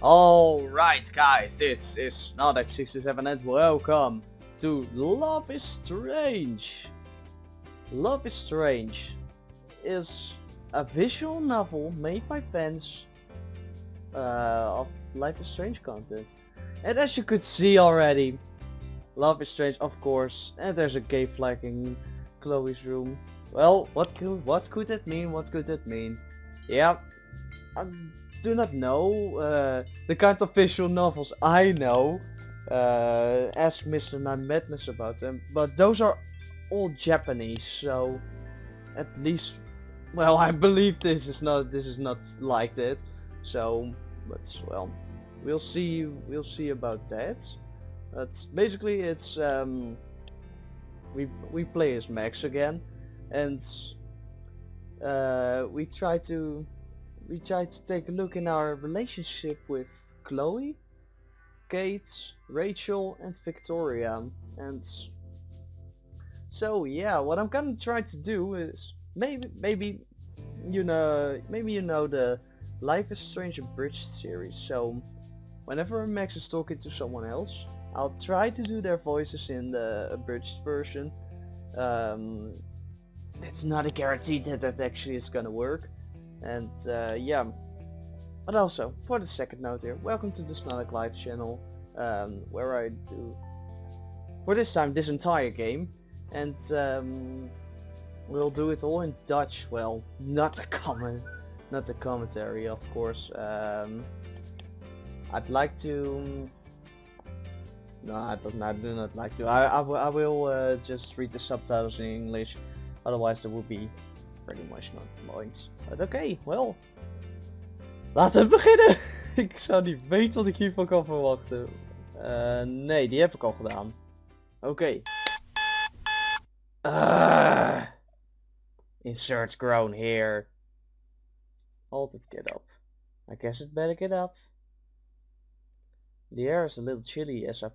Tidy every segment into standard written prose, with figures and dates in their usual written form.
Alright guys, this is Nadex67 and welcome to Love is Strange. Love is Strange is a visual novel made by fans of Life is Strange content. And as you could see already, Love is Strange of course, and there's a gay flag in Chloe's room. Well, what could that mean? What could that mean? Yeah, I do not know the kind of visual novels I know. Ask Mr. Nine Madness about them, but those are all Japanese, so at least, well, I believe this is not like that. So, but well, we'll see about that. But basically, it's we play as Max again, and we try to take a look in our relationship with Chloe, Kate, Rachel and Victoria. And so yeah, what I'm gonna try to do is maybe you know the Life is Strange abridged series. So whenever Max is talking to someone else, I'll try to do their voices in the abridged version. It's not a guarantee that actually is gonna work. And yeah, but also for the second note here, welcome to the Snoddick Live channel, where I do for this time this entire game, and we'll do it all in Dutch. Well, not the commentary, of course. I'd like to. No, I do not like to. I will just read the subtitles in English, otherwise there would be pretty much not points. But oké, well. Laten we beginnen! Ik zou niet weten wat ik hiervan kan verwachten. Nee, die heb ik al gedaan. Oké. Insert groan here. Altijd get up. I guess it better get up. The air is a little chilly as I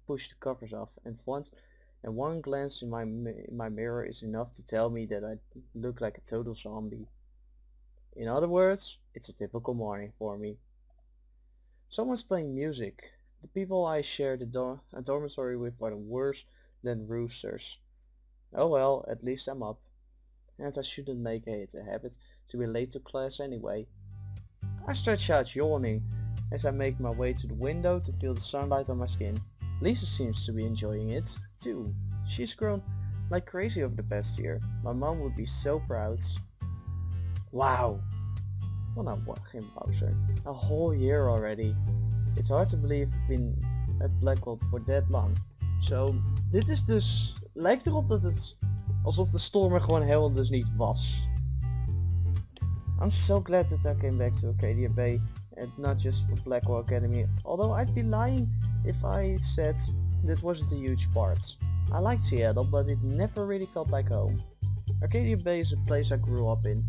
push the covers off, and one glance in my mirror is enough to tell me that I look like a total zombie. In other words, it's a typical morning for me. Someone's playing music. The people I share a dormitory with are worse than roosters. Oh well, at least I'm up. And I shouldn't make it a habit to be late to class anyway. I stretch out yawning as I make my way to the window to feel the sunlight on my skin. Lisa seems to be enjoying it, too. She's grown like crazy over the past year. My mom would be so proud. Wow. Wat nou, geen pauze. A whole year already. It's hard to believe I've been at Blackwell for that long. So, dit is dus... Lijkt erop dat het... Alsof de storm er gewoon helemaal dus niet was. I'm so glad that I came back to Arcadia Bay and not just for Blackwell Academy, although I'd be lying if I said that wasn't a huge part. I liked Seattle, but it never really felt like home. Arcadia Bay is a place I grew up in.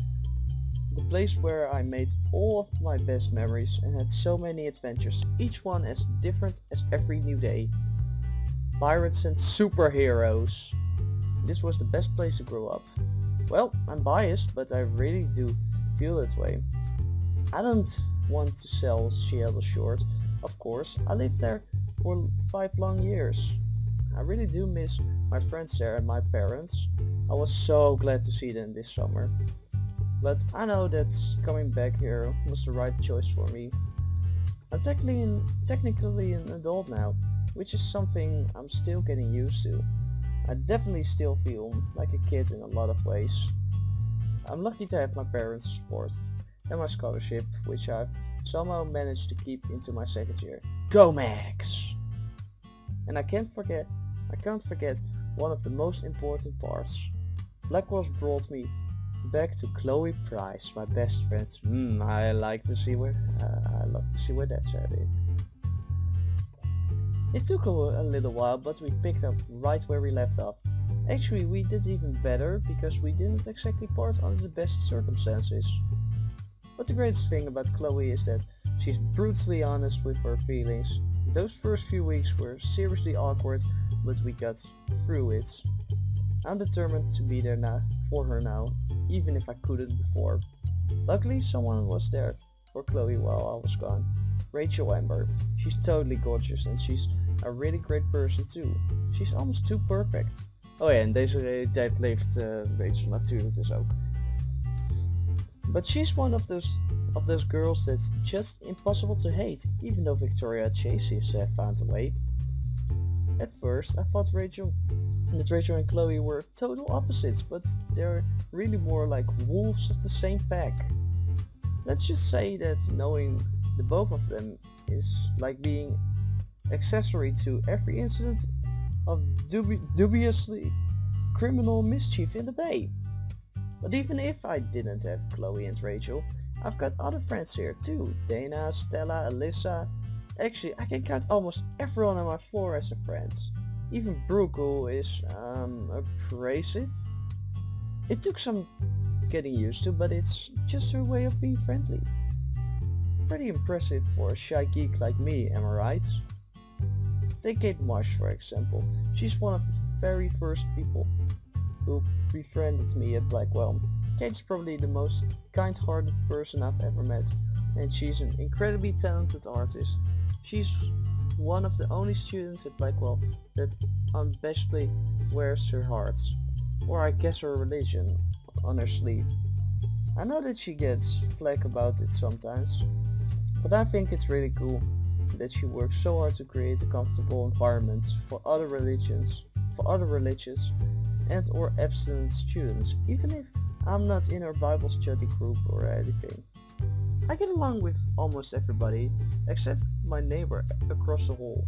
The place where I made all of my best memories and had so many adventures, each one as different as every new day. Pirates and superheroes. This was the best place to grow up. Well, I'm biased, but I really do feel that way. I don't want to sell Seattle short, of course. I lived there for 5 long years. I really do miss my friends there and my parents. I was so glad to see them this summer. But I know that coming back here was the right choice for me. I'm technically an adult now, which is something I'm still getting used to. I definitely still feel like a kid in a lot of ways. I'm lucky to have my parents' support and my scholarship, which I've somehow managed to keep into my second year. Go Max! And I can't forget one of the most important parts. Blackwell's brought me back to Chloe Price, my best friend. I love to see where that's headed. It took a little while, but we picked up right where we left off. Actually, we did even better because we didn't exactly part under the best circumstances. But the greatest thing about Chloe is that she's brutally honest with her feelings. Those first few weeks were seriously awkward, but we got through it. I'm determined to be there now for her now, even if I couldn't before. Luckily someone was there for Chloe while I was gone. Rachel Amber. She's totally gorgeous and she's a really great person too. She's almost too perfect. Oh ja, in deze realiteit leeft Rachel natuurlijk dus ook. But she's one of those girls that's just impossible to hate, even though Victoria Chase has found a way. At first, I thought Rachel and Chloe were total opposites, but they're really more like wolves of the same pack. Let's just say that knowing the both of them is like being accessory to every incident of dubiously criminal mischief in the bay. But even if I didn't have Chloe and Rachel, I've got other friends here too. Dana, Stella, Alyssa. Actually, I can count almost everyone on my floor as a friend. Even Brooke, who is abrasive. It took some getting used to, but it's just her way of being friendly. Pretty impressive for a shy geek like me, am I right? Take Kate Marsh for example. She's one of the very first people who befriended me at Blackwell. Kate's probably the most kind-hearted person I've ever met, and she's an incredibly talented artist. She's one of the only students at Blackwell that unabashedly wears her heart, or I guess her religion, on her sleeve. I know that she gets flack about it sometimes, but I think it's really cool that she works so hard to create a comfortable environment for other religious and or abstinent students, even if I'm not in her Bible study group or anything. I get along with almost everybody, except my neighbor across the hall.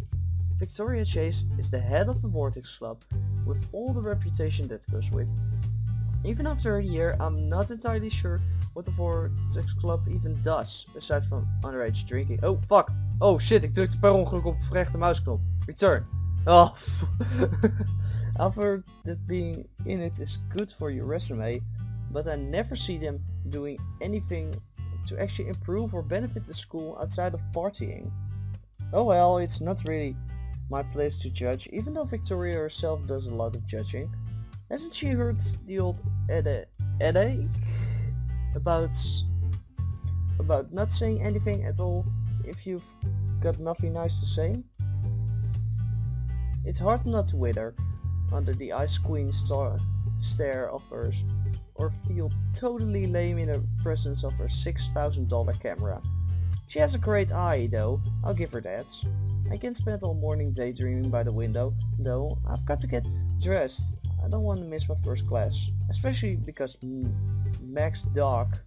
Victoria Chase is the head of the Vortex Club, with all the reputation that goes with. Even after a year, I'm not entirely sure what the Vortex Club even does, aside from underage drinking. Oh fuck! Oh shit, ik drukte per ongeluk op de rechter muisknop. Return! Oh, I've heard that being in it is good for your resume, but I never see them doing anything to actually improve or benefit the school outside of partying. Oh well, it's not really my place to judge, even though Victoria herself does a lot of judging. Hasn't she heard the old headache about not saying anything at all if you've got nothing nice to say? It's hard not to wither under the Ice Queen stare of hers, or feel totally lame in the presence of her $6,000 camera. She has a great eye though, I'll give her that. I can spend all morning daydreaming by the window, though I've got to get dressed. I don't want to miss my first class, especially because Max Dog...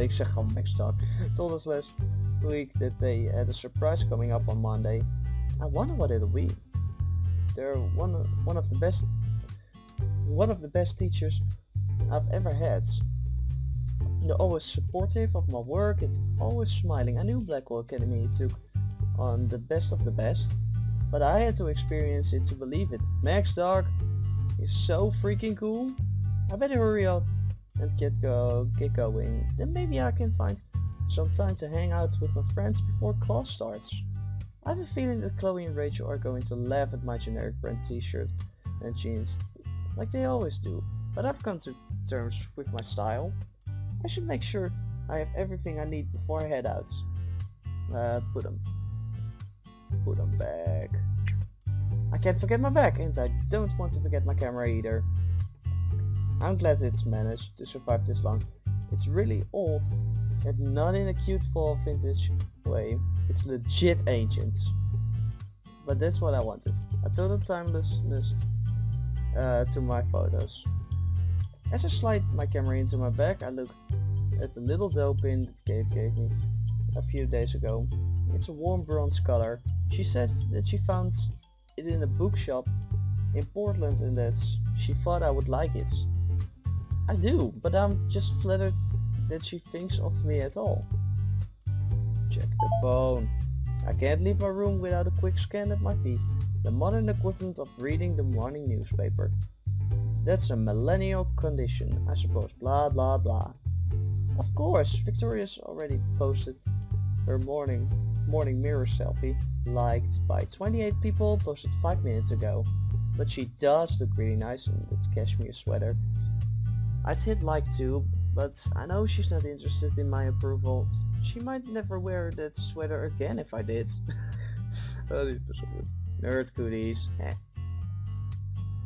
ik zeg gewoon Max Dog, told us last week that they had a surprise coming up on Monday. I wonder what it'll be. They're one of the best teachers I've ever had. They're always supportive of my work and always smiling. I knew Blackwell Academy took on the best of the best, but I had to experience it to believe it. Max Dog is so freaking cool. I better hurry up and get going. Then maybe I can find some time to hang out with my friends before class starts. I have a feeling that Chloe and Rachel are going to laugh at my generic brand t-shirt and jeans, like they always do, but I've come to terms with my style. I should make sure I have everything I need before I head out. Put them back. I can't forget my bag, and I don't want to forget my camera either. I'm glad it's managed to survive this long. It's really old, and not in a cute fall vintage way. It's legit ancient. But that's what I wanted. A total timelessness to my photos. As I slide my camera into my bag, I look at the little dough pin that Kate gave me a few days ago. It's a warm bronze color. She says that she found it in a bookshop in Portland and that she thought I would like it. I do, but I'm just flattered that she thinks of me at all. Check the phone. I can't leave my room without a quick scan at my feet. The modern equivalent of reading the morning newspaper. That's a millennial condition, I suppose. Blah blah blah. Of course, Victoria's already posted her morning mirror selfie, liked by 28 people, posted 5 minutes ago. But she does look really nice in that cashmere sweater. I'd hit like too, but I know she's not interested in my approval. She might never wear that sweater again if I did. Oh, die is best wel goed. Nerd goodies.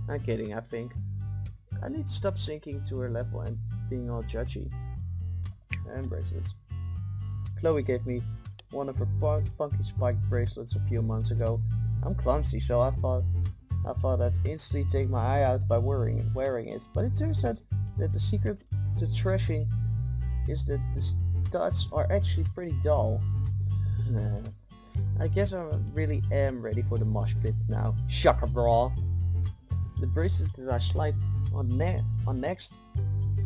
I'm kidding, I think. I need to stop sinking to her level and being all judgy. And bracelets. Chloe gave me one of her funky spiked bracelets a few months ago. I'm clumsy, so I thought I'd instantly take my eye out by wearing it. But it turns out that the secret to trashing is that the studs are actually pretty dull. I guess I really am ready for the mosh pit now. Shaka bra. The bracelet that I slide on next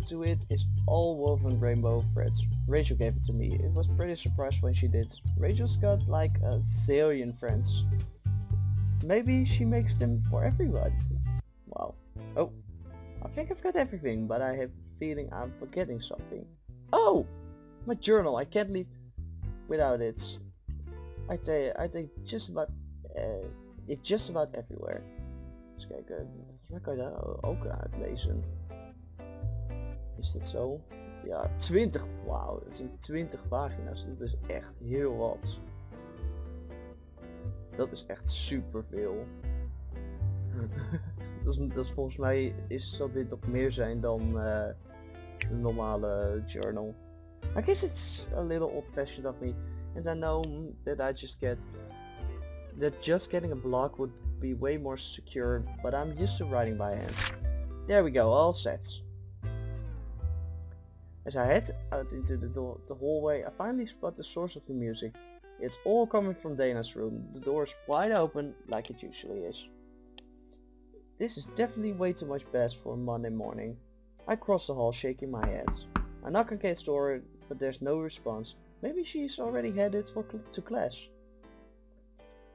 to it is all woven rainbow threads. Rachel gave it to me. It was pretty surprised when she did. Rachel's got like a zillion friends. Maybe she makes them for everybody. Wow. Oh, I think I've got everything, but I have a feeling I'm forgetting something. Oh, my journal. I can't leave without it. I take just about it just about everywhere. Eens kijken, volgens mij kan je daar ook uitlezen. Is dat zo? Ja, 20. Wauw, dat zijn 20 pagina's. Dat is echt heel wat. Dat is echt superveel. dat is volgens mij zal dit nog meer zijn dan een normale journal. I guess it's a little old-fashioned of me, and I know that just getting a blog would be way more secure, but I'm used to writing by hand. There we go, all set. As I head out into the hallway, I finally spot the source of the music. It's all coming from Dana's room. The door is wide open, like it usually is. This is definitely way too much bass for a Monday morning. I cross the hall, shaking my head. I knock on Kate's door, but there's no response. Maybe she's already headed to class.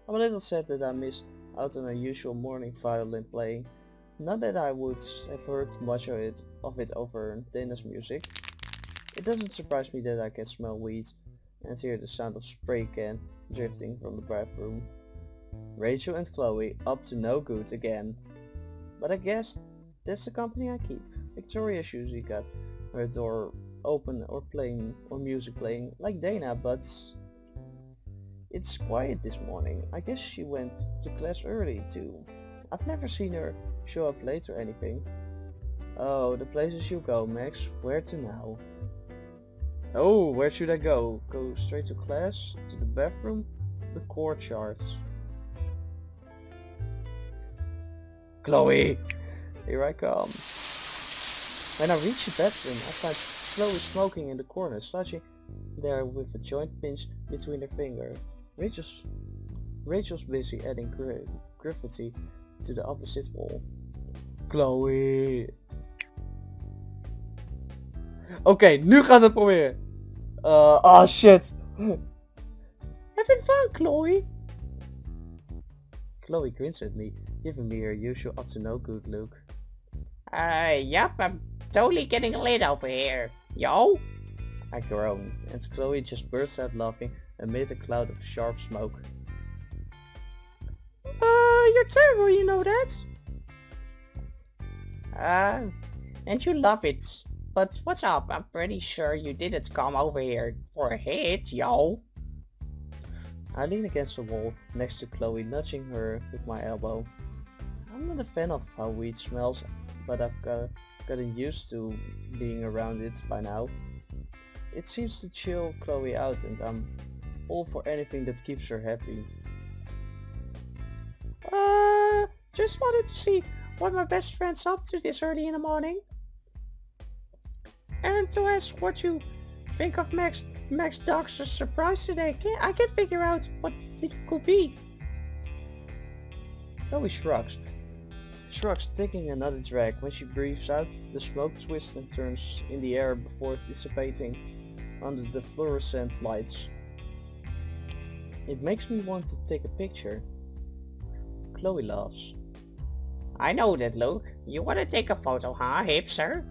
I'm a little sad that I missed out on her usual morning violin playing. Not that I would have heard much of it over Dana's music. It doesn't surprise me that I can smell weed and hear the sound of spray can drifting from the bathroom. Rachel and Chloe up to no good again. But I guess that's the company I keep. Victoria's usually got her door open or music playing like Dana, but it's quiet this morning. I guess she went to class early too. I've never seen her show up late or anything. Oh, the places you go, Max. Where to now? Oh, where should I go? Go straight to class? To the bathroom? The courtyard. Chloe! Here I come. When I reach the bathroom, I find Chloe smoking in the corner, slouching there with a joint pinched between her fingers. Rachel's busy adding graffiti to the opposite wall. Chloe! Oké, nu gaat het proberen. Ah shit. Having fun, Chloe? Chloe grins at me, giving me her usual up to no good look. Yup, I'm totally getting lit over here. Yo? I groan, and Chloe just bursts out laughing amid a cloud of sharp smoke. You're terrible, you know that? And you love it. But what's up? I'm pretty sure you didn't come over here for a hit, yo. I lean against the wall next to Chloe, nudging her with my elbow. I'm not a fan of how weed smells, but I've gotten used to being around it by now. It seems to chill Chloe out, and I'm all for anything that keeps her happy. Just wanted to see what my best friend's up to this early in the morning. And to ask what you think of Max Doc's surprise today. I can't figure out what it could be. Chloe shrugs, taking another drag. When she breathes out, the smoke twists and turns in the air before dissipating under the fluorescent lights. It makes me want to take a picture. Chloe laughs. I know that look. You wanna take a photo, huh, hipster?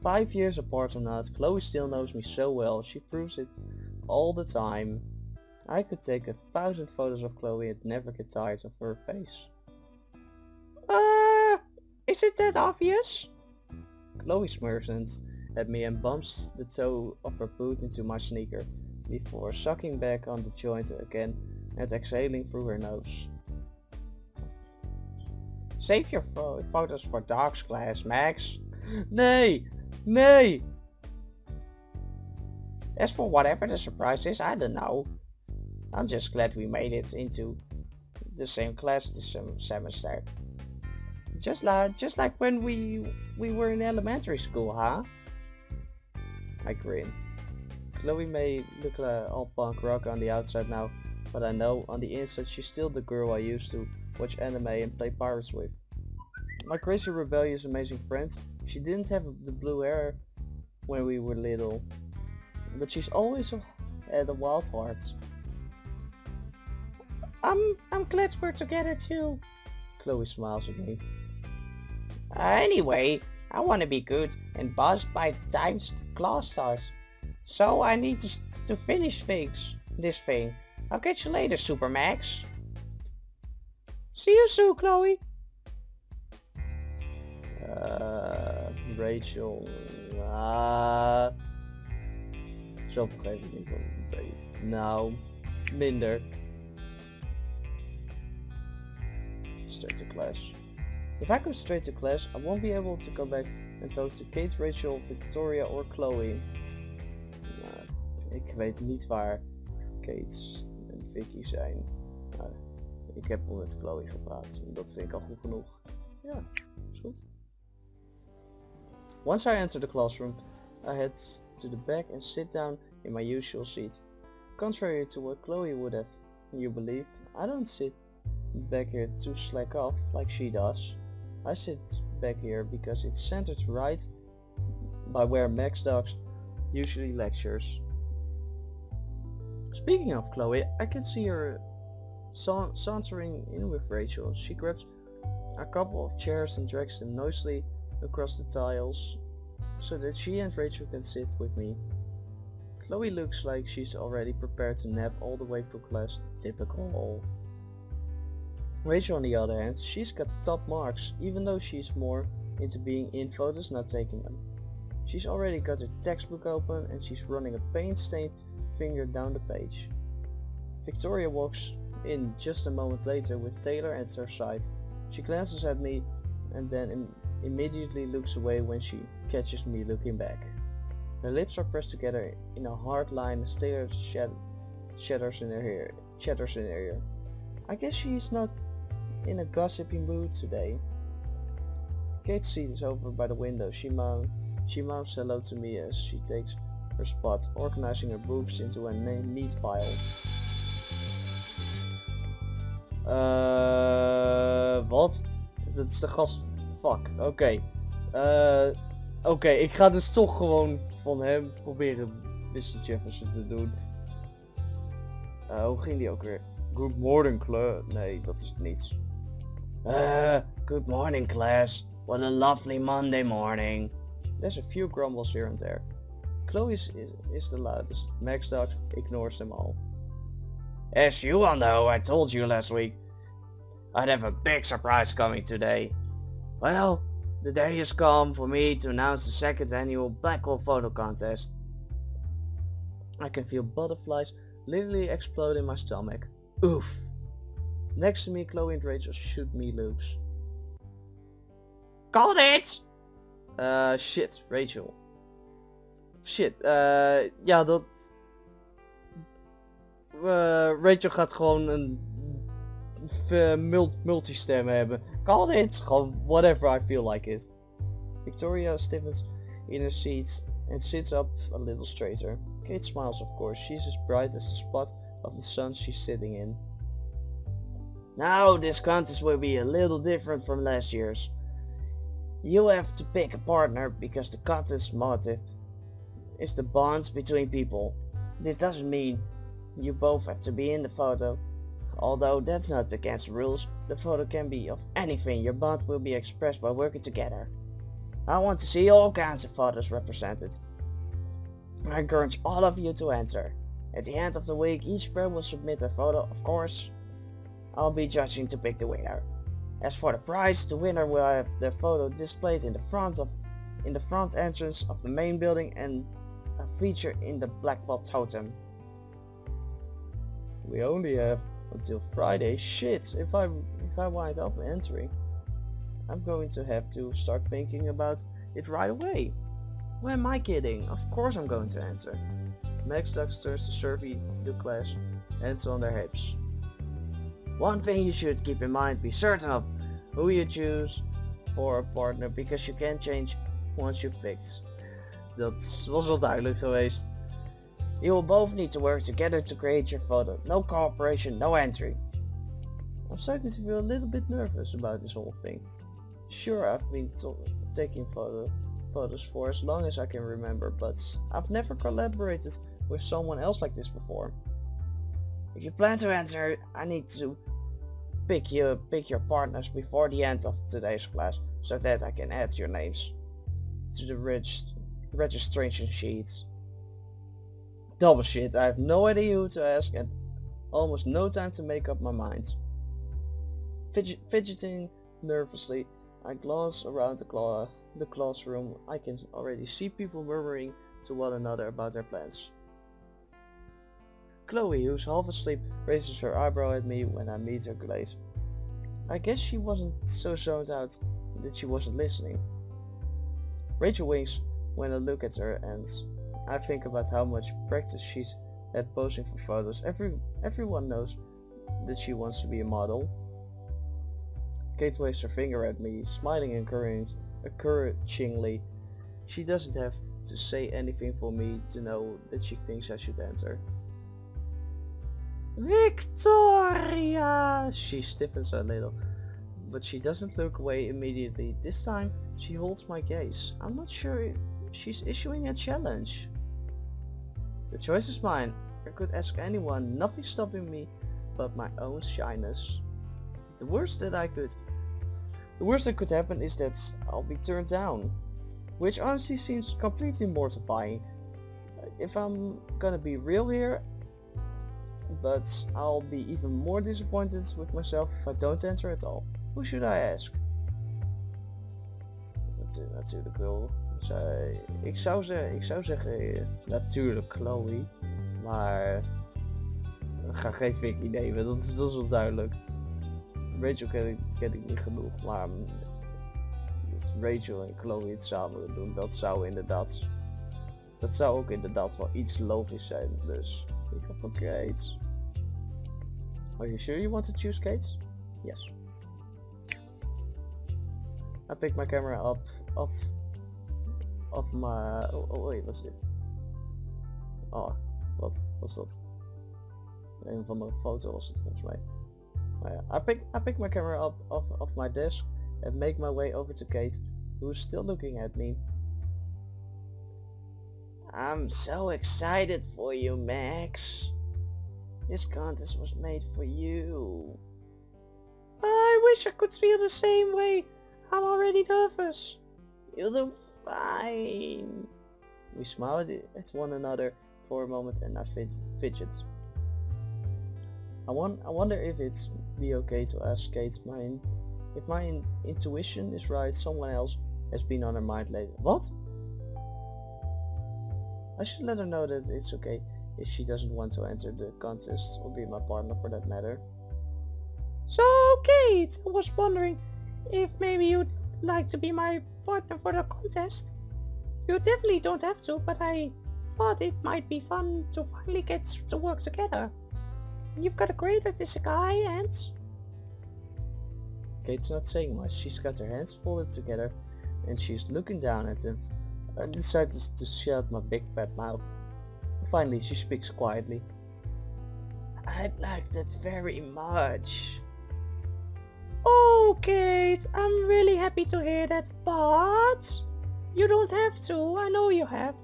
5 years apart or not, Chloe still knows me so well. She proves it all the time. I could take 1,000 photos of Chloe and never get tired of her face. Is it that obvious? Chloe smirks and at me and bumps the toe of her boot into my sneaker, before sucking back on the joint again and exhaling through her nose. Save your photos for dog's class, Max. Nee! Nee! As for whatever the surprise is, I don't know. I'm just glad we made it into the same class this semester. Just like when we were in elementary school, huh? I grin. Chloe may look all punk rock on the outside now, but I know on the inside she's still the girl I used to watch anime and play pirates with. My crazy rebellious amazing friend, she didn't have the blue hair when we were little, but she's always had a wild heart. I'm glad we're together too. Chloe smiles at me. Anyway, I want to be good and buzzed by time's class stars. So I need to finish this thing. I'll catch you later, Super Max. See you soon, Chloe. Rachel. Zo vergeet ik niet wat ik. Nou, minder. Straight to class. If I go straight to class, I won't be able to go back and talk to Kate, Rachel, Victoria or Chloe. Ik weet niet waar Kate en Vicky zijn. Ik heb al met Chloe gepraat. Dat vind ik al goed genoeg. Ja, is goed. Once I entered the classroom, I head to the back and sit down in my usual seat. Contrary to what Chloe would have you believe, I don't sit back here to slack off like she does. I sit back here because it's centered right by where Max Dogs usually lectures. Speaking of Chloe, I can see her sauntering in with Rachel. She grabs a couple of chairs and drags them noisily across the tiles so that she and Rachel can sit with me. Chloe looks like she's already prepared to nap all the way through class. Typical. Rachel on the other hand, she's got top marks, even though she's more into being in photos, not taking them. She's already got her textbook open and she's running a paint-stained finger down the page. Victoria walks in just a moment later with Taylor at her side. She glances at me and then immediately looks away when she catches me looking back. Her lips are pressed together in a hard line as Taylor chatters in her ear. I guess she's not in a gossipy mood today. Kate's seat is over by the window. She mouths hello to me as she takes her spot, organizing her books into a neat pile. Wat? Dat is de gast... Fuck, oké. Oké, ik ga dus toch gewoon van hem proberen Mr. Jefferson te doen. Hoe ging die ook weer? Good morning, class. Nee, dat is niets. Good morning, class. What a lovely Monday morning. There's a few grumbles here and there. Chloe is the loudest. Max Dog ignores them all. As you all know, I told you last week I'd have a big surprise coming today. Well, the day has come for me to announce the second annual Black Hole Photo Contest. I can feel butterflies literally explode in my stomach. Oof. Next to me, Chloe and Rachel shoot me looks. Called it! Shit, Rachel. Shit, ja, dat... Rachel gaat gewoon een multistem hebben. Call it! Gewoon whatever I feel like it. Victoria stiffens in her seat and sits up a little straighter. Kate smiles, of course. She's as bright as the spot of the sun she's sitting in. Now this contest will be a little different from last year's. You have to pick a partner because the contest motive is the bonds between people. This doesn't mean you both have to be in the photo. Although that's not against the rules, the photo can be of anything. Your bond will be expressed by working together. I want to see all kinds of photos represented. I encourage all of you to enter. At the end of the week, each pair will submit a photo. Of course, I'll be judging to pick the winner. As for the prize, the winner will have their photo displayed in the front of in the front entrance of the main building and a feature in the Blackball Totem. We only have until Friday. Shit, if I wind up entering, I'm going to have to start thinking about it right away. Who am I kidding? Of course I'm going to enter. Max Dexter's the survey the class, hands on their hips. One thing you should keep in mind, be certain of who you choose for a partner, because you can change once you've picked. Dat was wel duidelijk geweest. You will both need to work together to create your photo. No cooperation, no entry. I'm starting to feel a little bit nervous about this whole thing. Sure, I've been taking photos for as long as I can remember, but I've never collaborated with someone else like this before. If you plan to enter, I need to pick your partners before the end of today's class, so that I can add your names to the registration sheets. Double shit, I have no idea who to ask and almost no time to make up my mind. Fidgeting nervously, I glance around the classroom. I can already see people murmuring to one another about their plans. Chloe, who's half asleep, raises her eyebrow at me when I meet her gaze. I guess she wasn't so zoned out that she wasn't listening. Rachel winks when I look at her, and I think about how much practice she's had posing for photos. Everyone knows that she wants to be a model. Kate waves her finger at me, smiling encouragingly. She doesn't have to say anything for me to know that she thinks I should enter. Victoria! She stiffens a little, but she doesn't look away immediately. This time, she holds my gaze. I'm not sure if she's issuing a challenge. The choice is mine. I could ask anyone, nothing stopping me but my own shyness. The worst that could happen is that I'll be turned down, which honestly seems completely mortifying. If I'm gonna be real here, but I'll be even more disappointed with myself if I don't enter at all. Who should I ask? Natuurlijk wel. Ik zou zeggen natuurlijk Chloe, maar ik ga geen Vicky nemen, dat is wel duidelijk. Rachel ken ik niet genoeg, maar dat Rachel en Chloe het samen doen, dat zou ook inderdaad wel iets logisch zijn, dus ik ga voor Kate. Are you sure you want to choose Kate? Yes. I pick my camera up off my... Oh wait, what's dit? Oh, wat was dat? Een van de foto's was het volgens mij. Oh ja. I pick my camera up off my desk and make my way over to Kate, who's still looking at me. I'm so excited for you, Max. This contest was made for you. I wish I could feel the same way. I'm already nervous. You'll do fine. We smile at one another for a moment and I fidget. I wonder if it's be okay to ask Kate if my intuition is right. Someone else has been on her mind lately. What? I should let her know that it's okay if she doesn't want to enter the contest or be my partner for that matter. So Kate, I was wondering if maybe you'd like to be my partner for the contest. You definitely don't have to, but I thought it might be fun to finally get to work together. You've got a great artistic eye and... Kate's not saying much. She's got her hands folded together and she's looking down at them. I decided to shut my big fat mouth. Finally, she speaks quietly. I'd like that very much. Oh, Kate, I'm really happy to hear that, but you don't have to. I know you have.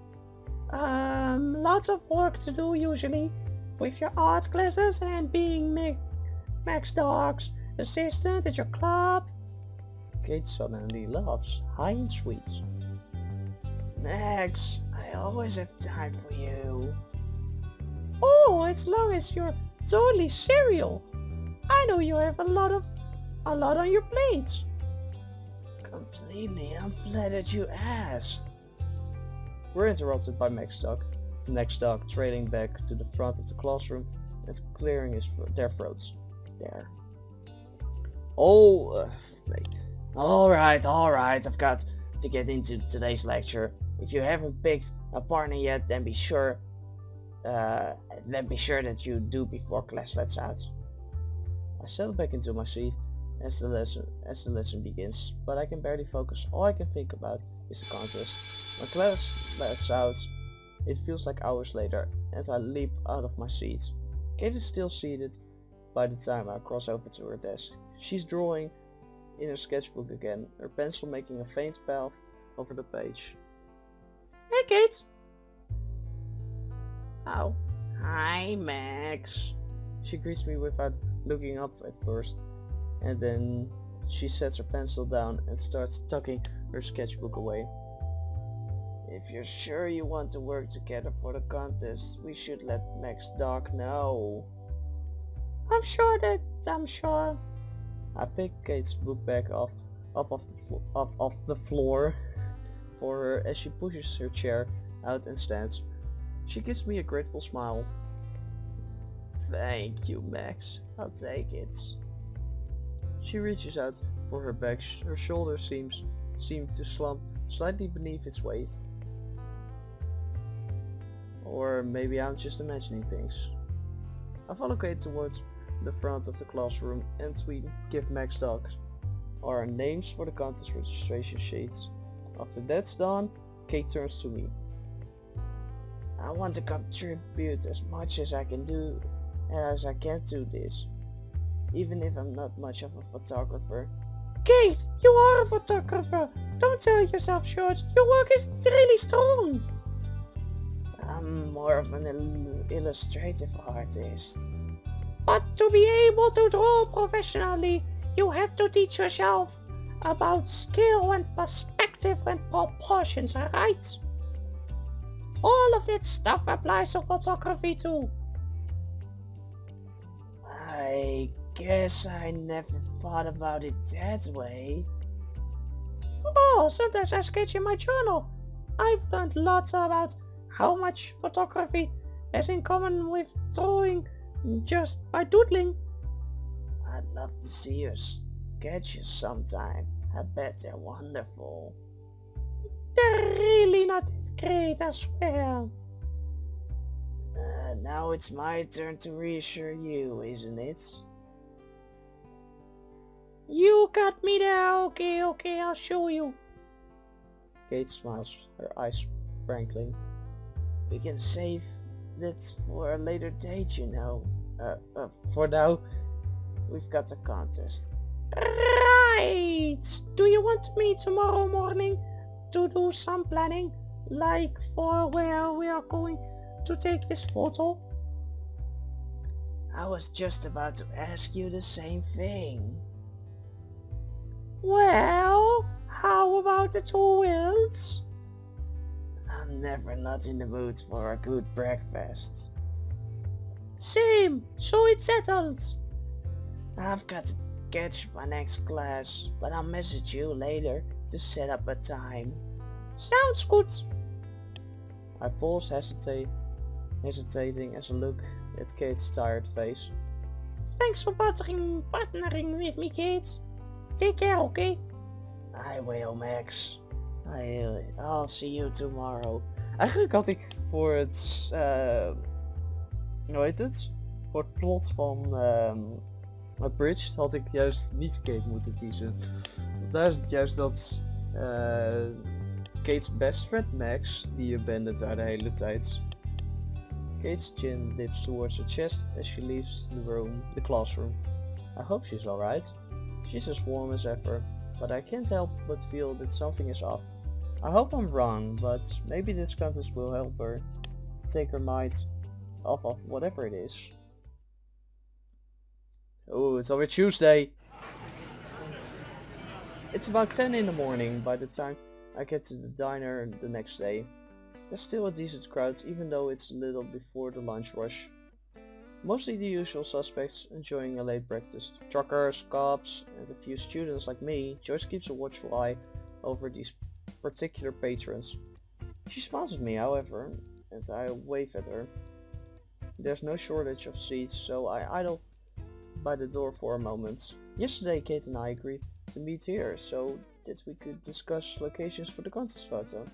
Lots of work to do usually, with your art classes and being Max Dog's assistant at your club. Kate suddenly laughs, high and sweet. Max, I always have time for you. Oh, as long as you're totally serial. I know you have a lot on your plate. Completely. I'm flattered you asked. We're interrupted by Max Duck. Max Duck trailing back to the front of the classroom and clearing their throats. There. Oh, wait. Alright, I've got to get into today's lecture. If you haven't picked a partner yet, then be sure that you do before class lets out. I settle back into my seat as the lesson begins, but I can barely focus. All I can think about is the contest. When class lets out, it feels like hours later, and I leap out of my seat. Kate is still seated by the time I cross over to her desk. She's drawing in her sketchbook again, her pencil making a faint path over the page. Hey Kate! Ow. Hi Max. She greets me without looking up at first, and then she sets her pencil down and starts tucking her sketchbook away. If you're sure you want to work together for the contest, we should let Max Doc know. I'm sure. I pick Kate's book bag up off the floor for her as she pushes her chair out and stands. She gives me a grateful smile. Thank you, Max. I'll take it. She reaches out for her bag. Her shoulders seem to slump slightly beneath its weight. Or maybe I'm just imagining things. I follow Kate towards the front of the classroom and we give Max Dogs our names for the contest registration sheets. After that's done, Kate turns to me. I want to contribute as much as I can to this, even if I'm not much of a photographer. Kate, you are a photographer. Don't sell yourself short. Your work is really strong. I'm more of an illustrative artist. But to be able to draw professionally, you have to teach yourself about skill and perspective and proportions, right? All of that stuff applies to photography too. I guess I never thought about it that way. Oh, sometimes I sketch in my journal. I've learned lots about how much photography has in common with drawing just by doodling. I'd love to see your sketches sometime. I bet they're wonderful. They're really not that great, I swear. Now it's my turn to reassure you, isn't it? You got me there. Okay, I'll show you. Kate smiles, her eyes sparkling. We can save that for a later date, you know. For now, we've got the contest. Right! Do you want me tomorrow morning to do some planning? Like for where we are going to take this photo? I was just about to ask you the same thing. Well, how about the 2 wheels? I'm never not in the mood for a good breakfast. Same, so it's settled. I've got to catch my next class, but I'll message you later to set up a time. Sounds good. I pause hesitating as I look at Kate's tired face. Thanks for partnering with me, Kate. Take care, okay? I will, Max. I'll see you tomorrow. Eigenlijk had ik voor het, hoe heet het? Voor het plot van Abridged had ik juist niet Kate moeten kiezen. Daar is het juist dat Kate's best friend Max die abandoned haar de hele tijd. Kate's chin dips towards her chest as she leaves the classroom. I hope she's alright. She's as warm as ever, but I can't help but feel that something is off. I hope I'm wrong, but maybe this contest will help her take her mind off of whatever it is. Oh, it's already Tuesday! It's about 10 in the morning by the time I get to the diner the next day. There's still a decent crowd even though it's a little before the lunch rush. Mostly the usual suspects enjoying a late breakfast. Truckers, cops, and a few students like me. Joyce keeps a watchful eye over these particular patrons. She smiles at me, however, and I wave at her. There's no shortage of seats, so I idle by the door for a moment. Yesterday Kate and I agreed to meet here so that we could discuss locations for the contest photo.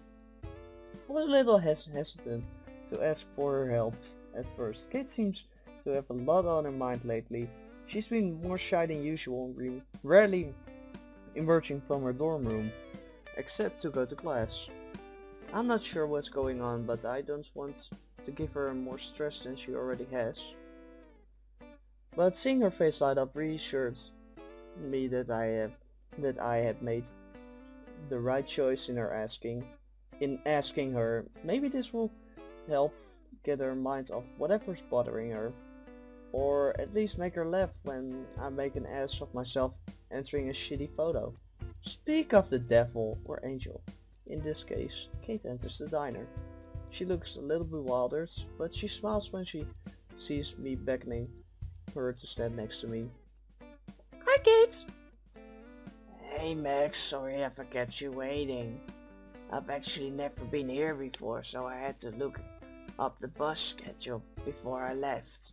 I was a little hesitant to ask for her help at first. Kate seems to have a lot on her mind lately. She's been more shy than usual, rarely emerging from her dorm room, except to go to class. I'm not sure what's going on, but I don't want to give her more stress than she already has. But seeing her face light up reassured me that I had made the right choice in asking her. Maybe this will help get her mind off whatever's bothering her, or at least make her laugh when I make an ass of myself entering a shitty photo. Speak of the devil or angel. In this case, Kate enters the diner. She looks a little bewildered, but she smiles when she sees me beckoning her to stand next to me. Hi, Kate. Hey Max, sorry if I kept you waiting. I've actually never been here before, so I had to look up the bus schedule before I left.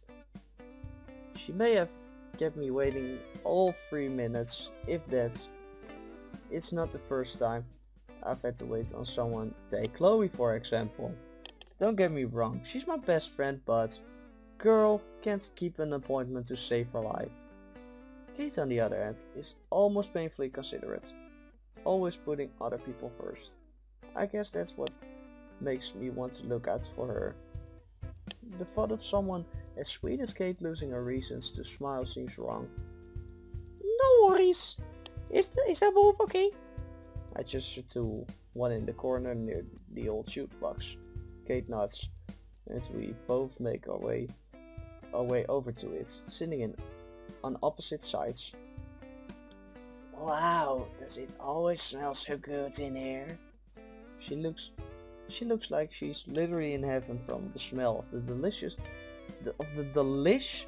She may have kept me waiting all 3 minutes, if that. It's not the first time I've had to wait on someone. Take Chloe for example. Don't get me wrong, she's my best friend, but girl can't keep an appointment to save her life. Kate on the other hand is almost painfully considerate, always putting other people first. I guess that's what makes me want to look out for her. The thought of someone as sweet as Kate losing her reasons to smile seems wrong. No worries. Is that move okay? I gesture to one in the corner near the old jukebox. Kate nods, and we both make our way over to it, sitting on opposite sides. Wow, does it always smell so good in here? She looks like she's literally in heaven from the smell of the delish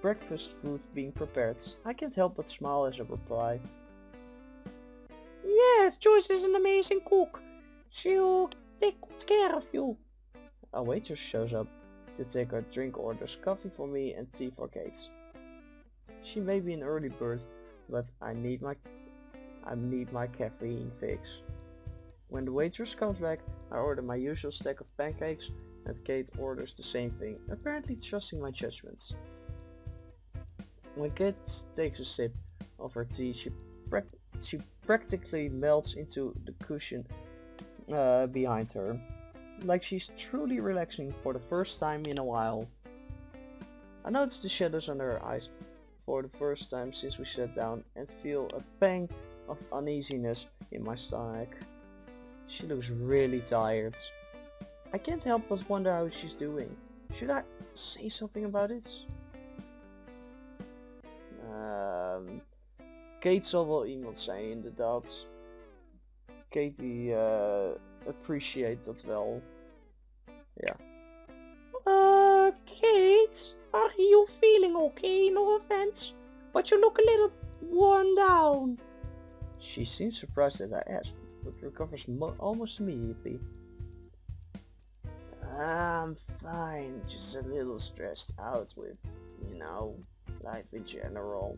breakfast food being prepared. I can't help but smile as a reply. Yes, Joyce is an amazing cook. She'll take good care of you. A waitress shows up to take our drink orders, coffee for me and tea for Kate. She may be an early bird, but I need my caffeine fix. When the waitress comes back, I order my usual stack of pancakes and Kate orders the same thing, apparently trusting my judgments. When Kate takes a sip of her tea, she practically melts into the cushion behind her, like she's truly relaxing for the first time in a while. I notice the shadows under her eyes for the first time since we sat down and feel a pang of uneasiness in my stomach. She looks really tired. I can't help but wonder how she's doing. Should I say something about it? Kate zal wel iemand zijn inderdaad. Katie appreciate dat wel. Ja. Kate, are you feeling okay? No offense, but you look a little worn down. She seems surprised that I asked, but recovers almost immediately. I'm fine, just a little stressed out with, life in general.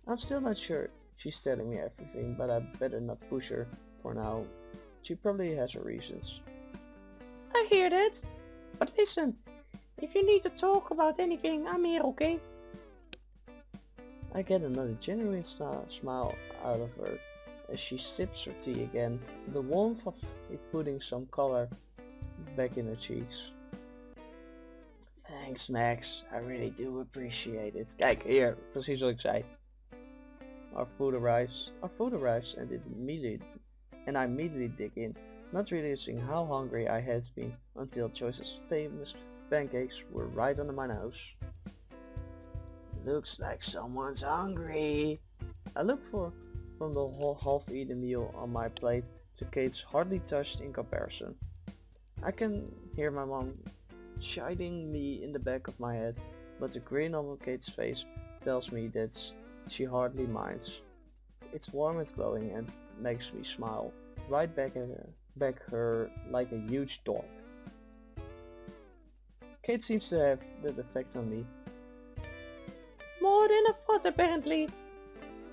I'm still not sure she's telling me everything, but I better not push her for now. She probably has her reasons. I hear that, but listen, if you need to talk about anything, I'm here, okay? I get another genuine smile out of her as she sips her tea again, the warmth of it putting some color back in her cheeks. Thanks Max, I really do appreciate it. Kijk, hier, precies wat ik zei. Our food arrives and I immediately dig in, not realizing how hungry I had been until Joyce's famous pancakes were right under my nose. Looks like someone's hungry. I look from the whole half-eaten meal on my plate to Kate's hardly touched in comparison. I can hear my mom chiding me in the back of my head, but the grin on Kate's face tells me that she hardly minds. It's warm and glowing and makes me smile, right back at her like a huge dog. Kate seems to have that effect on me. More than I thought, apparently.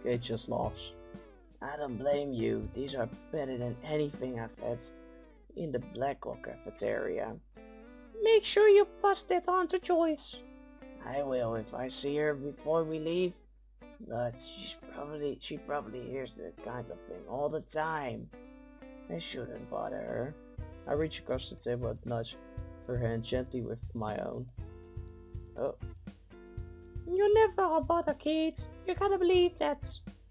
Kate just laughs. I don't blame you. These are better than anything I've had in the Blackhawk cafeteria. Make sure you pass that on to Joyce. I will if I see her before we leave. But she probably hears that kind of thing all the time. I shouldn't bother her. I reach across the table and nudge her hand gently with my own. Oh. You never are bother, Kate. You gotta believe that.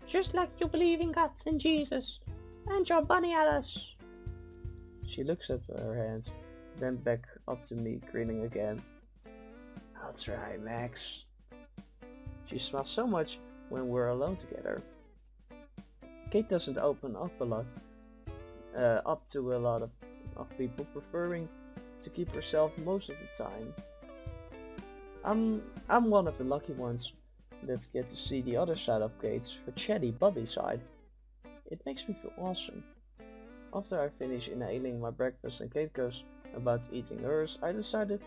Just like you believe in God and Jesus. And your bunny Alice. She looks at her hands, then back up to me, grinning again. I'll try, Max. She smiles so much when we're alone together. Kate doesn't open up a lot, up to a lot of people, preferring to keep herself most of the time. I'm one of the lucky ones that get to see the other side of Kate, her chatty, bubbly side. It makes me feel awesome. After I finish inhaling my breakfast and Kate goes about eating hers, I decide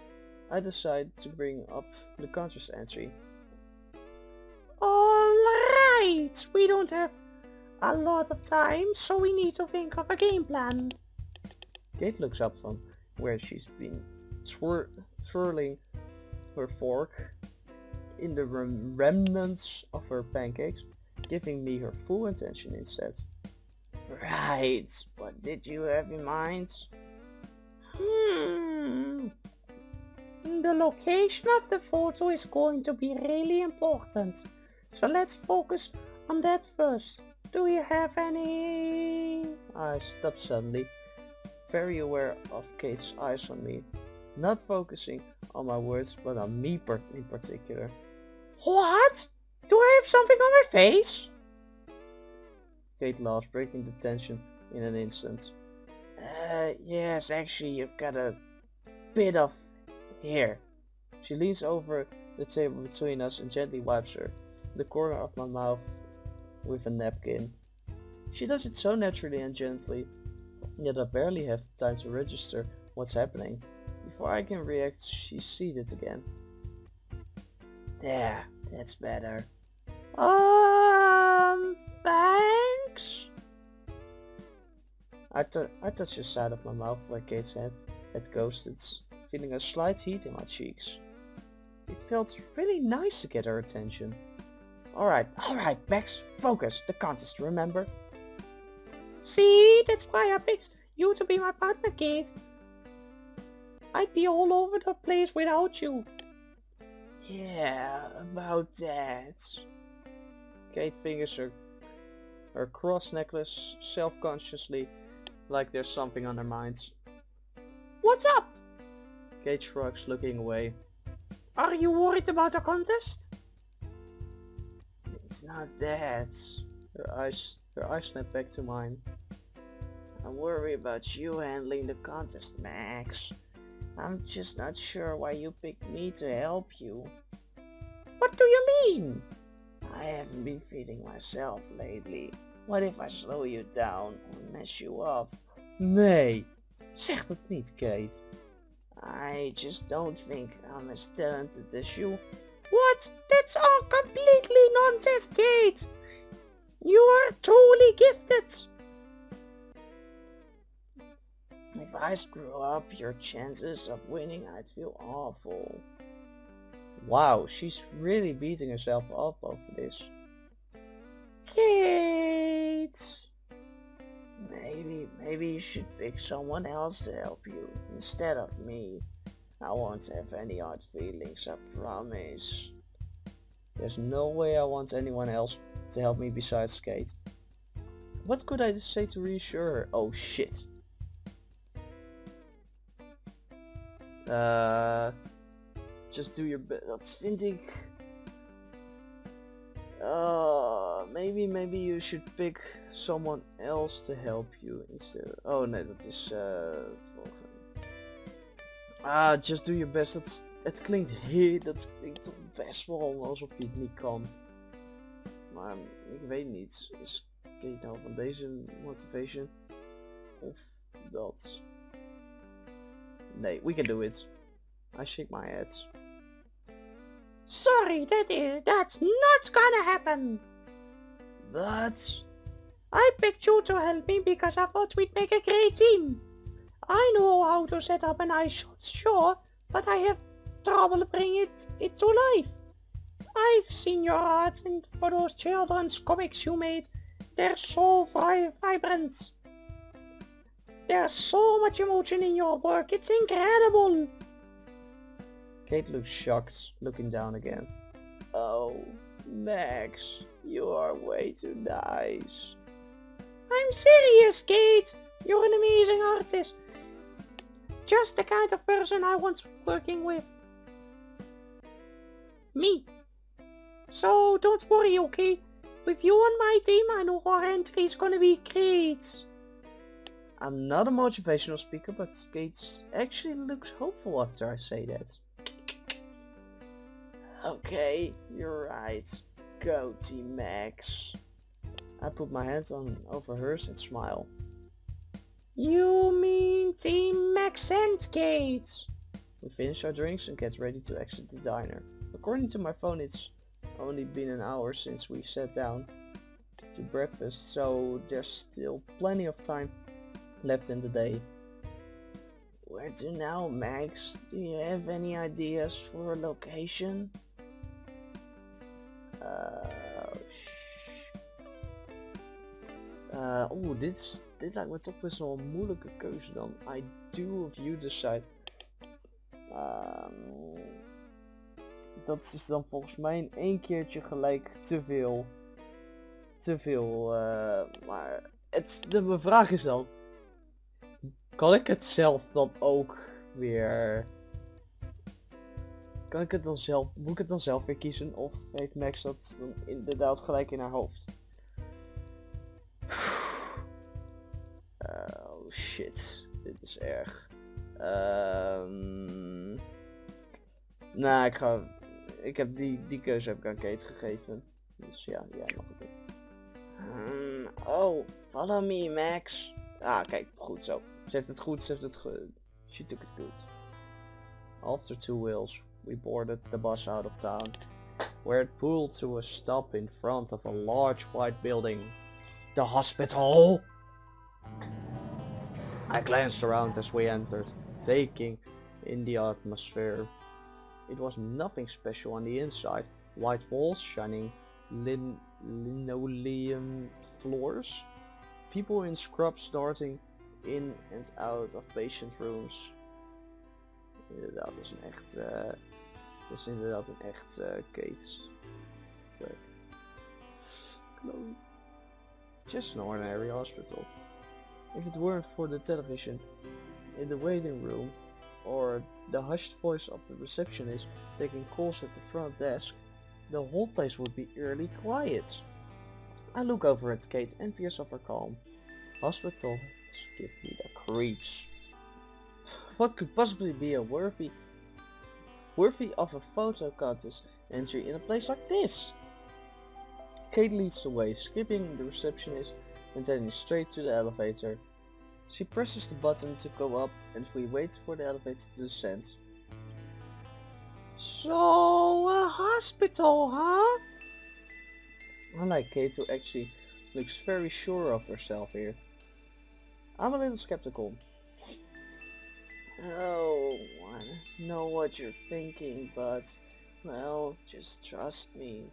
to bring up the contest entry. Alright, we don't have a lot of time, so we need to think of a game plan. Kate looks up from where she's been twirling her fork in the remnants of her pancakes, giving me her full attention instead. Right, what did you have in mind? The location of the photo is going to be really important, so let's focus on that first. Do you have any... I stopped suddenly, very aware of Kate's eyes on me, not focusing on my words but on me in particular. What? Do I have something on my face? Kate laughs, breaking the tension in an instant. Yes, actually you've got a bit of hair. She leans over the table between us and gently wipes the corner of my mouth with a napkin. She does it so naturally and gently, yet I barely have time to register what's happening. Before I can react, she's seated again. There, that's better. Thanks? I touch the side of my mouth where Kate's head had ghosted, feeling a slight heat in my cheeks. It felt really nice to get her attention. Alright, Max, focus, the contest, remember? See, that's why I picked you to be my partner, Kate. I'd be all over the place without you. Yeah, about that. Kate fingers her cross necklace self-consciously, like there's something on her mind. What's up? Kate shrugs, looking away. Are you worried about the contest? It's not that. Her eyes snap back to mine. I worry about you handling the contest, Max. I'm just not sure why you picked me to help you. What do you mean? I haven't been feeding myself lately. What if I slow you down and mess you up? Nee, zeg dat niet, Kate. I just don't think I'm as talented as you. What? That's all completely nonsense, Kate. You are truly gifted. If I screw up your chances of winning, I'd feel awful. Wow, she's really beating herself up over this. Kate. Maybe you should pick someone else to help you instead of me. I won't have any hard feelings, I promise. There's no way I want anyone else to help me besides Kate. What could I say to reassure her? Oh shit. Just do your best. Dat vind ik. Maybe you should pick someone else to help you instead. Oh nee, dat is volgende. Just doe je best. Het klinkt dat klinkt toch best wel alsof je het niet kan. Maar ik weet niet. Is Kate nou van deze motivation? Of dat? Nee, we can do it. I shake my head. Sorry, that's not gonna happen. But I picked you to help me because I thought we'd make a great team. I know how to set up an ice shot, sure, but I have trouble bringing it to life. I've seen your art and for those children's comics you made. They're so vibrant. There's so much emotion in your work, it's incredible. Kate looks shocked, looking down again. Oh, Max, you are way too nice. I'm serious, Kate. You're an amazing artist. Just the kind of person I want working with. Me. So don't worry, okay? With you on my team, I know our entry is gonna be great. I'm not a motivational speaker, but Kate actually looks hopeful after I say that. Okay, you're right. Go Team Max. I put my hands over hers and smile. You mean Team Max and Kate? We finish our drinks and get ready to exit the diner. According to my phone, it's only been an hour since we sat down to breakfast, so there's still plenty of time left in the day. Where to now, Max? Do you have any ideas for a location? Dit lijkt me toch best wel een moeilijke keuze dan. I do of you decide. Dat is dan volgens mij in één keertje gelijk te veel. Maar mijn vraag is dan, kan ik het zelf dan ook weer... Kan ik het dan zelf, moet ik het dan zelf weer kiezen of heeft Max dat dan inderdaad gelijk in haar hoofd? Oh shit, dit is erg. Nou, ik heb die keuze heb ik aan Kate gegeven. Dus ja, jij mag het doen. Oh, follow me Max. Ah, kijk, goed zo. Ze heeft het goed, she took it good. After 2 wheels, we boarded the bus out of town, where it pulled to a stop in front of a large white building. The hospital! I glanced around as we entered, taking in the atmosphere. It was nothing special on the inside. White walls, shining linoleum floors, people in scrubs darting in and out of patient rooms. Inderdaad, dat is inderdaad een echt Kate's plek. Just an ordinary hospital. If it weren't for the television in the waiting room, or the hushed voice of the receptionist taking calls at the front desk, the whole place would be eerily quiet. I look over at Kate, envious of her calm. Hospitals give me the creeps. What could possibly be a worthy of a photo contest entry in a place like this? Kate leads the way, skipping the receptionist and heading straight to the elevator. She presses the button to go up and we wait for the elevator to descend. So, a hospital, huh? Unlike Kate, who actually looks very sure of herself here. I'm a little skeptical. Oh, I know what you're thinking, but, well, just trust me.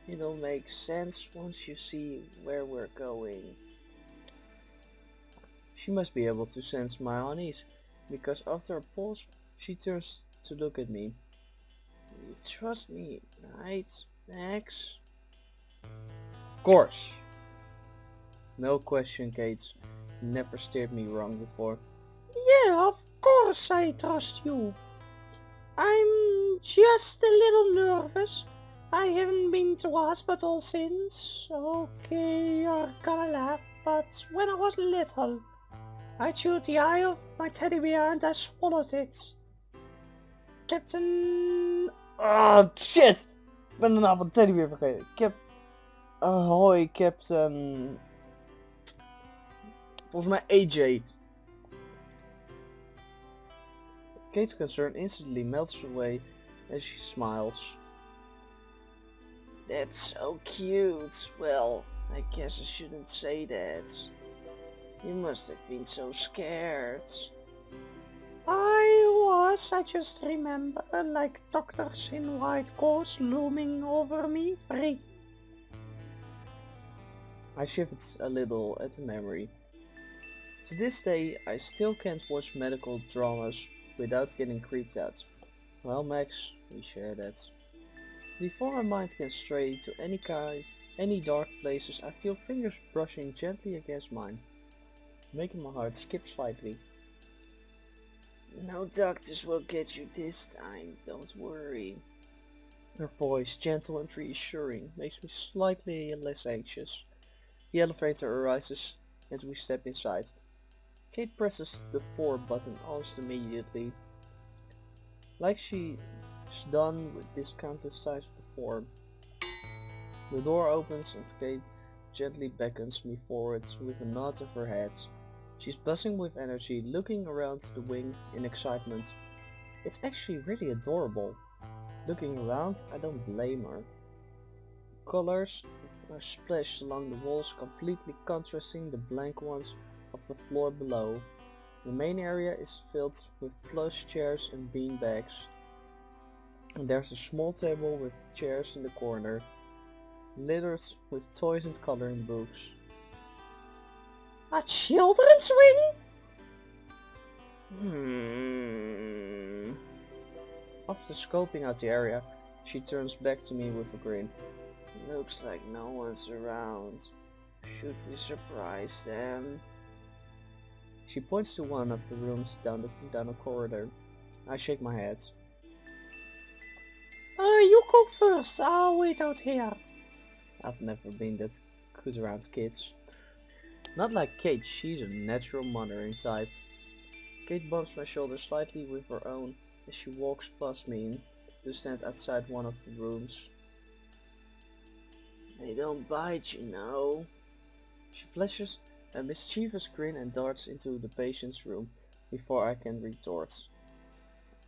It'll make sense once you see where we're going. She must be able to sense my unease, because after a pause, she turns to look at me. You trust me, right, Max? Of course. No question, Kate. Never steered me wrong before. Yeah, of course I trust you. I'm just a little nervous. I haven't been to a hospital since. Okay, you're gonna laugh, but when I was little. I chewed the eye of my teddy bear and I swallowed it. Captain... Ah, shit! Ik ben de naam van de teddybeer vergeten. Ahoy, Captain... Volgens mij AJ. Kate's concern instantly melts away as she smiles. That's so cute. Well, I guess I shouldn't say that. You must have been so scared. I just remember, like doctors in white coats looming over me, free. I shivered a little at the memory. To this day, I still can't watch medical dramas without getting creeped out. Well, Max, we share that. Before my mind can stray to any dark places, I feel fingers brushing gently against mine, making my heart skip slightly. No doctors will get you this time, don't worry. Her voice, gentle and reassuring, makes me slightly less anxious. The elevator arises and we step inside. Kate presses the 4 button almost immediately, like she's done with this countless times before. The door opens and Kate gently beckons me forwards with a nod of her head. She's buzzing with energy, looking around the wing in excitement. It's actually really adorable. Looking around, I don't blame her. Colors are splashed along the walls, completely contrasting the blank ones of the floor below. The main area is filled with plush chairs and bean bags. And there's a small table with chairs in the corner, littered with toys and coloring books. A children's Hmm. After scoping out the area, she turns back to me with a grin. Looks like no one's around. Should we surprise them? She points to one of the rooms down the corridor. I shake my head. You go first, I'll wait out here. I've never been that good around kids. Not like Kate, she's a natural mothering type. Kate bumps my shoulder slightly with her own as she walks past me to stand outside one of the rooms. They don't bite, you know. She flashes a mischievous grin and darts into the patient's room before I can retort.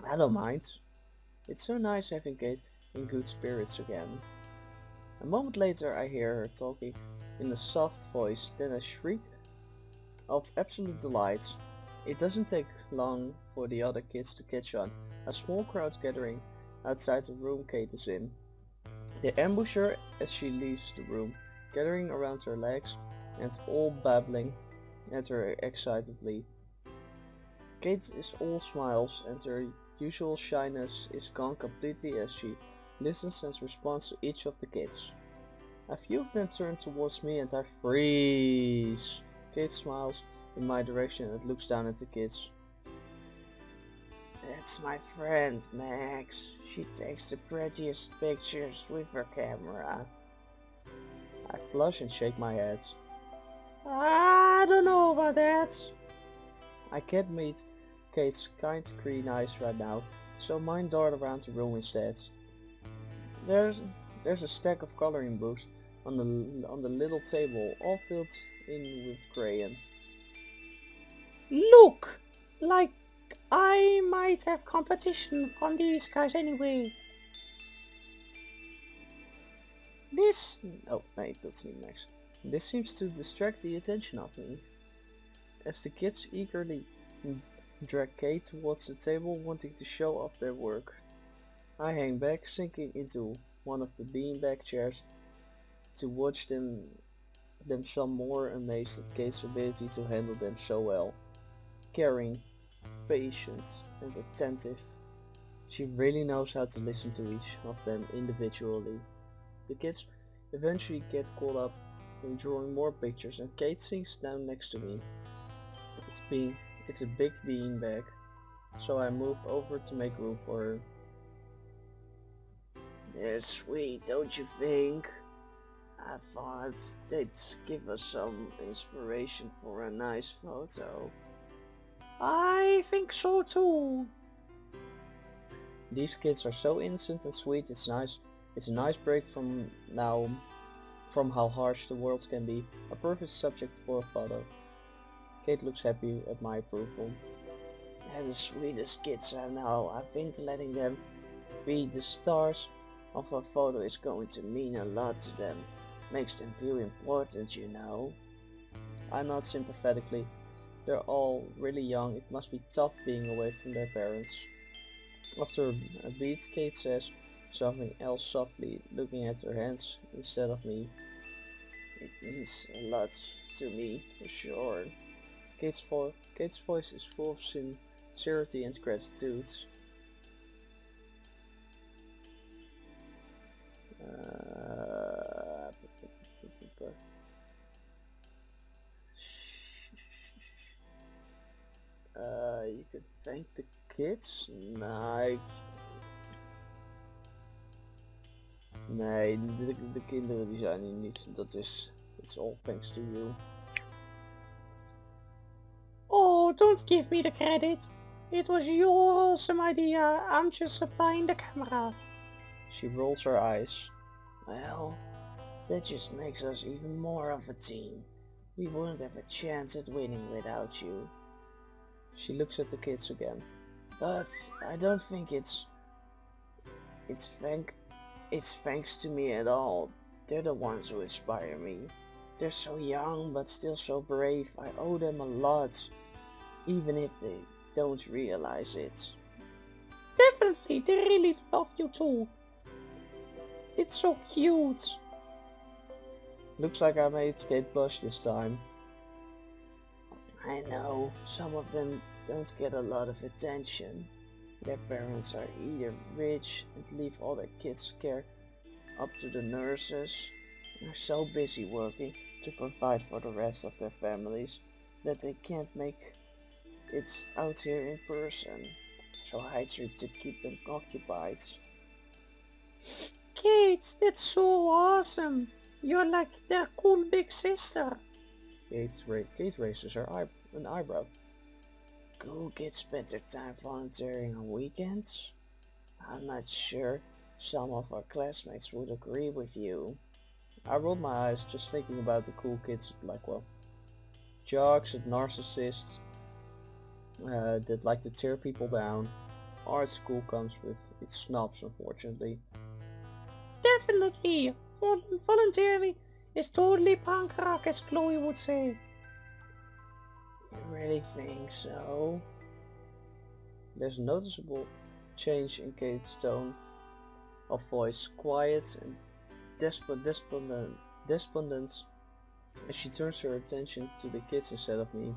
I don't mind. It's so nice having Kate in good spirits again. A moment later I hear her talking in a soft voice, then a shriek of absolute delight. It doesn't take long for the other kids to catch on, a small crowd gathering outside the room Kate is in. They ambush her as she leaves the room, gathering around her legs and all babbling at her excitedly. Kate is all smiles and her usual shyness is gone completely as she listens and responds to each of the kids. A few of them turn towards me and I freeze. Kate smiles in my direction and looks down at the kids. That's my friend, Max. She takes the prettiest pictures with her camera. I flush and shake my head. I don't know about that. I can't meet Kate's kind green eyes right now, so mine dart around the room instead. There's a stack of coloring books on the little table, all filled in with crayon. Look! Like I might have competition from these guys anyway. This... Oh, wait, that's me next. This seems to distract the attention of me. As the kids eagerly drag Kate towards the table, wanting to show off their work. I hang back, sinking into one of the beanbag chairs to watch them some more, amazed at Kate's ability to handle them so well. Caring, patient and attentive. She really knows how to listen to each of them individually. The kids eventually get caught up in drawing more pictures and Kate sinks down next to me. It's a big beanbag, so I move over to make room for her. They're sweet, don't you think? I thought they'd give us some inspiration for a nice photo. I think so too. These kids are so innocent and sweet. It's nice. It's a nice break from how harsh the world can be. A perfect subject for a photo. Kate looks happy at my approval. They're the sweetest kids I know. I think letting them be the stars of a photo is going to mean a lot to them. Makes them feel important, you know. I nod sympathetically. They're all really young. It must be tough being away from their parents. After a beat, Kate says something else softly, looking at her hands instead of me. It means a lot to me, for sure. Kate's voice is full of sincerity and gratitude. Uh, you could thank the kids? Nee, de kinderen die zijn hier niet. It's all thanks to you. Oh, don't give me the credit. It was your awesome idea. I'm just supplying the camera. She rolls her eyes. Well, that just makes us even more of a team. We wouldn't have a chance at winning without you. She looks at the kids again. But I don't think it's thanks to me at all. They're the ones who inspire me. They're so young but still so brave. I owe them a lot, even if they don't realize it. Definitely, they really love you too. It's so cute. Looks like I made Kate blush this time. I know, some of them don't get a lot of attention. Their parents are either rich and leave all their kids' care up to the nurses. They're so busy working to provide for the rest of their families that they can't make it out here in person. So I try to keep them occupied. Kate, that's so awesome. You're like their cool big sister. Kate raises an eyebrow. Cool kids spend their time volunteering on weekends? I'm not sure some of our classmates would agree with you. I rolled my eyes just thinking about the cool kids at Blackwell. Jocks and narcissists that like to tear people down. Art school comes with its snobs, unfortunately. Definitely. Voluntarily is totally punk rock, as Chloe would say. You really think so? There's a noticeable change in Kate's tone of voice, quiet and despondent as she turns her attention to the kids instead of me.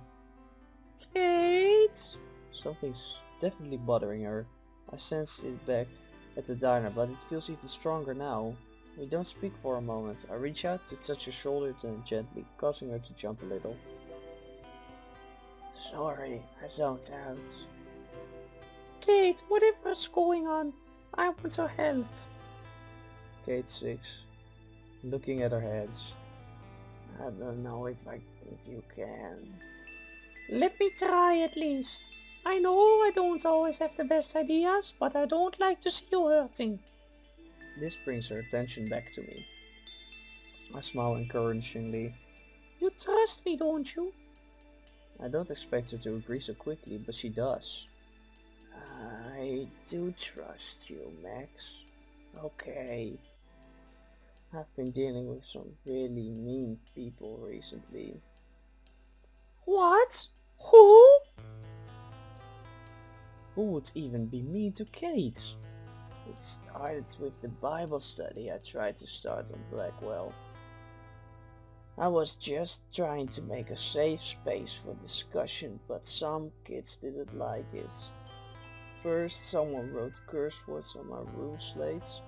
Kate? Something's definitely bothering her. I sensed it back at the diner, but it feels even stronger now. We don't speak for a moment. I reach out to touch her shoulder gently, causing her to jump a little. Sorry, I zoned out. Kate, whatever's going on, I want to help. Kate 6, looking at her hands. I don't know if you can. Let me try at least. I know I don't always have the best ideas, but I don't like to see you hurting. This brings her attention back to me. I smile encouragingly. You trust me, don't you? I don't expect her to agree so quickly, but she does. I do trust you, Max. Okay. I've been dealing with some really mean people recently. What? Who? Who would even be mean to Kate? It started with the Bible study I tried to start on Blackwell. I was just trying to make a safe space for discussion, but some kids didn't like it. First, someone wrote curse words on my room slates.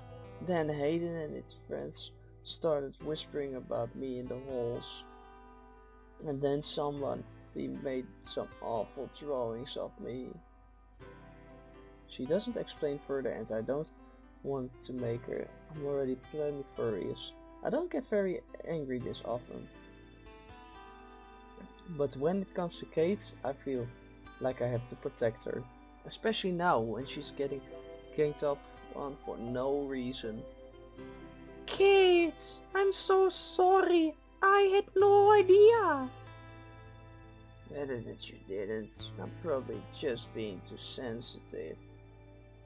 Then Hayden and his friends started whispering about me in the halls. And then someone made some awful drawings of me. She doesn't explain further, and I don't want to make her. I'm already plenty furious. I don't get very angry this often. But when it comes to Kate, I feel like I have to protect her. Especially now when she's getting ganged up on for no reason. Kate, I'm so sorry. I had no idea. Better that you didn't. I'm probably just being too sensitive.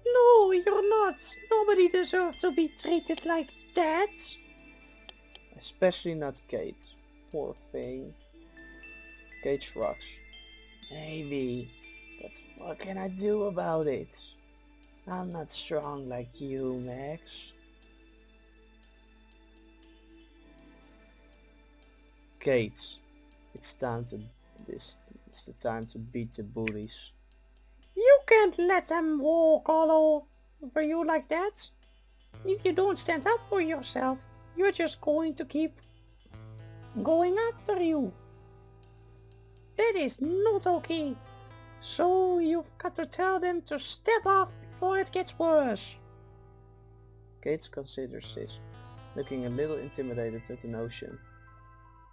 No, you're not. Nobody deserves to be treated like that. Especially not Kate. Poor thing. Kate shrugs. Maybe, but what can I do about it? I'm not strong like you, Max. Kate, it's time to it's the time to beat the bullies. You can't let them walk all over you like that. If you don't stand up for yourself, you're just going to keep going after you. That is not okay. So you've got to tell them to step off before it gets worse. Kate considers this, looking a little intimidated at the notion.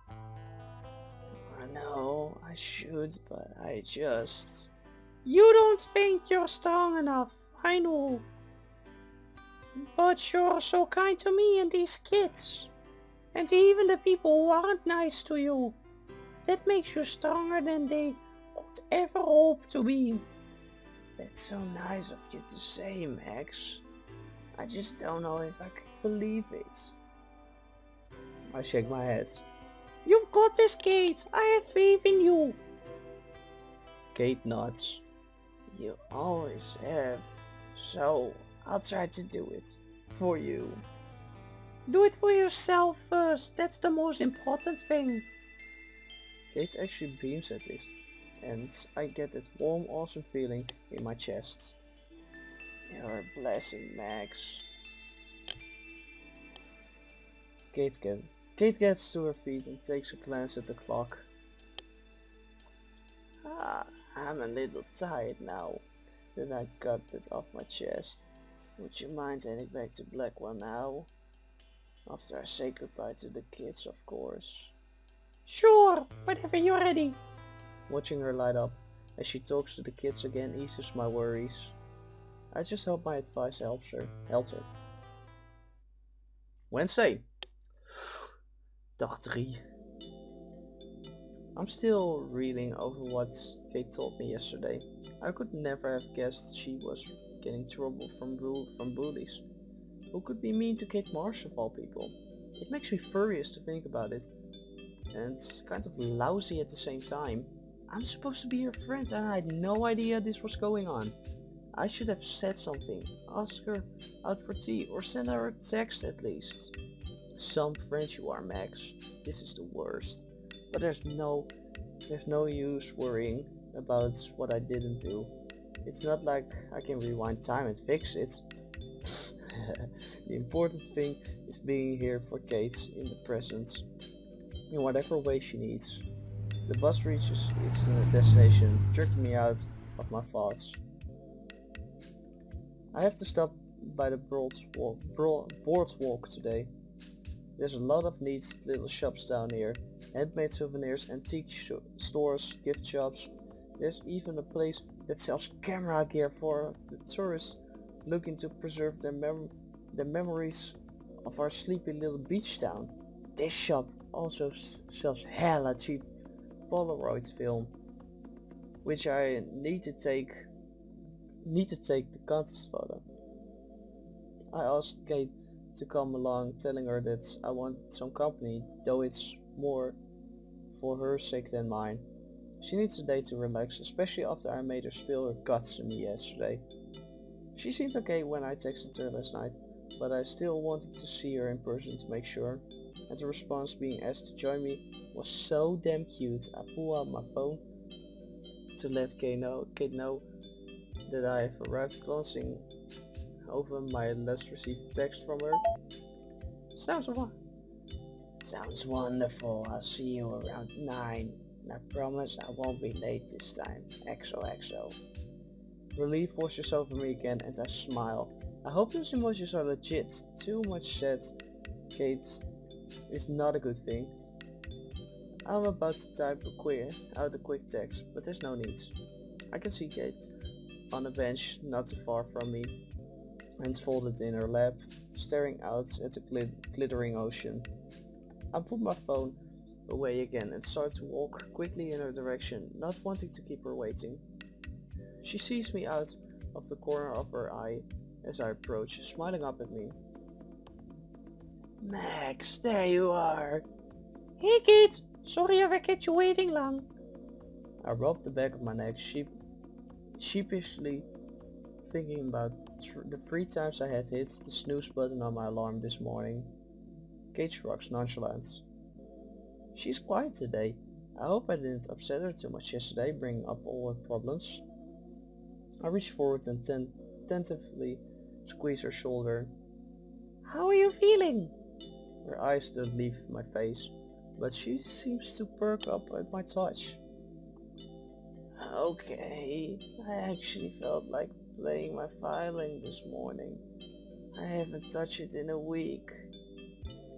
I know I should, but I just... You don't think you're strong enough, I know. But you're so kind to me and these kids. And even the people who aren't nice to you. That makes you stronger than they could ever hope to be. That's so nice of you to say, Max. I just don't know if I can believe it. I shake my head. You've got this, Kate. I have faith in you. Kate nods. You always have. So, I'll try to do it. For you. Do it for yourself first. That's the most important thing. Kate actually beams at this, and I get that warm, awesome feeling in my chest. You're a blessing, Max. Kate gets to her feet and takes a glance at the clock. I'm a little tired now that I got it off my chest. Would you mind heading back to Blackwell now? After I say goodbye to the kids, of course. Sure, whenever you're ready. Watching her light up as she talks to the kids again eases my worries. I just hope my advice helped her. Wednesday. Dag 3. I'm still reeling over what Kate told me yesterday. I could never have guessed she was getting trouble from bullies. Who could be mean to Kate Marsh of all people? It makes me furious to think about it. And it's kind of lousy at the same time. I'm supposed to be her friend and I had no idea this was going on. I should have said something, ask her out for tea or send her a text at least. Some friend you are, Max. This is the worst. But there's no use worrying about what I didn't do. It's not like I can rewind time and fix it. The important thing is being here for Kate in the present, in whatever way she needs. The bus reaches its destination, jerking me out of my thoughts. I have to stop by the boardwalk today. There's a lot of neat little shops down here. Handmade souvenirs, antique stores, gift shops. There's even a place that sells camera gear for the tourists looking to preserve their memories of our sleepy little beach town. This shop also sells hella cheap Polaroid film, which I need to take the contest photo. I asked Kate to come along, telling her that I want some company, though it's more for her sake than mine. She needs a day to relax, especially after I made her spill her guts to me yesterday. She seemed okay when I texted her last night, but I still wanted to see her in person to make sure, and the response being asked to join me was so damn cute. I pull out my phone to let Kate know that I have arrived, glancing over my last received text from her. Sounds wonderful. I'll see you around 9. And I promise I won't be late this time. XOXO. Relief washes over me again and I smile. I hope those emojis are legit. Too much said, Kate, is not a good thing. I'm about to type out a quick text, but there's no need. I can see Kate on a bench not too far from me, hands folded in her lap, staring out at the glittering ocean. I put my phone away again and start to walk quickly in her direction, not wanting to keep her waiting. She sees me out of the corner of her eye as I approach, smiling up at me. Max, there you are. Hey kid, sorry if I kept you waiting long. I rub the back of my neck, sheepishly thinking about the 3 times I had hit the snooze button on my alarm this morning. Kate shrugs nonchalant. She's quiet today. I hope I didn't upset her too much yesterday, bringing up all her problems. I reach forward and tentatively squeeze her shoulder. How are you feeling? Her eyes don't leave my face, but she seems to perk up at my touch. Okay, I actually felt like playing my violin this morning. I haven't touched it in a week.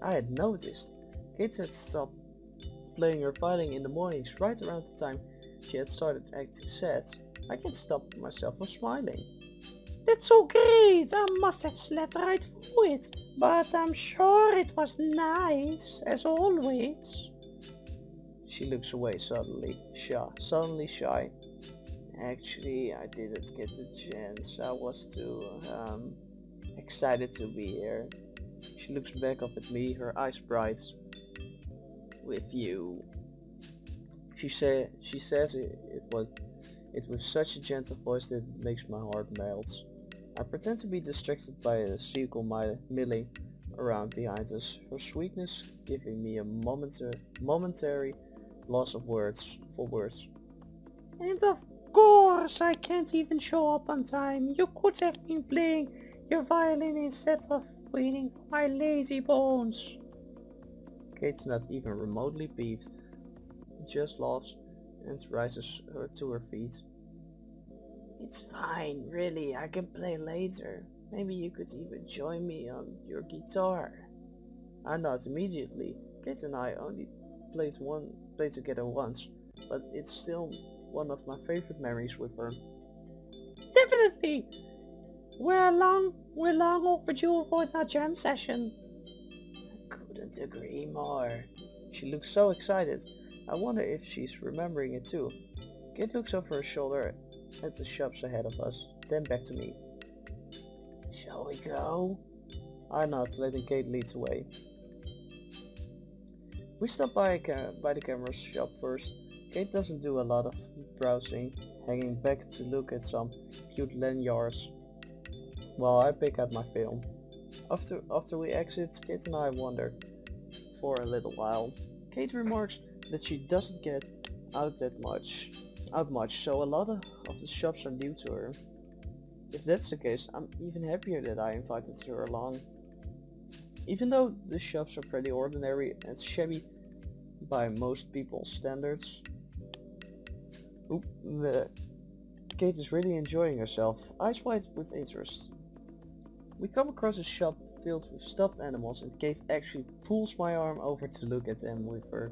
I had noticed. Kate had stopped playing her violin in the mornings right around the time she had started acting sad. I can't stop myself from smiling. That's so great! I must have slept right through it, but I'm sure it was nice, as always. She looks away suddenly shy. Actually, I didn't get the chance. I was too, excited to be here. She looks back up at me, her eyes bright. With you. She says it with such a gentle voice that it makes my heart melt. I pretend to be distracted by a seagull milling around behind us, her sweetness giving me a momentary loss of words. And of course I can't even show up on time. You could have been playing your violin instead of waiting for my lazy bones. Kate's not even remotely peeved, just laughs and rises her to her feet. It's fine, really, I can play later. Maybe you could even join me on your guitar. I nod immediately. Kate and I only played together once, but it's still one of my favorite memories with her. Definitely! We're long overdue for our jam session. I couldn't agree more. She looks so excited. I wonder if she's remembering it too. Kate looks over her shoulder at the shops ahead of us, then back to me. Shall we go? I nod, letting Kate lead the way. We stop by the camera shop first. Kate doesn't do a lot of browsing, hanging back to look at some cute lanyards, while I pick out my film. After we exit, Kate and I wander for a little while. Kate remarks that she doesn't get out much, so a lot of the shops are new to her. If that's the case, I'm even happier that I invited her along. Even though the shops are pretty ordinary and shabby by most people's standards. Kate is really enjoying herself, eyes wide with interest. We come across a shop filled with stuffed animals and Kate actually pulls my arm over to look at them with her.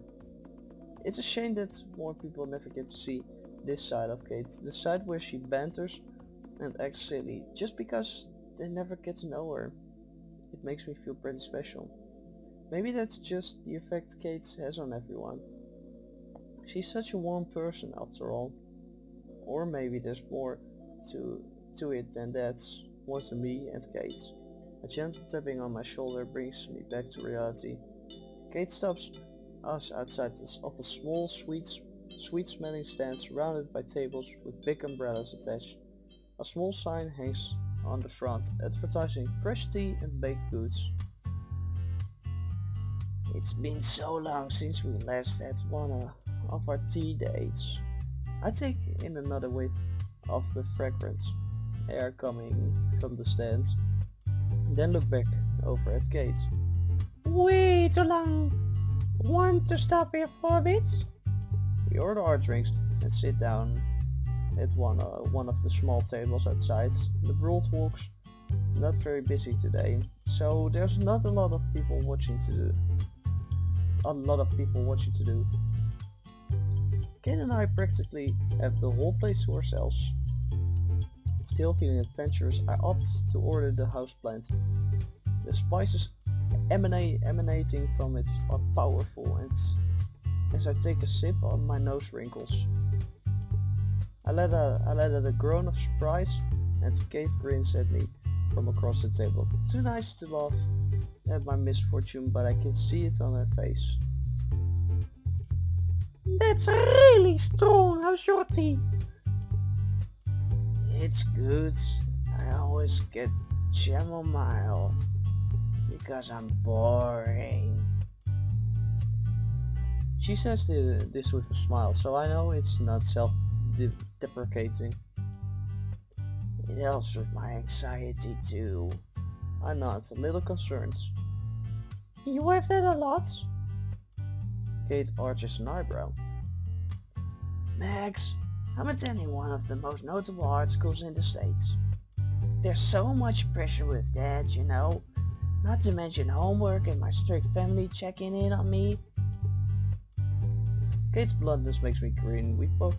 It's a shame that more people never get to see this side of Kate, the side where she banters and acts silly, just because they never get to know her. It makes me feel pretty special. Maybe that's just the effect Kate has on everyone. She's such a warm person after all. Or maybe there's more to it than that, more to me and Kate. A gentle tapping on my shoulder brings me back to reality. Kate stops us outside of a small sweet-smelling stand surrounded by tables with big umbrellas attached. A small sign hangs on the front, advertising fresh tea and baked goods. It's been so long since we last had one of our tea dates. I take in another whiff of the fragrant air coming from the stands, then look back over at Kate. Way too long. Want to stop here for a bit? We order our drinks and sit down at one of the small tables outside. The Broadwalk's not very busy today, so there's not a lot of people watching to do. Kate and I practically have the whole place to ourselves. Still feeling adventurous, I opt to order the houseplant. The spices emanating from it are powerful, and as I take a sip, my nose wrinkles. I let out a groan of surprise, and Kate grins at me from across the table. Too nice to laugh at my misfortune, but I can see it on her face. That's really strong. How's your tea? It's good. I always get chamomile because I'm boring. She says this with a smile, so I know it's not self-deprecating. It helps with my anxiety too. I'm not a little concerned. You have that a lot? Kate arches an eyebrow. Max, I'm attending one of the most notable art schools in the States. There's so much pressure with that, you know. Not to mention homework and my strict family checking in on me. Kate's bluntness makes me grin. We both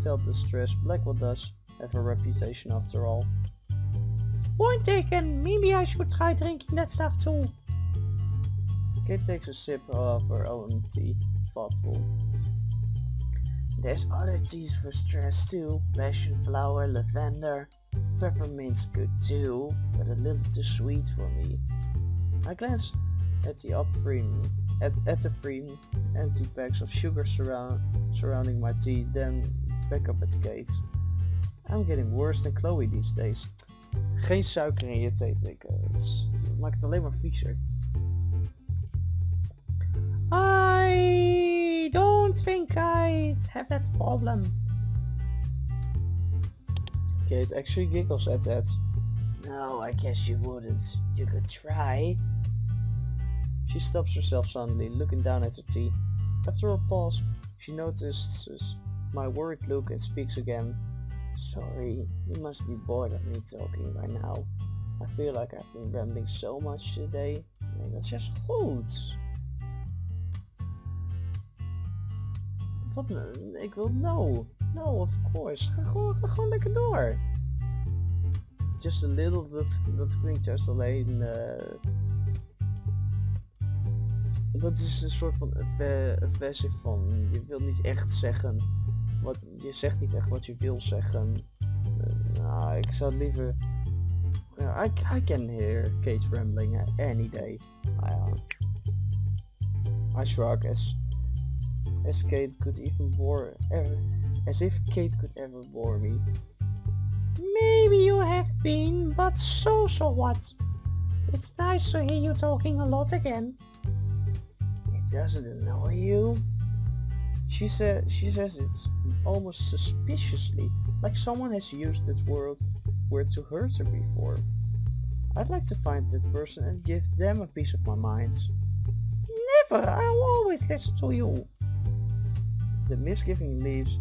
felt the stress. Blackwell does have a reputation after all. Point taken. Maybe I should try drinking that stuff too. Kate takes a sip of her own tea, thoughtful. There's other teas for stress too. Passion flower, lavender. Peppermint's good too, but a little too sweet for me. I glance at the free empty bags of sugar surrounding my tea, then back up at Kate. I'm getting worse than Chloe these days. Geen suiker in je thee drinken. Het maakt het alleen maar viezer. I don't think I'd have that problem. Kate actually giggles at that. No, I guess you wouldn't. You could try. She stops herself suddenly, looking down at her tea. After a pause, she notices my worried look and speaks again. Sorry, you must be bored of me talking by now. I feel like I've been rambling so much today. Nee, dat is juist goed. Wat? Ik wil no, of course. Ga gewoon lekker door. Just a little, dat klinkt juist alleen. Dat is een soort van een versie van. Je wil niet echt zeggen. Je zegt niet echt wat je wil zeggen. Nou, ik zou liever. I can hear Kate rambling any day. I shrug as Kate could even bore as if Kate could ever bore me. Maybe you have been, but so what? It's nice to hear you talking a lot again. It doesn't annoy you? She says it almost suspiciously, like someone has used that word to hurt her before. I'd like to find that person and give them a piece of my mind. Never! I'll always listen to you. The misgiving leaves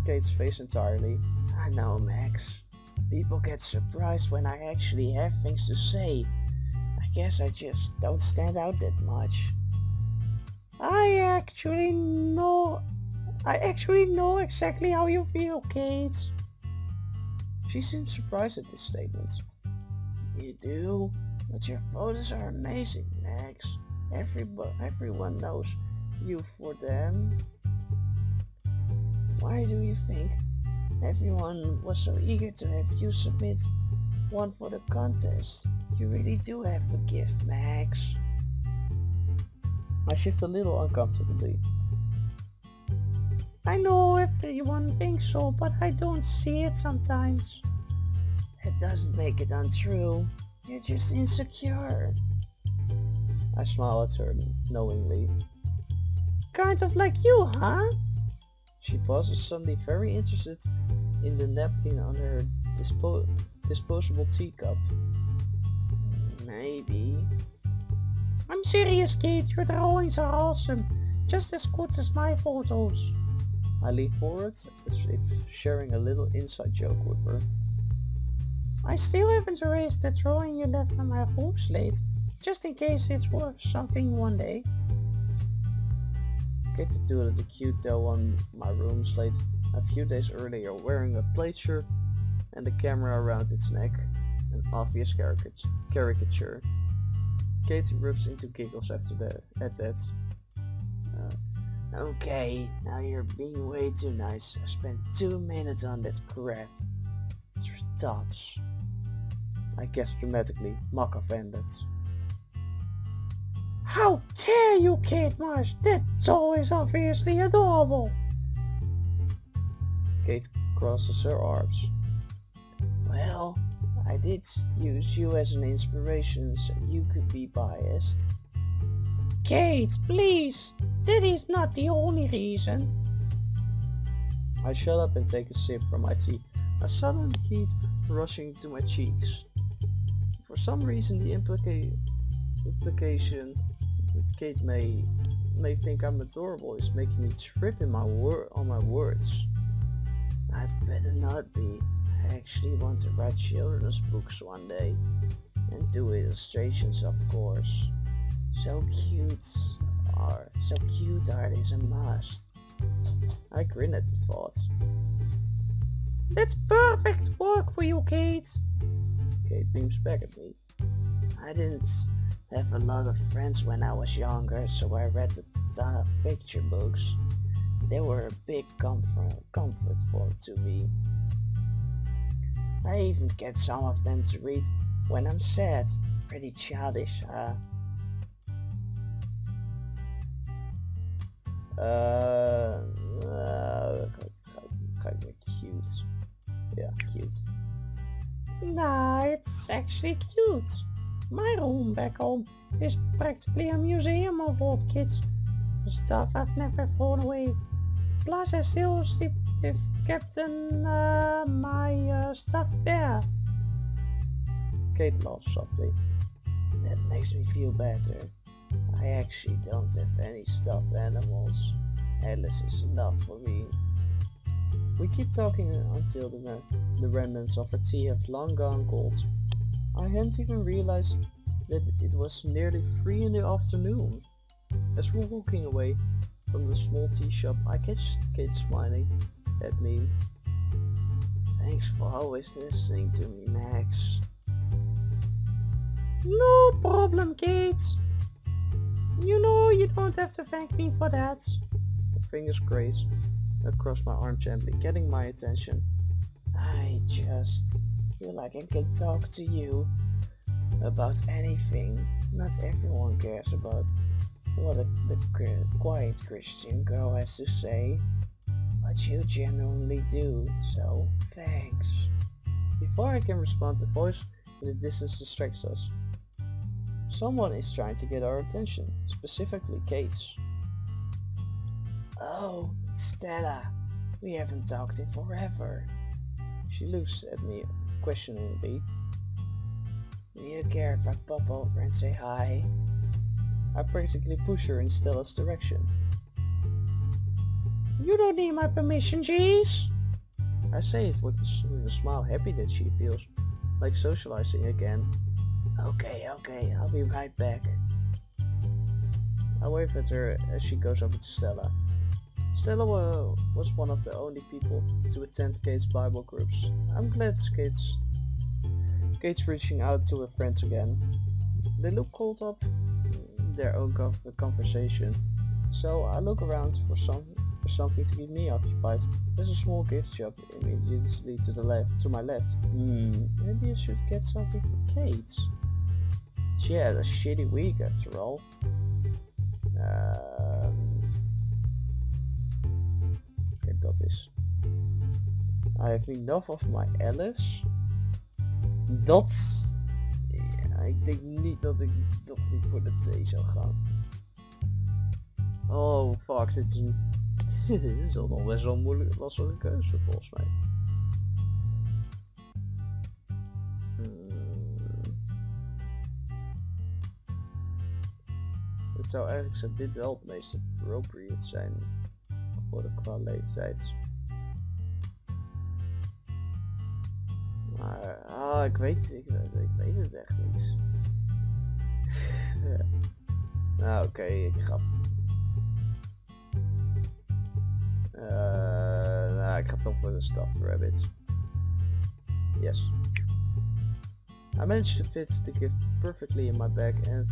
Kate's face entirely. I know, Max. People get surprised when I actually have things to say. I guess I just don't stand out that much. I actually know exactly how you feel, Kate. She seems surprised at this statement. You do? But your photos are amazing, Max. Everyone knows you for them. Why do you think everyone was so eager to have you submit one for the contest? You really do have a gift, Max. I shift a little uncomfortably. I know everyone thinks so, but I don't see it sometimes. That doesn't make it untrue. You're just insecure. I smile at her knowingly. Kind of like you, huh? She pauses, suddenly very interested in the napkin on her disposable teacup. Maybe. I'm serious, Kate. Your drawings are awesome. Just as good as my photos. I lean forward as if sharing a little inside joke with her. I still haven't erased the drawing you left on my home slate, just in case it's worth something one day. Kate tattooed the cute doll on my room slate a few days earlier, wearing a plaid shirt and a camera around its neck, an obvious caricature. Kate erupts into giggles at that. Okay, now you're being way too nice. I spent 2 minutes on that crap. Tops. I guess dramatically, mock offended. How dare you, Kate Marsh? That doll is obviously adorable. Kate crosses her arms. Well, I did use you as an inspiration, so you could be biased. Kate, please! That is not the only reason. I shut up and take a sip from my tea, a sudden heat rushing to my cheeks. For some reason the implication that Kate may think I'm adorable is making me trip on my words. I better not be. I actually want to write children's books one day. And do illustrations, of course. So cute art is a must. I grin at the thought. That's perfect work for you, Kate. Kate beams back at me. I didn't have a lot of friends when I was younger, so I read a ton of picture books. They were a big comfort to me. I even get some of them to read when I'm sad. Pretty childish, huh? Kind of cute. Yeah, cute. Nah, it's actually cute. My room back home is practically a museum of old kids. Stuff I've never thrown away. Plus I still have kept my stuff there. Kate laughs softly. That makes me feel better. I actually don't have any stuffed animals. Alice is enough for me. We keep talking until the remnants of our tea have long gone cold. I hadn't even realized that it was nearly 3 in the afternoon. As we're walking away from the small tea shop, I catch Kate smiling at me. Thanks for always listening to me, Max. No problem, Kate. You know you don't have to thank me for that. Her fingers graze across my arm gently, getting my attention. I just feel like I can talk to you about anything. Not everyone cares about what the quiet Christian girl has to say, but you genuinely do, so thanks. Before I can respond, a voice in the distance distracts us. Someone is trying to get our attention, specifically Kate's. Oh, Stella. We haven't talked in forever. She looks at me questioningly. Do you care if I pop over and say hi? I practically push her in Stella's direction. You don't need my permission, jeez. I say it with a smile, happy that she feels like socializing again. Okay, I'll be right back. I wave at her as she goes over to Stella. Stella was one of the only people to attend Kate's Bible groups. I'm glad Kate's reaching out to her friends again. They look caught up in their own conversation, so I look around for something to keep me occupied. There's a small gift shop immediately to my left. Maybe I should get something for Kate. She had a shitty week after all. Kijk, dat is. I have enough of my Alice. Dat... Ja, ik denk niet dat ik toch niet voor de thee zou gaan. Oh fuck, dit is een... dit is wel nog best wel een moeilijk, lastige keuze volgens mij. Het zou eigenlijk dit wel het meest appropriate zijn voor de qua leeftijd. Maar ik weet het echt niet. Nou oké, ik ga. I cut off with a stuffed rabbit. Yes. I managed to fit the gift perfectly in my bag and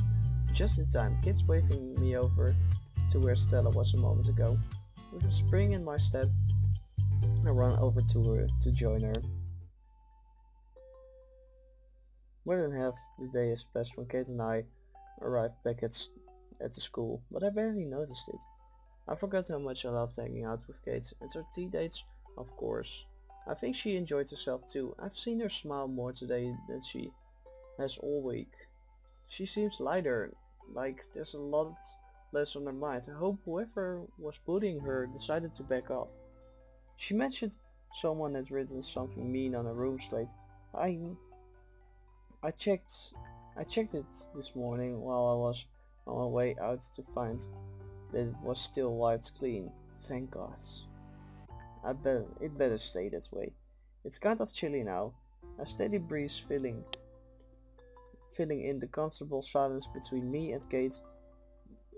just in time, kids waving me over to where Stella was a moment ago. With a spring in my step, I run over to her to join her. More than half the day has passed when Kate and I arrived back at the school, but I barely noticed it. I forgot how much I loved hanging out with Kate, and her tea dates, of course. I think she enjoyed herself too. I've seen her smile more today than she has all week. She seems lighter, like there's a lot less on her mind. I hope whoever was bullying her decided to back off. She mentioned someone had written something mean on her room slate. I I checked I checked it this morning while I was on my way out to find that it was still wiped clean. Thank God. It better stay that way. It's kind of chilly now. A steady breeze filling in the comfortable silence between me and Kate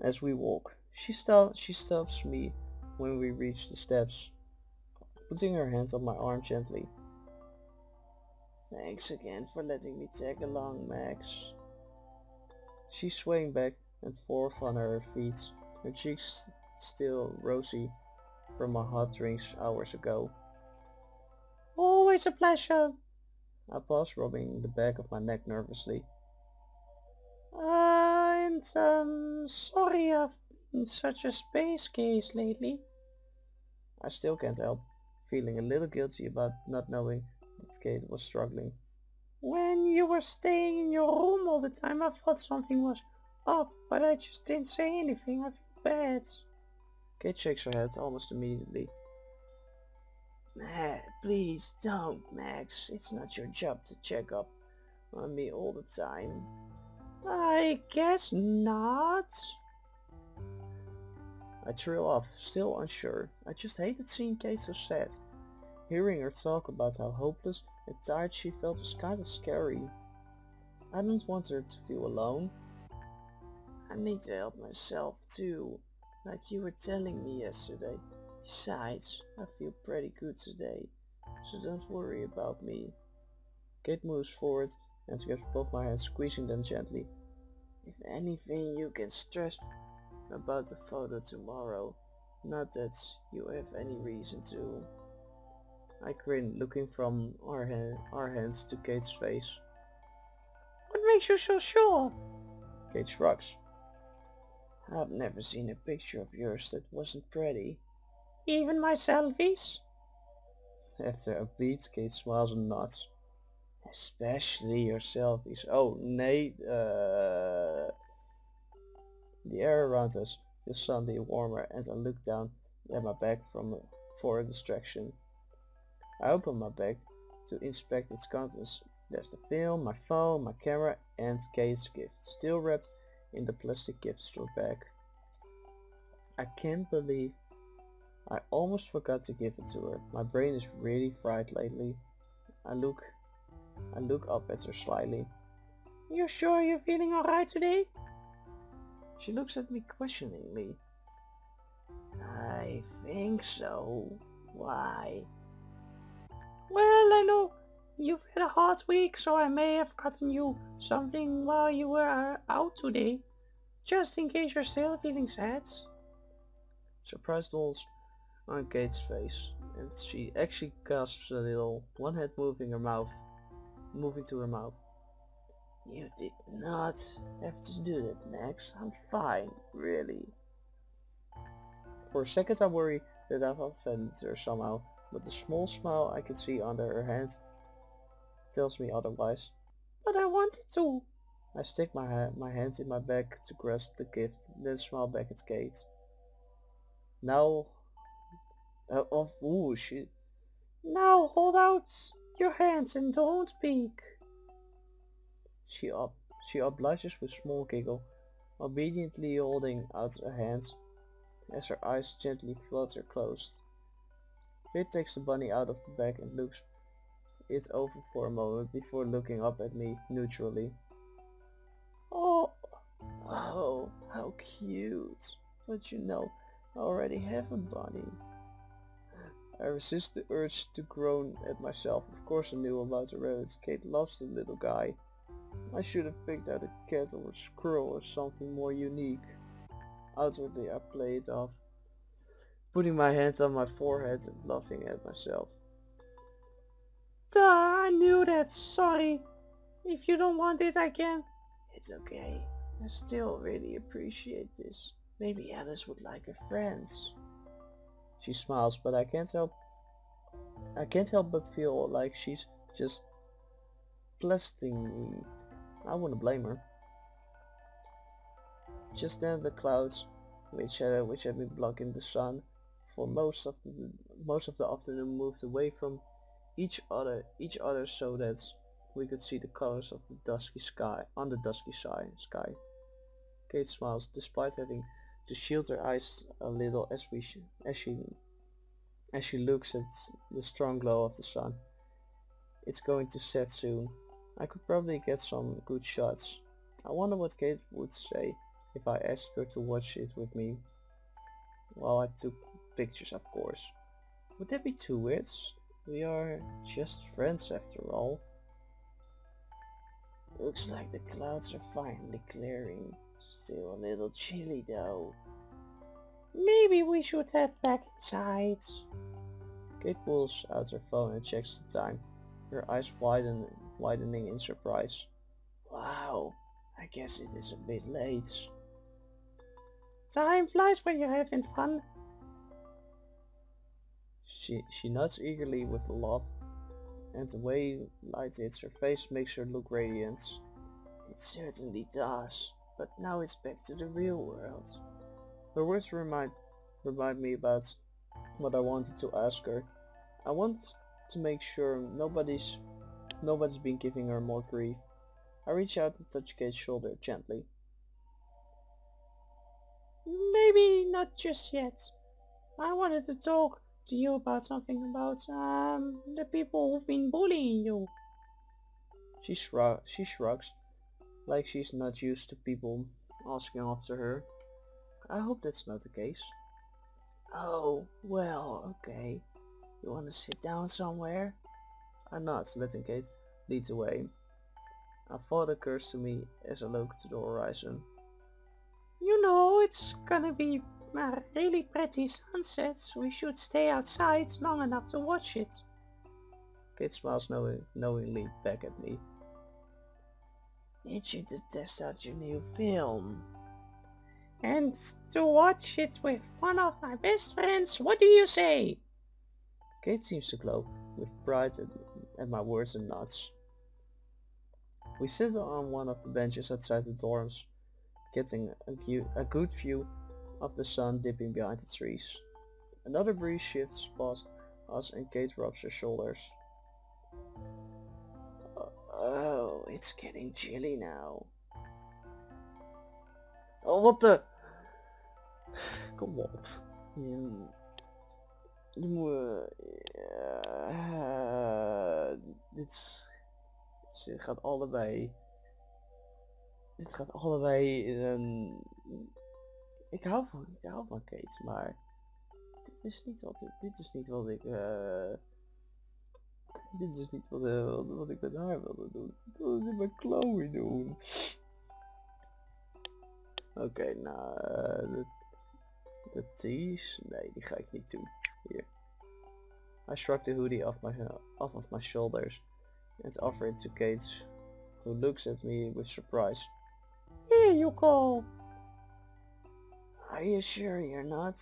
as we walk. She stops me when we reach the steps, putting her hand on my arm gently. Thanks again for letting me tag along, Max. She's swaying back and forth on her feet, her cheeks still rosy from my hot drinks hours ago. Always a pleasure. I pause, rubbing the back of my neck nervously. And sorry I've been such a space case lately. I still can't help feeling a little guilty about not knowing that Kate was struggling. When you were staying in your room all the time, I thought something was up, but I just didn't say anything. I feel bad. Kate shakes her head almost immediately. Please don't, Max. It's not your job to check up on me all the time. I guess not. I trail off, still unsure. I just hated seeing Kate so sad. Hearing her talk about how hopeless and tired she felt was kind of scary. I don't want her to feel alone. I need to help myself too, like you were telling me yesterday. Besides, I feel pretty good today, so don't worry about me. Kate moves forward and grabs both my hands, squeezing them gently. If anything, you can stress about the photo tomorrow. Not that you have any reason to. I grin, looking from our hands to Kate's face. What makes you so sure? Kate shrugs. I've never seen a picture of yours that wasn't pretty. Even my selfies? After a beat, Kate smiles and nods. Especially your selfies. Oh, Nate, The air around us feels suddenly warmer and I look down at my bag for a distraction. I open my bag to inspect its contents. There's the film, my phone, my camera and Kate's gift, still wrapped in the plastic gift store bag. I can't believe I almost forgot to give it to her. My brain is really fried lately. I look up at her slyly. You sure you're feeling alright today? She looks at me questioningly. I think so. Why? Well, I know you've had a hard week, so I may have gotten you something while you were out today, just in case you're still feeling sad. Surprise dawns on Kate's face, and she actually gasps a little, one hand moving to her mouth. You did not have to do that, Max. I'm fine, really. For a second I worry that I've offended her somehow, but the small smile I can see under her hand tells me otherwise. But I wanted to. I stick my hand in my bag to grasp the gift, then smile back at Kate. Now, shit. Now hold out your hands and don't speak. She obliges with a small giggle, obediently holding out her hands as her eyes gently flutter closed. Kate takes the bunny out of the bag and looks it over for a moment before looking up at me neutrally. Oh, how cute. But you know, I already have a bunny. I resist the urge to groan at myself. Of course I knew about the rabbit. Kate loves the little guy. I should have picked out a cat or a squirrel or something more unique. Outwardly I play it off, putting my hands on my forehead and laughing at myself. Duh, I knew that. Sorry. If you don't want it, I can. It's okay. I still really appreciate this. Maybe Alice would like a friend. She smiles, but I can't help but feel like she's just blasting me. I wouldn't blame her. Just then the clouds, which had been blocking the sun for most of the afternoon, moved away from each other so that we could see the colors of the dusky sky on the dusky sky. Kate smiles, despite having to shield her eyes a little as she looks at the strong glow of the sun. It's going to set soon. I could probably get some good shots. I wonder what Kate would say if I asked her to watch it with me while I took pictures, of course. Would that be too weird? We are just friends after all. Looks like the clouds are finally clearing. Still a little chilly though. Maybe we should head back inside. Kate pulls out her phone and checks the time, her eyes widening in surprise. Wow, I guess it is a bit late. Time flies when you're having fun. She nods eagerly with a laugh, and the way light hits her face makes her look radiant. It certainly does, but now it's back to the real world. Her words remind me about what I wanted to ask her. I want to make sure nobody's been giving her more grief. I reach out and touch Kate's shoulder gently. Maybe not just yet. I wanted to talk to you about something about the people who've been bullying you. She shrugs, like she's not used to people asking after her. I hope that's not the case. Oh, well, okay. You want to sit down somewhere? I nod, letting Kate lead the way. A thought occurs to me as I look to the horizon. You know, it's gonna be a really pretty sunset. We should stay outside long enough to watch it. Kate smiles knowingly back at me. Need you to test out your new film. And to watch it with one of my best friends. What do you say? Kate seems to glow with pride at my words and nods. We sit on one of the benches outside the dorms, getting a good view of the sun dipping behind the trees. Another breeze shifts past us and Kate rubs her shoulders. Oh, it's getting chilly now. Oh, what the... Kom op. Dit gaat allebei... Dit gaat allebei... Ik hou van Kate, maar... Dit is niet wat ik... Dit is niet wat ik met haar wilde doen. Ik wilde dit met Chloe doen. Oké, nou... de tees? Nee, die ga ik niet doen. Hier. I shrug the hoodie off of my shoulders and offer it to Kate, who looks at me with surprise. Here you go. Are you sure you're not?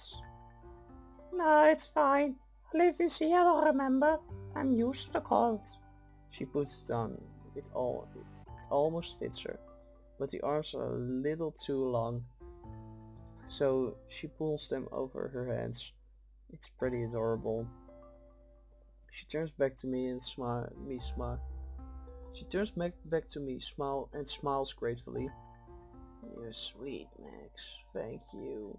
No, it's fine. I lived in Seattle, remember? I'm used to the cold. She puts it on. It almost fits her, but the arms are a little too long, so she pulls them over her hands. It's pretty adorable. She turns back to me and She turns back to me, smiles gratefully. You're sweet, Max. Thank you.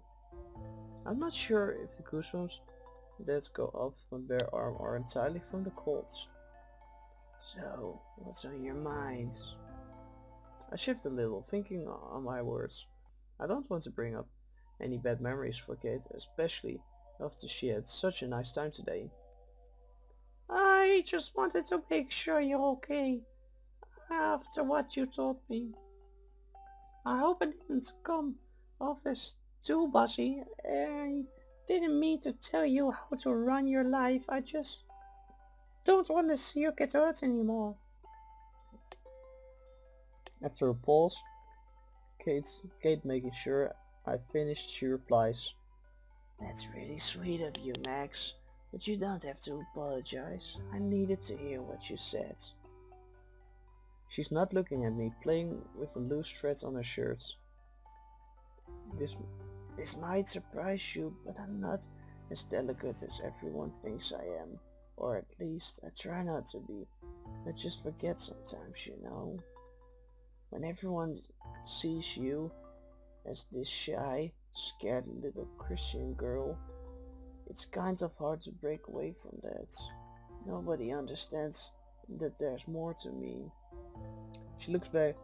I'm not sure if the goosebumps that go up my bare arm are entirely from the colds. So, what's on your mind? I shift a little, thinking on my words. I don't want to bring up any bad memories for Kate, especially after she had such a nice time today. I just wanted to make sure you're okay after what you told me. I hope it didn't come off as too bossy. I didn't mean to tell you how to run your life. I just don't want to see you get hurt anymore. After a pause, Kate making sure I finished, she replies, That's really sweet of you, Max, but you don't have to apologize. I needed to hear what you said. she's not looking at me, playing with the loose threads on her shirt. This might surprise you, but I'm not as delicate as everyone thinks I am. Or at least I try not to be. I just forget sometimes, you know. When everyone sees you as this shy, scared little Christian girl, it's kind of hard to break away from that. Nobody understands that there's more to me. She looks back.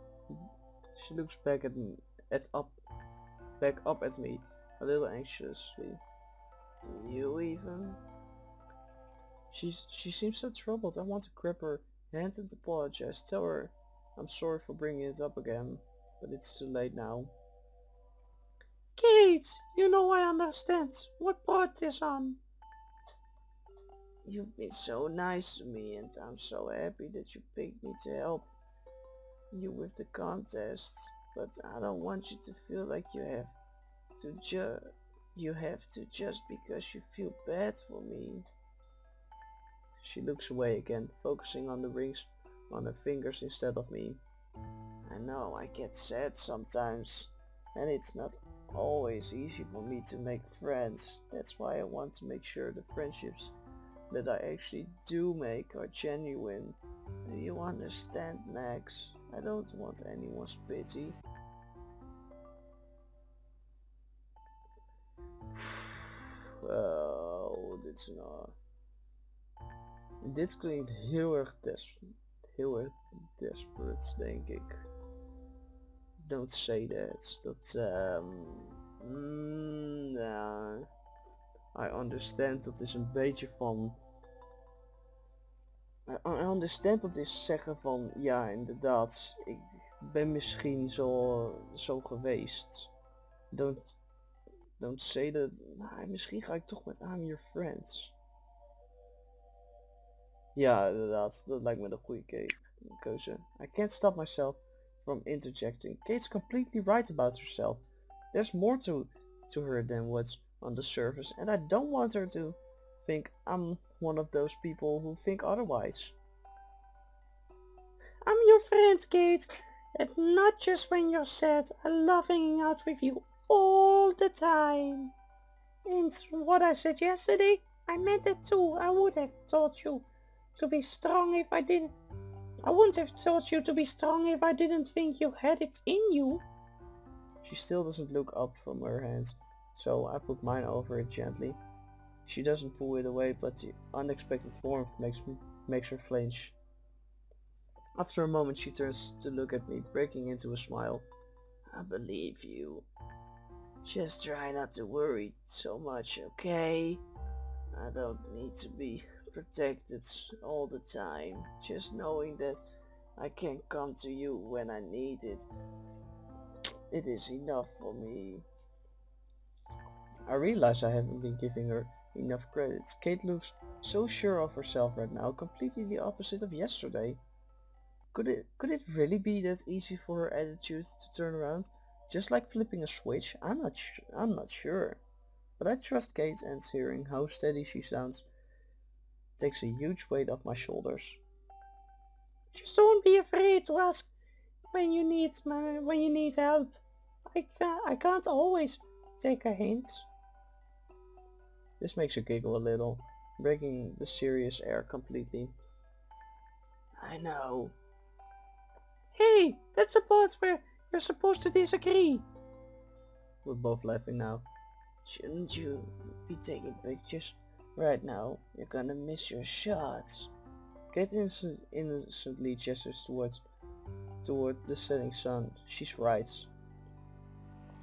She looks back at me, back up at me, a little anxiously. Do you even? She seems so troubled. I want to grab her hand and apologize. Tell her I'm sorry for bringing it up again, but it's too late now. Kate, you know I understand. What brought this on? You've been so nice to me, and I'm so happy that you picked me to help you with the contest. But I don't want you to feel like you have to just because you feel bad for me. She looks away again, focusing on the rings on her fingers instead of me. I know I get sad sometimes, and it's not always easy for me to make friends. That's why I want to make sure the friendships that I actually do make are genuine. Do you understand, Max? I don't want anyone's pity. Oh, dit is nou... Dit klinkt heel erg desperate, denk ik. Don't say that. Ja, I understand, dat is een beetje van... I understand, dat is zeggen van, ja inderdaad, ik ben misschien zo geweest. Don't say that. Nou, misschien ga ik toch met I'm your friends. Ja, inderdaad, dat lijkt me de goede keuze. I can't stop myself from interjecting. Kate's completely right about herself. There's more to her than what's on the surface, and I don't want her to think I'm one of those people who think otherwise. I'm your friend, Kate, and not just when you're sad. I love hanging out with you all the time. And what I said yesterday, I meant it too. I would have taught you to be strong if I didn't. I wouldn't have taught you to be strong if I didn't think you had it in you. She still doesn't look up from her hands, so I put mine over it gently. She doesn't pull it away, but the unexpected warmth makes her flinch. After a moment she turns to look at me, breaking into a smile. I believe you. Just try not to worry so much, okay? I don't need to be protected all the time. Just knowing that I can come to you when I need it. It is enough for me. I realize I haven't been giving her enough credit. Kate looks so sure of herself right now, completely the opposite of yesterday. Could it really be that easy for her attitude to turn around? Just like flipping a switch? I'm not sure. But I trust Kate, and hearing how steady she sounds takes a huge weight off my shoulders. Just don't be afraid to ask when you need help. I can't always take a hint. This makes her giggle a little, breaking the serious air completely. I know. Hey, that's the part where you're supposed to disagree. We're both laughing now. Shouldn't you be taking pictures right now? You're gonna miss your shots. Kate innocently gestures toward the setting sun. She's right.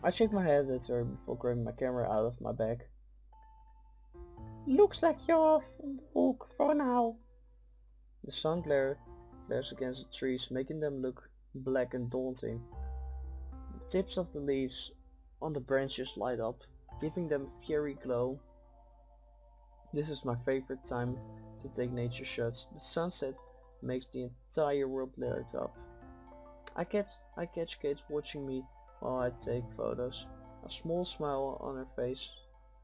I shake my head at her before grabbing my camera out of my bag. Looks like you're off the hook for now. The sun glares against the trees, making them look black and daunting. The tips of the leaves on the branches light up, giving them a fiery glow. This is my favorite time to take nature shots. The sunset makes the entire world light up. I catch Kate watching me while I take photos. A small smile on her face.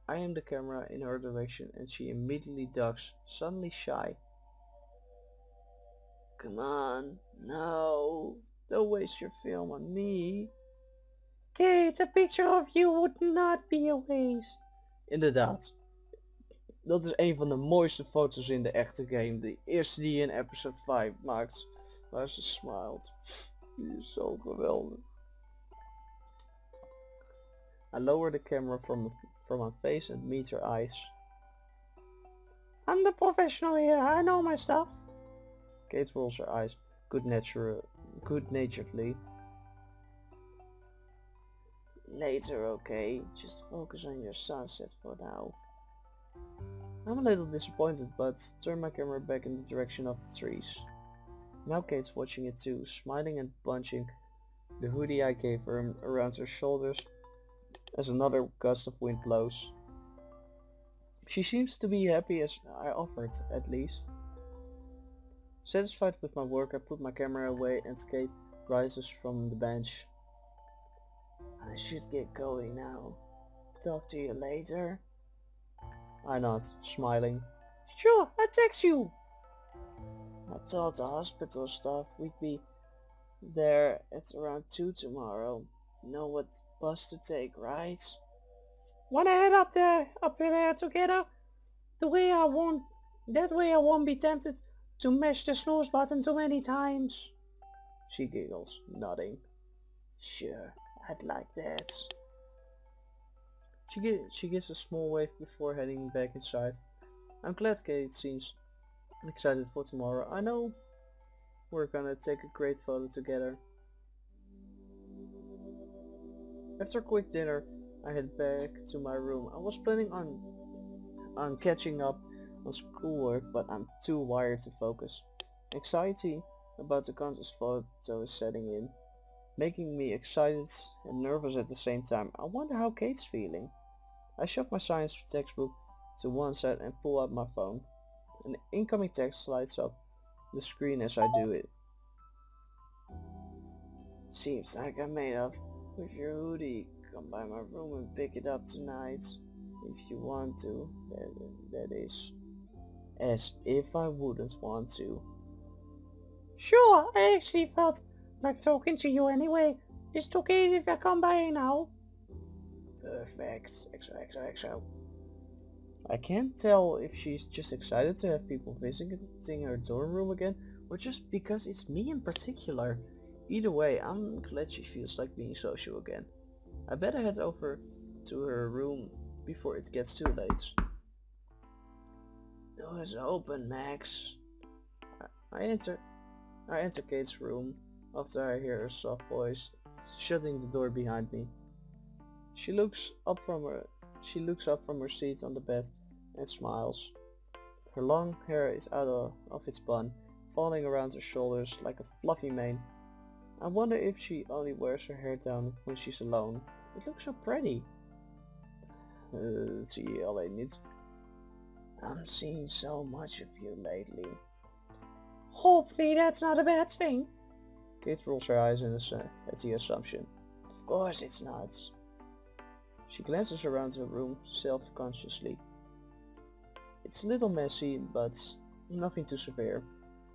I aim the camera in her direction and she immediately ducks, suddenly shy. Come on, no, don't waste your film on me. Kate, a picture of you would not be a waste. Inderdaad. Dat is een van de mooiste foto's in de echte game. De eerste die je in episode 5 maakt. Waar ze smilt. Die is zo geweldig. I lower the camera from my face and meet her eyes. I'm the professional here, I know my stuff. Kate rolls her eyes good-naturedly. Later, okay? Just focus on your sunset for now. I'm a little disappointed, but turn my camera back in the direction of the trees. Now Kate's watching it too, smiling and bunching the hoodie I gave her around her shoulders as another gust of wind blows. She seems to be happy as I offered, at least. Satisfied with my work, I put my camera away and Kate rises from the bench. I should get going now. Talk to you later. I nod, smiling. Sure, I'll text you. I told the hospital staff we'd be there at around 2 tomorrow. Know what bus to take, right? Wanna head up there together? That way I won't be tempted to mash the snooze button too many times. She giggles, nodding. Sure, I'd like that. She gives a small wave before heading back inside. I'm glad Kate seems excited for tomorrow. I know we're gonna take a great photo together. After a quick dinner, I head back to my room. I was planning on catching up on schoolwork, but I'm too wired to focus. Anxiety about the contest photo is setting in, making me excited and nervous at the same time. I wonder how Kate's feeling. I shove my science textbook to one side and pull out my phone. An incoming text lights up the screen as I do it. Seems like I made up with your hoodie. Come by my room and pick it up tonight. If you want to, that is. As if I wouldn't want to. Sure, I actually felt like talking to you anyway. Is it okay if I come by now? Perfect. XOXOXO. I can't tell if she's just excited to have people visiting her dorm room again, or just because it's me in particular. Either way, I'm glad she feels like being social again. I better head over to her room before it gets too late. Door's open, Max. I enter Kate's room after I hear her soft voice shutting the door behind me. She looks up from her seat on the bed and smiles. Her long hair is out of its bun, falling around her shoulders like a fluffy mane. I wonder if she only wears her hair down when she's alone. It looks so pretty. Zie je alleen niet. I'm seeing so much of you lately. Hopefully that's not a bad thing. Kate rolls her eyes at the assumption. Of course it's not. She glances around her room self-consciously. It's a little messy, but nothing too severe.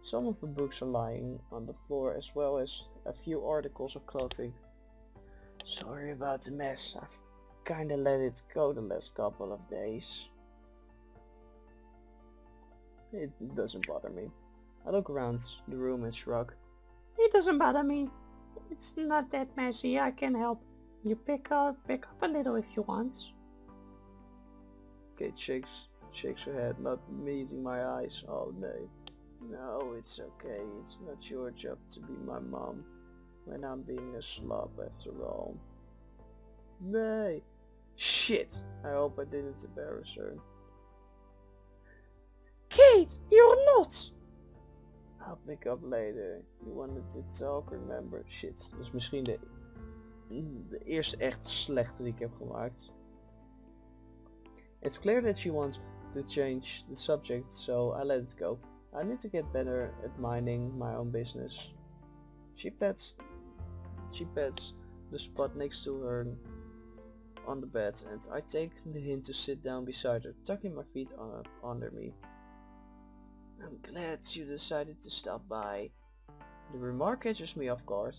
Some of the books are lying on the floor as well as a few articles of clothing. Sorry about the mess. I've kinda let it go the last couple of days. It doesn't bother me. I look around the room and shrug. It doesn't bother me. It's not that messy, I can help. You pick up a little if you want. Kate shakes her head, not meeting my eyes. Oh no. No, it's okay. It's not your job to be my mom when I'm being a slob after all. Nay. Shit. I hope I didn't embarrass her. Kate, you're not! I'll pick up later. You wanted to talk, remember? Shit, dus misschien de eerste echt slechte die ik heb gemaakt. It's clear that she wants to change the subject, so I let it go. I need to get better at minding my own business. She pats the spot next to her on the bed, and I take the hint to sit down beside her, tucking my feet under me. I'm glad you decided to stop by. The remark catches me off guard.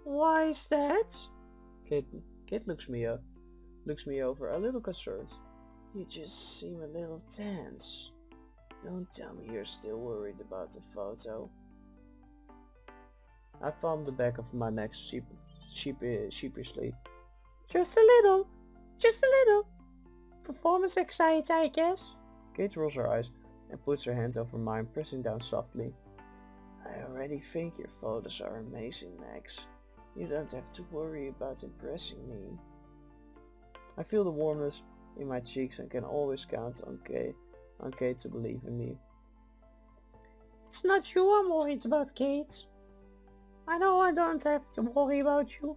Why is that? Kate looks me over, a little concerned. You just seem a little tense. Don't tell me you're still worried about the photo. I thumbed the back of my neck sheepishly. Just a little. Just a little. Performance anxiety, I guess. Kate rolls her eyes and puts her hands over mine, pressing down softly. I already think your photos are amazing, Max. You don't have to worry about impressing me. I feel the warmness in my cheeks and can always count on Kate to believe in me. It's not you I'm worried about, Kate. I know I don't have to worry about you.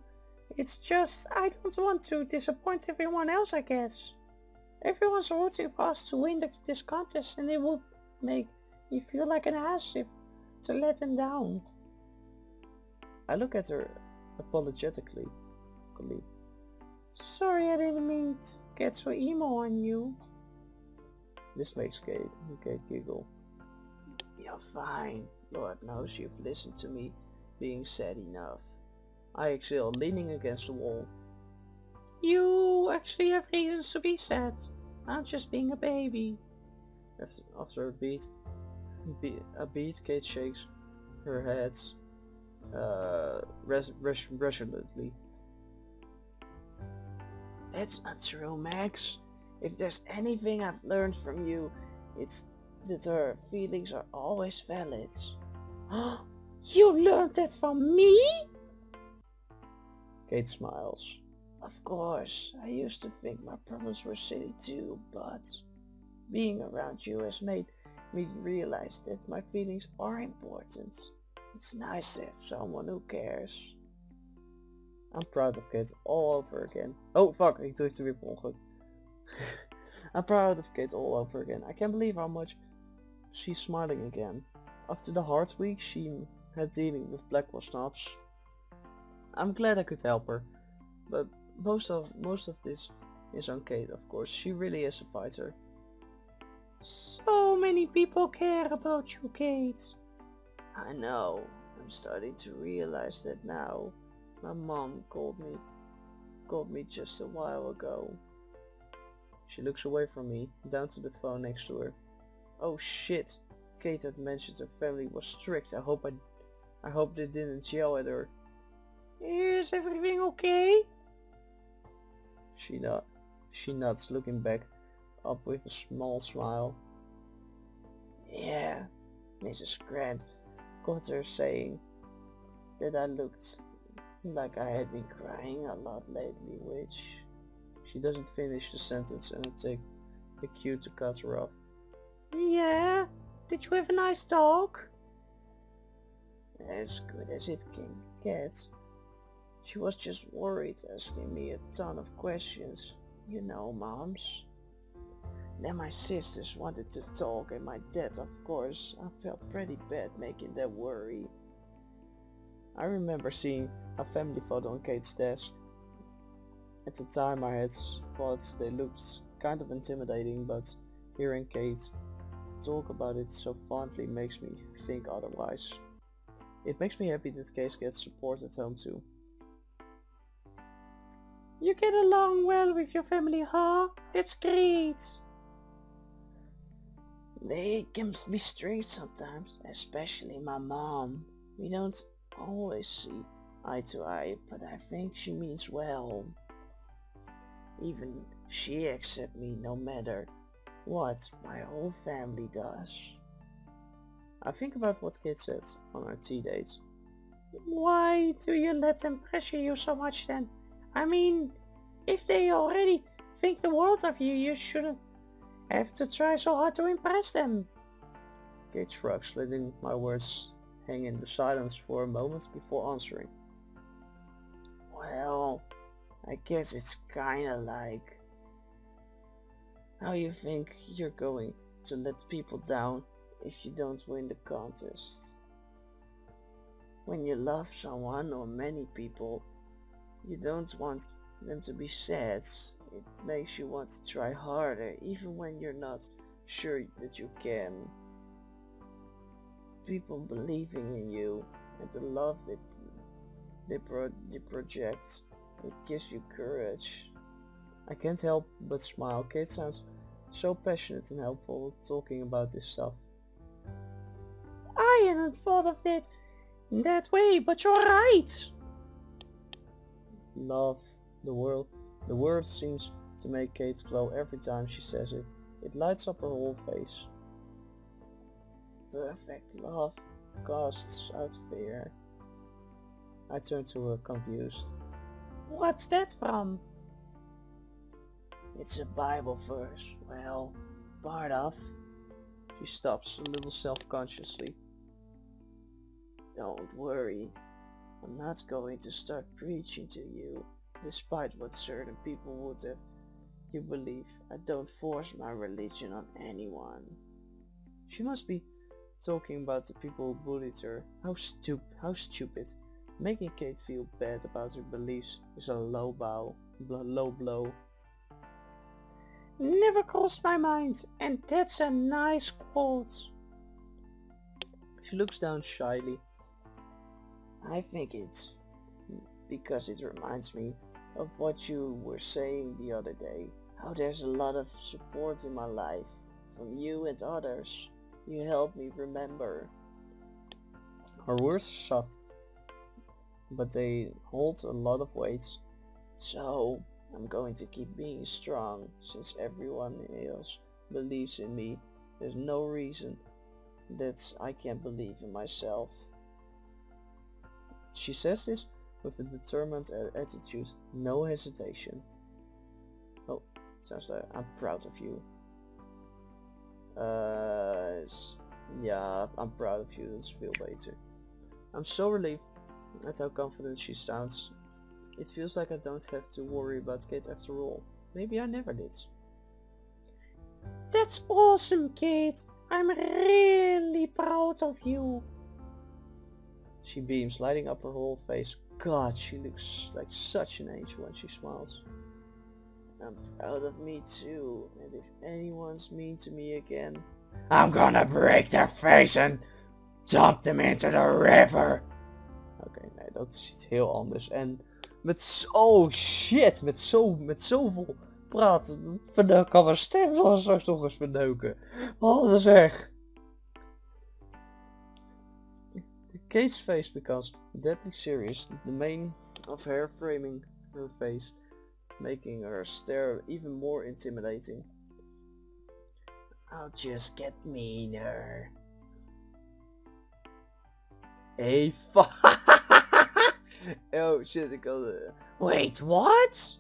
It's just I don't want to disappoint everyone else, I guess. Everyone's rooting for us to win this contest, and it would make me feel like an ass to let them down. I look at her apologetically. Sorry, I didn't mean to get so emo on you. This makes Kate giggle. You're fine. Lord knows you've listened to me being sad enough. I exhale, leaning against the wall. You actually have reasons to be sad. I'm just being a baby. After a beat, Kate shakes her head resolutely. That's not true, Max. If there's anything I've learned from you, it's that her feelings are always valid. You learned that from me? Kate smiles. Of course, I used to think my problems were silly too, but being around you has made me realize that my feelings are important. It's nice to have someone who cares. I'm proud of Kate all over again. Oh fuck, ik drukte weer per ongeluk. I'm proud of Kate all over again. I can't believe how much she's smiling again. After the hard week she had dealing with Blackwell snobs. I'm glad I could help her, but most of this is on Kate, of course. She really is a fighter. So many people care about you, Kate. I know. I'm starting to realize that now. My mom called me just a while ago. She looks away from me, down to the phone next to her. Oh shit! Kate had mentioned her family was strict. I hope they didn't yell at her. Is everything okay? She nods, looking back up with a small smile. Yeah, Mrs. Grant got her saying that I looked like I had been crying a lot lately, which... She doesn't finish the sentence and I take the cue to cut her off. Yeah? Did you have a nice talk? As good as it can get. She was just worried, asking me a ton of questions. You know, moms. Then my sisters wanted to talk and my dad, of course. I felt pretty bad making them worry. I remember seeing a family photo on Kate's desk. At the time I had thought they looked kind of intimidating, but hearing Kate talk about it so fondly makes me think otherwise. It makes me happy that Kate gets support at home too. You get along well with your family, huh? That's great. They can be strict sometimes, especially my mom. We don't always see eye to eye, but I think she means well. Even she accepts me no matter what my whole family does. I think about what Kate said on our tea date. Why do you let them pressure you so much then? I mean, if they already think the world of you, you shouldn't have to try so hard to impress them. Kate shrugs, letting my words hang in the silence for a moment before answering. Well, I guess it's kinda like how you think you're going to let people down if you don't win the contest. When you love someone or many people, you don't want them to be sad. It makes you want to try harder even when you're not sure that you can. People believing in you and the love they project, it gives you courage. I can't help but smile. Kate sounds so passionate and helpful talking about this stuff. I hadn't thought of it that way, but you're right. Love, the world. The word seems to make Kate glow every time she says it. It lights up her whole face. Perfect love casts out fear. I turn to her confused. What's that from? It's a Bible verse. Well, part of. She stops a little self-consciously. Don't worry. I'm not going to start preaching to you, despite what certain people would have you believe. I don't force my religion on anyone. She must be talking about the people who bullied her. How stupid. Making Kate feel bad about her beliefs is a low blow. Never crossed my mind, and that's a nice quote. She looks down shyly. I think it's because it reminds me of what you were saying the other day. How there's a lot of support in my life from you and others. You help me remember. Her words are soft, but they hold a lot of weight. So, I'm going to keep being strong, since everyone else believes in me. There's no reason that I can't believe in myself. She says this with a determined attitude, no hesitation. Oh, sounds like I'm proud of you. Yeah, I'm proud of you, let's feel beter. I'm so relieved at how confident she sounds. It feels like I don't have to worry about Kate after all. Maybe I never did. That's awesome, Kate. I'm really proud of you. She beams, lighting up her whole face. God, she looks like such an angel when she smiles. I'm proud of me too, and if anyone's mean to me again, I'm gonna break their face and dump them into the river. Oké, nee, dat is iets heel anders. En oh shit, met zoveel praten. Verneuk kan mijn stem zal straks nog eens verneuken. Oh, dat is erg. Kate's face becomes deadly serious, the mane of hair framing her face, making her stare even more intimidating. I'll just get meaner. Hey, oh shit, ik had Wait, what?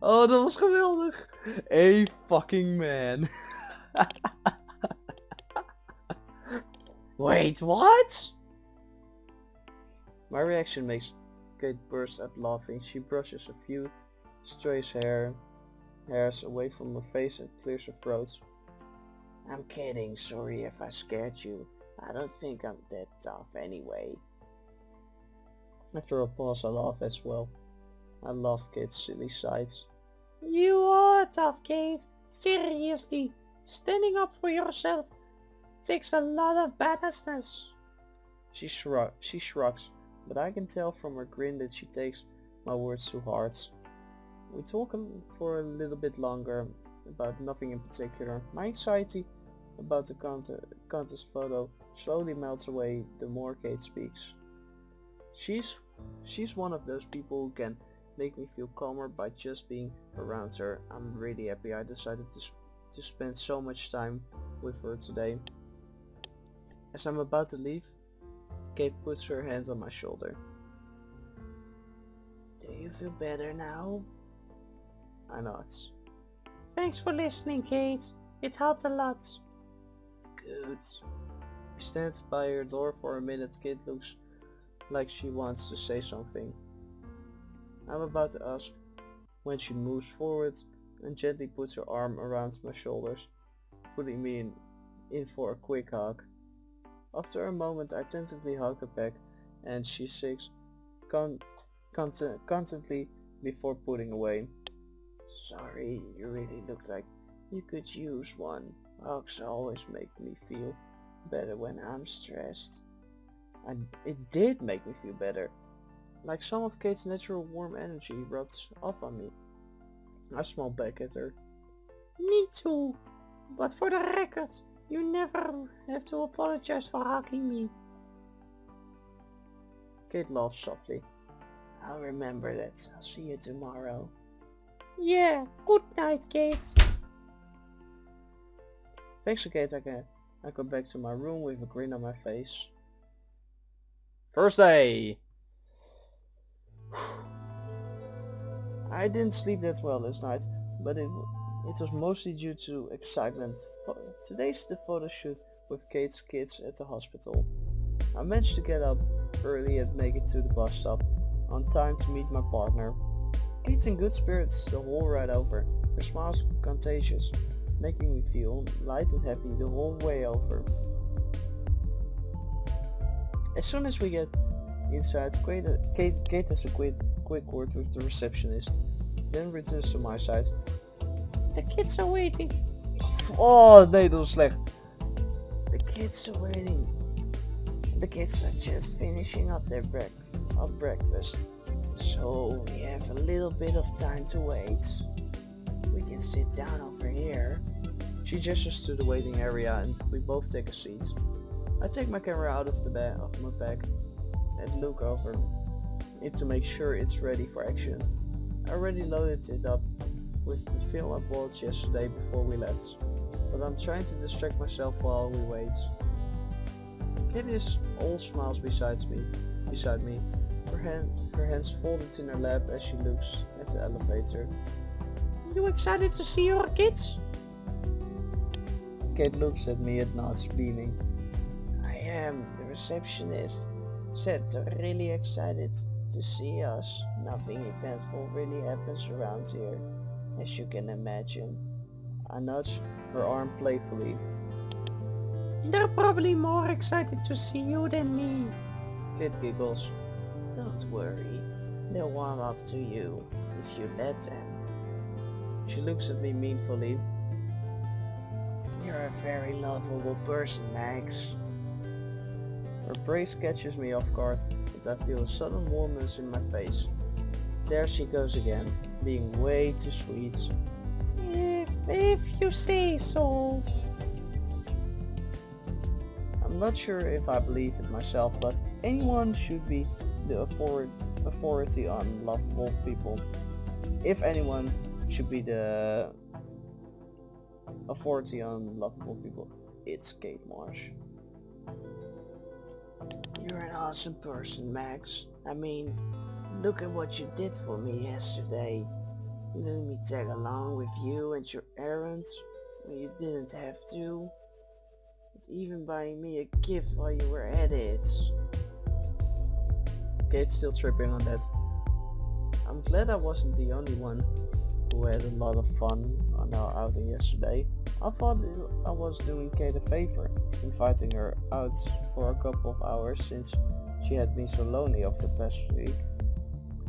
Oh, dat was geweldig. Hey fucking man. Wait, what? My reaction makes Kate burst out laughing. She brushes a few stray hairs away from her face and clears her throat. I'm kidding, sorry if I scared you. I don't think I'm that tough anyway. After a pause I laugh as well. I love Kate's silly sides. You are tough, Kate. Seriously. Standing up for yourself takes a lot of badassness. She shrugs, but I can tell from her grin that she takes my words to heart. We talk for a little bit longer about nothing in particular. My anxiety about the contest photo slowly melts away the more Kate speaks. She's one of those people who can make me feel calmer by just being around her. I'm really happy I decided to spend so much time with her today. As I'm about to leave, Kate puts her hands on my shoulder. Do you feel better now? I nod. Thanks for listening, Kate. It helped a lot. Good. She stands by her door for a minute. Kate looks like she wants to say something. I'm about to ask when she moves forward and gently puts her arm around my shoulders, putting me in for a quick hug. After a moment I tentatively hug her back and she shakes constantly before putting away. Sorry, you really look like you could use one. Hugs always make me feel better when I'm stressed. And it did make me feel better. Like some of Kate's natural warm energy rubbed off on me. I smiled back at her. Me too. But for the record, you never have to apologize for hugging me. Kate laughed softly. I'll remember that. I'll see you tomorrow. Yeah, good night, Kate. Thanks to Kate, I go back to my room with a grin on my face. First day! I didn't sleep that well this night, but it was mostly due to excitement. Today's the photo shoot with Kate's kids at the hospital. I managed to get up early and make it to the bus stop, on time to meet my partner. Kate's in good spirits the whole ride over. Her smile's contagious, making me feel light and happy the whole way over. As soon as we get inside, Kate has a quick word with the receptionist, then returns to my side. The kids are waiting. Oh nee, dat was slecht. The kids are waiting. The kids are just finishing up their breakfast. So we have a little bit of time to wait. We can sit down over here. She gestures to the waiting area and we both take a seat. I take my camera out of my bag and look over it to make sure it's ready for action. I already loaded it up with the film I bought yesterday before we left, but I'm trying to distract myself while we wait. Kate is all smiles beside me, her hands folded in her lap as she looks at the elevator. You excited to see your kids? Kate looks at me and nods, beaming. I am. The receptionist said they're really excited to see us. Nothing eventful really happens around here, as you can imagine. I nudge her arm playfully. They're probably more excited to see you than me. Kate giggles. Don't worry, they'll warm up to you if you let them. She looks at me meaningfully. You're a very lovable person, Max. Her praise catches me off guard, and I feel a sudden warmness in my face. There she goes again, being way too sweet. If you say so. I'm not sure if I believe it myself, but anyone should be the authority on lovable people. If anyone should be the authority on lovable people, it's Kate Marsh. You're an awesome person, Max. I mean, look at what you did for me yesterday. Letting me tag along with you and your errands when you didn't have to. And even buying me a gift while you were at it. Kate's still tripping on that. I'm glad I wasn't the only one who had a lot of fun on our outing yesterday. I thought I was doing Kate a favor, inviting her out for a couple of hours since she had been so lonely over the past week.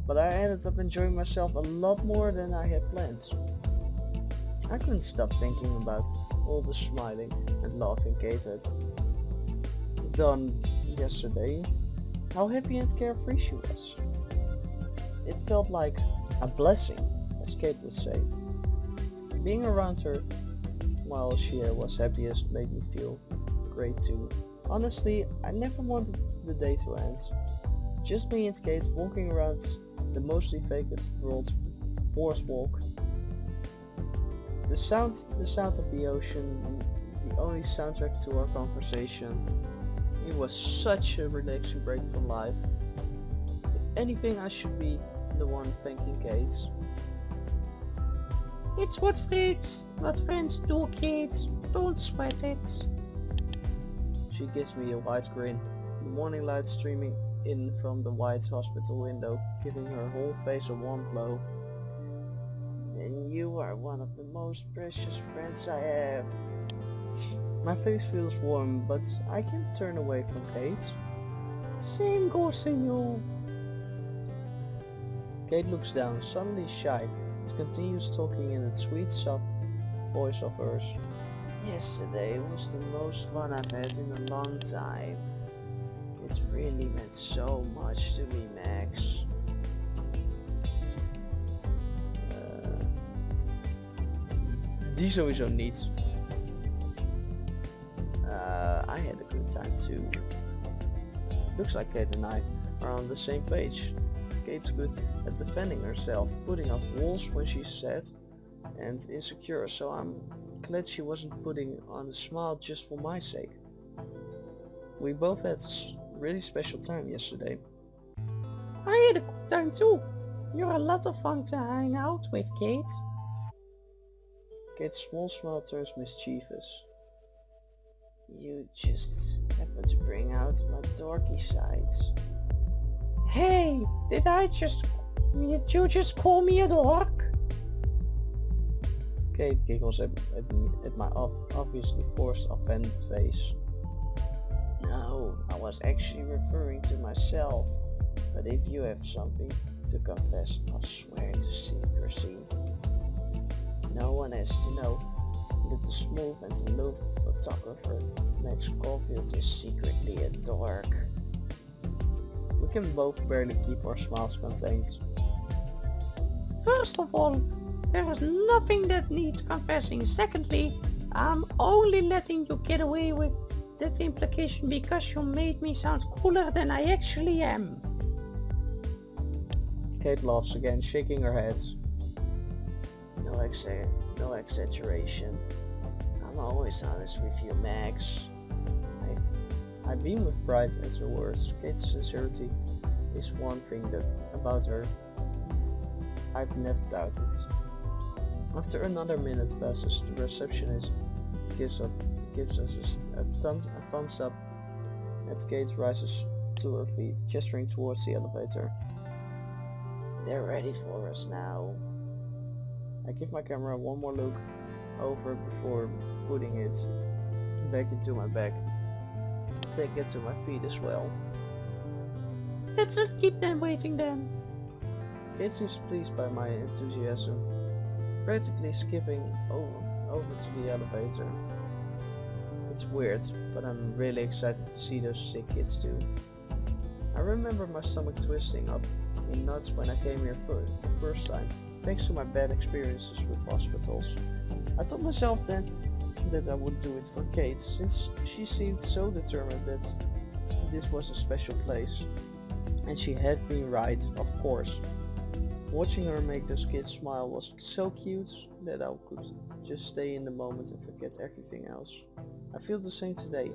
But I ended up enjoying myself a lot more than I had planned. I couldn't stop thinking about all the smiling and laughing Kate had done yesterday. How happy and carefree she was. It felt like a blessing, as Kate would say. Being around her while she was happiest made me feel great too. Honestly, I never wanted the day to end. Just me and Kate walking around the mostly vacant world's boardwalk. The sound of the ocean, the only soundtrack to our conversation. It was such a relaxing break from life. If anything, I should be the one thanking Kate. It's what friends do, kids. Don't sweat it. She gives me a wide grin, the morning light streaming in from the white hospital window, giving her whole face a warm glow. And you are one of the most precious friends I have. My face feels warm, but I can't turn away from Kate. Same goes to you. Kate looks down, suddenly shy, and continues talking in that sweet, soft voice of hers. Yesterday was the most fun I've had in a long time. It really meant so much to me, Max. Die sowieso niet. I had a good time too. Looks like Kate and I are on the same page. Kate's good at defending herself, putting up walls when she's sad and insecure, so I'm glad she wasn't putting on a smile just for my sake. We both had a really special time yesterday. I had a good time too. You're a lot of fun to hang out with, Kate. Kate's small smile turns mischievous. You just happen to bring out my dorky sides. Hey, did you just call me a dork? Kate giggles at my obviously forced offended face. No, I was actually referring to myself. But if you have something to confess, I'll swear to secrecy. No one has to know that the smooth and aloof photographer Max Caulfield is secretly a dork. We can both barely keep our smiles contained. First of all, there is nothing that needs confessing. Secondly, I'm only letting you get away with that implication because you made me sound cooler than I actually am. Kate laughs again, shaking her head. No exaggeration. I'm always honest with you, Max. I beam with pride at her words. Kate's sincerity is one thing that about her I've never doubted. After another minute passes, the receptionist gives us a thumbs up as Kate rises to her feet, gesturing towards the elevator. They're ready for us now. I give my camera one more look over before putting it back into my bag. Take it to my feet as well. Let's not keep them waiting then. Kate seems pleased by my enthusiasm, practically skipping over to the elevator. It's weird, but I'm really excited to see those sick kids too. I remember my stomach twisting up in knots when I came here for the first time, thanks to my bad experiences with hospitals. I told myself then that I would do it for Kate, since she seemed so determined that this was a special place. And she had been right, of course. Watching her make those kids smile was so cute that I could just stay in the moment and forget everything else. I feel the same today.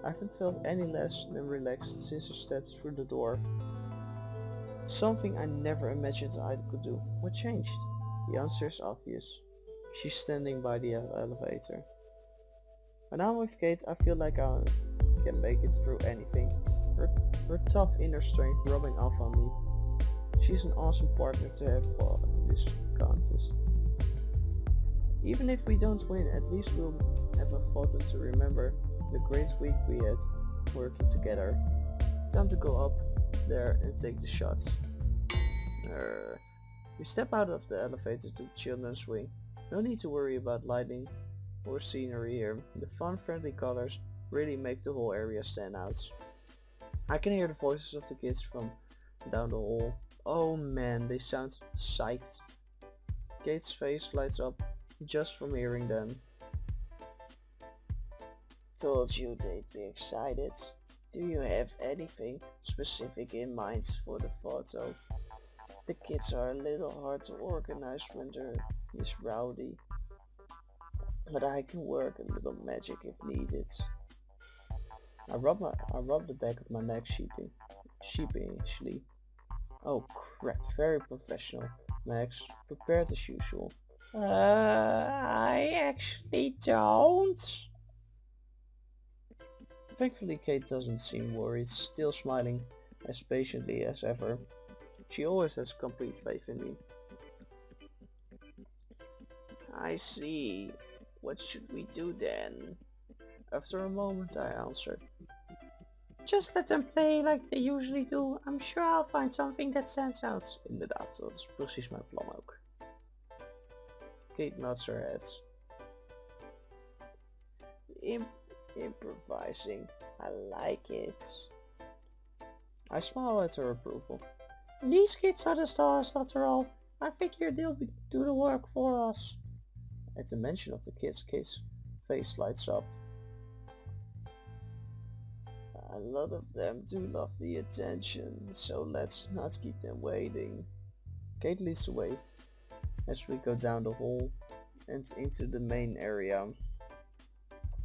I haven't felt any less than relaxed since I stepped through the door. Something I never imagined I could do. What changed? The answer is obvious. She's standing by the elevator. When I'm with Kate, I feel like I can make it through anything. Her tough inner strength rubbing off on me. She's an awesome partner to have for this contest. Even if we don't win, at least we'll have a photo to remember the great week we had working together. Time to go up there and take the shots. We step out of the elevator to the children's wing. No need to worry about lighting or scenery here. The fun, friendly colors really make the whole area stand out. I can hear the voices of the kids from down the hall. Oh man, they sound psyched. Kate's face lights up just from hearing them. Told you they'd be excited. Do you have anything specific in mind for the photo? The kids are a little hard to organize when they're this rowdy, but I can work a little magic if needed. I rub the back of my neck sheepishly. Oh crap, very professional. Max, prepared as usual. I actually don't. Thankfully Kate doesn't seem worried, still smiling as patiently as ever. She always has complete faith in me. I see. What should we do then? After a moment I answered. Just let them play like they usually do. I'm sure I'll find something that stands out. Inderdaad, dat is precies mijn plan ook. Kate nods her head. Improvising. I like it. I smile at her approval. These kids are the stars after all. I figure they'll do the work for us. At the mention of the kids, Kate's face lights up. A lot of them do love the attention, so let's not keep them waiting. Kate leads the way as we go down the hall and into the main area,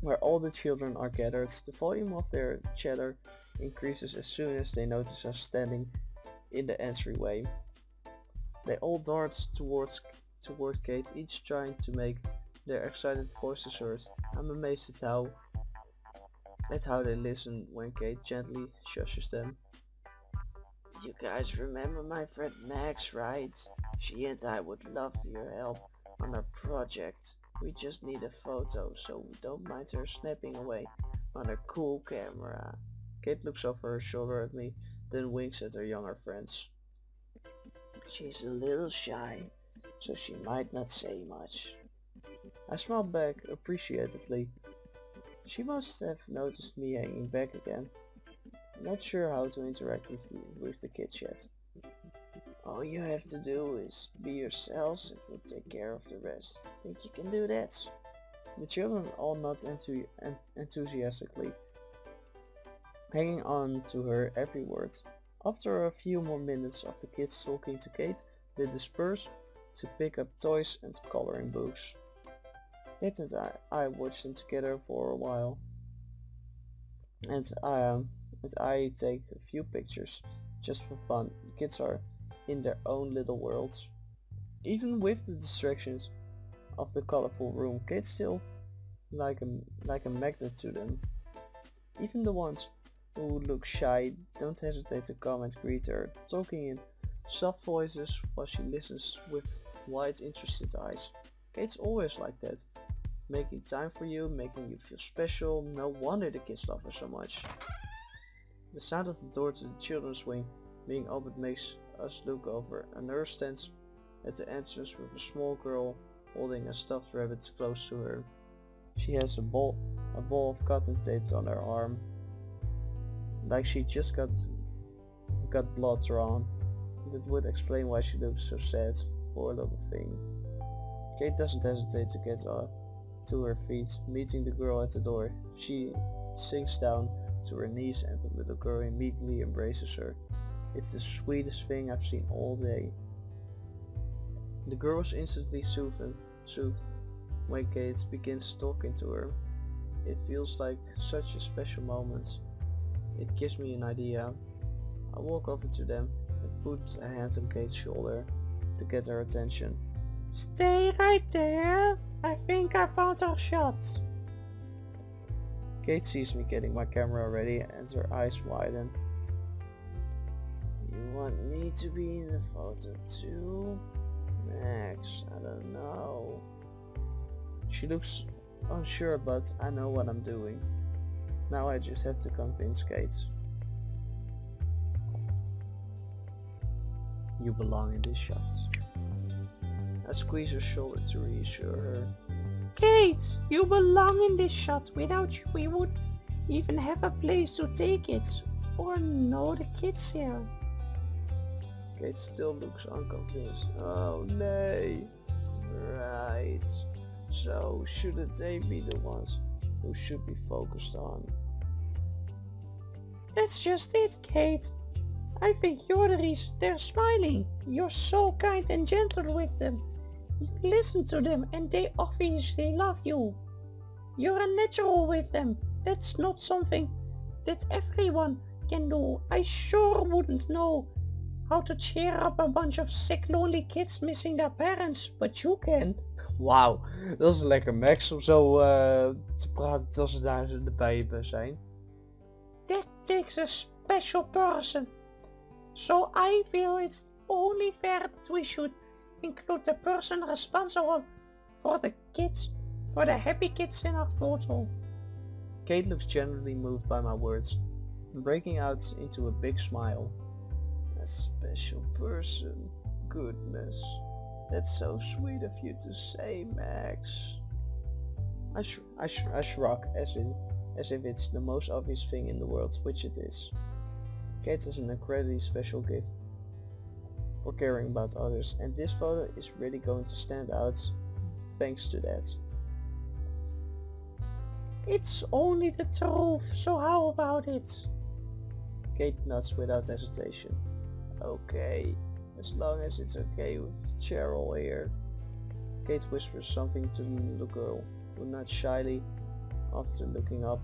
where all the children are gathered. The volume of their chatter increases as soon as they notice us standing in the entryway. They all dart toward Kate, each trying to make their excited voices heard. I'm amazed at how they listen when Kate gently shushes them. You guys remember my friend Max, right? She and I would love your help on our project. We just need a photo, so we don't mind her snapping away on her cool camera. Kate looks over her shoulder at me, then winks at her younger friends. She's a little shy, so she might not say much. I smile back appreciatively. She must have noticed me hanging back again. Not sure how to interact with the kids yet. All you have to do is be yourselves and we'll take care of the rest. Think you can do that? The children all nod enthusiastically, hanging on to her every word. After a few more minutes of the kids talking to Kate, they disperse to pick up toys and coloring books. Kate and I watched them together for a while, and I take a few pictures just for fun. The kids are in their own little worlds. Even with the distractions of the colorful room, Kate's still like a magnet to them. Even the ones who look shy don't hesitate to come and greet her, talking in soft voices while she listens with wide interested eyes. Kate's always like that, making time for you, making you feel special. No wonder the kids love her so much. The sound of the door to the children's wing being opened makes us look over. A nurse stands at the entrance with a small girl holding a stuffed rabbit close to her. She has a ball of cotton taped on her arm, like she just got blood drawn. That would explain why she looks so sad, poor little thing. Kate doesn't hesitate to get to her feet, meeting the girl at the door. She sinks down to her knees and the little girl immediately embraces her. It's the sweetest thing I've seen all day. The girl is instantly soothed when Kate begins talking to her. It feels like such a special moment. It gives me an idea. I walk over to them and put a hand on Kate's shoulder to get her attention. Stay right there. I think I found our shot. Kate sees me getting my camera ready and her eyes widen. You want me to be in the photo too? Max, I don't know. She looks unsure, but I know what I'm doing. Now I just have to convince Kate. You belong in this shot. I squeeze her shoulder to reassure her. Kate, you belong in this shot. Without you we wouldn't even have a place to take it. Or know the kids here. Kate still looks unconvinced. Oh nay. Right. So shouldn't they be the ones who should be focused on? That's just it, Kate. I think you're the reason they're smiling. You're so kind and gentle with them. You listen to them and they obviously love you. You're a natural with them. That's not something that everyone can do. I sure wouldn't know how to cheer up a bunch of sick lonely kids missing their parents, but you can. Wauw, dat is een lekker Max om zo te praten terwijl ze daar erbij zijn. takes a special person. So I feel it's only fair that we should include the person responsible for the kids, for the happy kids in our photo. Kate looks genuinely moved by my words, breaking out into a big smile. A special person? Goodness. That's so sweet of you to say, Max. I shrug as if it's the most obvious thing in the world, which it is. Kate has an incredibly special gift for caring about others, and this photo is really going to stand out thanks to that. It's only the truth, so how about it? Kate nods without hesitation. Okay, as long as it's okay with Cheryl here. Kate whispers something to the little girl, who nods shyly after looking up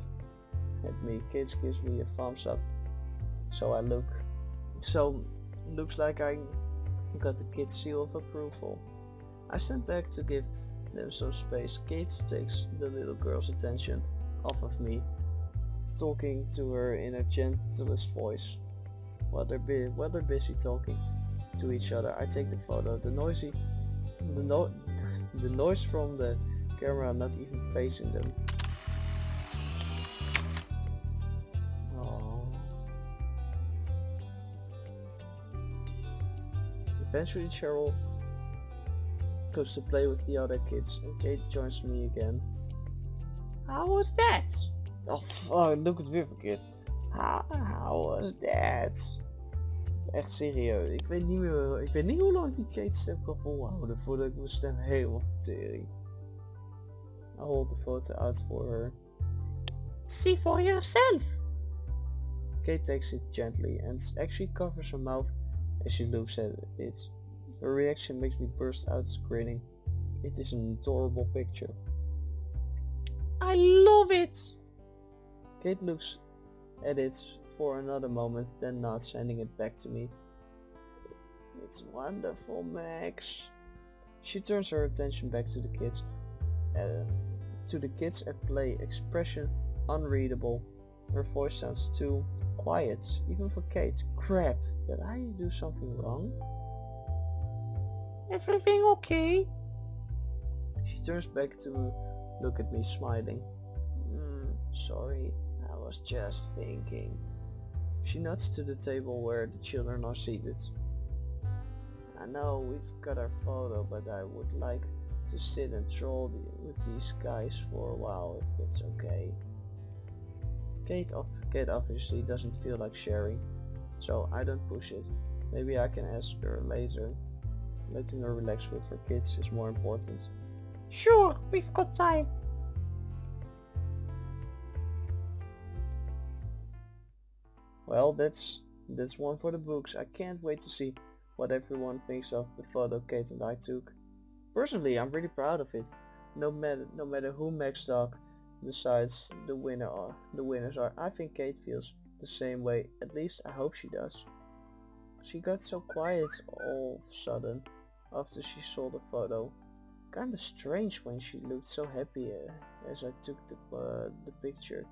at me. Kate gives me a thumbs up. So looks like I got the kid's seal of approval. I stand back to give them some space. Kate takes the little girl's attention off of me, talking to her in her gentlest voice. While they're busy talking to each other, I take the photo. The noise from the camera not even facing them. Oh. Eventually Cheryl goes to play with the other kids and Kate joins me again. How was that? Oh, look het weer verkeerd. How was that? Echt serieus. Ik weet niet hoe lang die Kate stem kan volhouden voordat ik mijn stem helemaal tering. I hold the photo out for her. See for yourself. Kate takes it gently and actually covers her mouth as she looks at it. Her reaction makes me burst out grinning. It is an adorable picture. I love it. Kate looks at it for another moment, then nods, handing it back to me. It's wonderful, Max. She turns her attention back to the kids. At play, expression unreadable. Her voice sounds too quiet, even for Kate. Crap, did I do something wrong? Everything okay? She turns back to look at me, smiling. Sorry, I was just thinking. She nods to the table where the children are seated. I know we've got our photo, but I would like to sit and troll with these guys for a while, if that's okay. Kate obviously doesn't feel like sharing, so I don't push it. Maybe I can ask her later. Letting her relax with her kids is more important. Sure, we've got time. Well, that's one for the books. I can't wait to see what everyone thinks of the photo Kate and I took. Personally, I'm really proud of it. No matter who Max Dog decides the winners are, I think Kate feels the same way. At least I hope she does. She got so quiet all of a sudden after she saw the photo. Kinda strange when she looked so happy as I took the picture.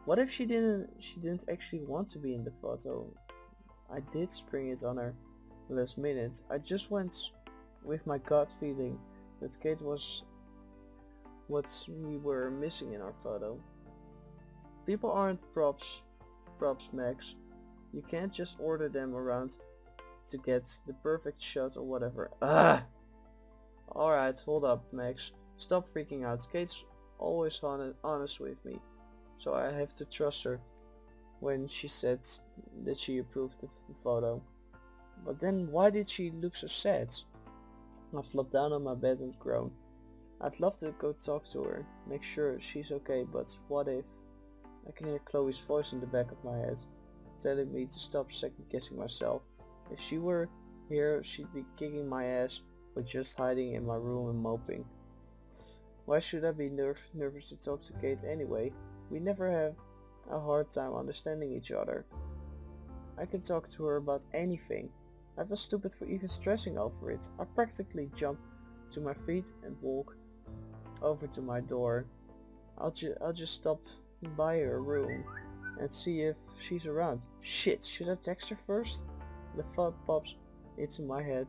What if she didn't actually want to be in the photo? I did spring it on her last minute. I just went with my gut feeling that Kate was what we were missing in our photo. People aren't props, Max. You can't just order them around to get the perfect shot or whatever. Ugh! Alright, hold up, Max. Stop freaking out. Kate's always honest with me, so I have to trust her when she said that she approved the photo. But then why did she look so sad? I flopped down on my bed and groaned. I'd love to go talk to her, make sure she's okay, but what if? I can hear Chloe's voice in the back of my head, telling me to stop second guessing myself. If she were here, she'd be kicking my ass for just hiding in my room and moping. Why should I be nervous to talk to Kate anyway? We never have a hard time understanding each other. I can talk to her about anything. I feel stupid for even stressing over it. I practically jump to my feet and walk over to my door. I'll just stop by her room. and see if she's around. Shit, should I text her first? The thought pops into my head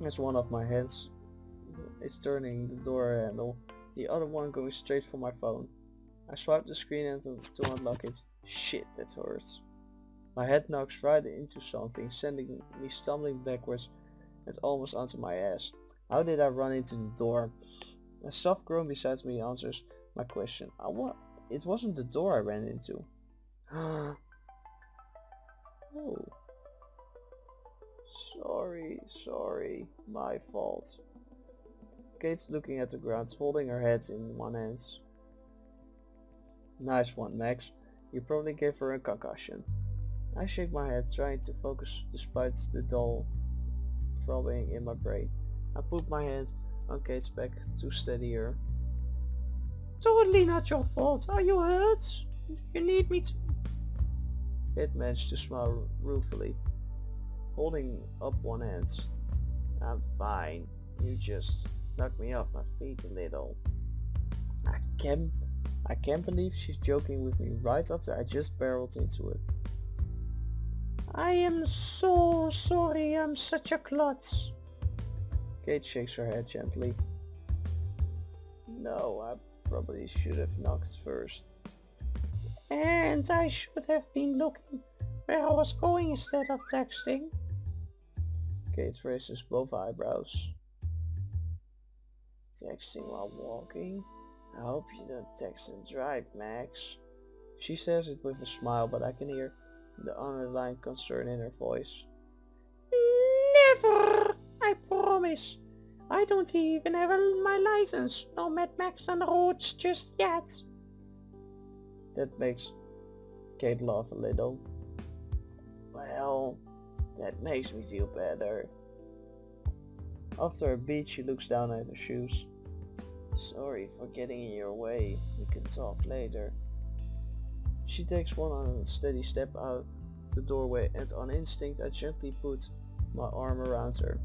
as one of my hands is turning the door handle, the other one going straight for my phone. I swipe the screen and to unlock it. Shit, that hurts. My head knocks right into something, sending me stumbling backwards and almost onto my ass. How did I run into the door? A soft groan beside me answers my question. It wasn't the door I ran into. Oh. Sorry, my fault. Kate's looking at the ground, holding her head in one hand. Nice one, Max. You probably gave her a concussion. I shake my head, trying to focus despite the dull throbbing in my brain. I put my hand on Kate's back to steady her. Totally not your fault. Are you hurt? You need me to... Kate managed to smile ruefully, holding up one hand. I'm fine. You just knocked me off my feet a little. I can't believe she's joking with me right after I just barreled into it. I am so sorry I'm such a klutz. Kate shakes her head gently. No, I probably should have knocked first. And I should have been looking where I was going instead of texting. Kate raises both eyebrows. Texting while walking? I hope you don't text and drive, Max. She says it with a smile, but I can hear the underlying concern in her voice. Never! I promise. I don't even have my license. No Mad Max on the roads just yet. That makes Kate laugh a little. Well, that makes me feel better. After a beat, she looks down at her shoes. Sorry for getting in your way. We can talk later. She takes one unsteady step out the doorway, and on instinct I gently put my arm around her.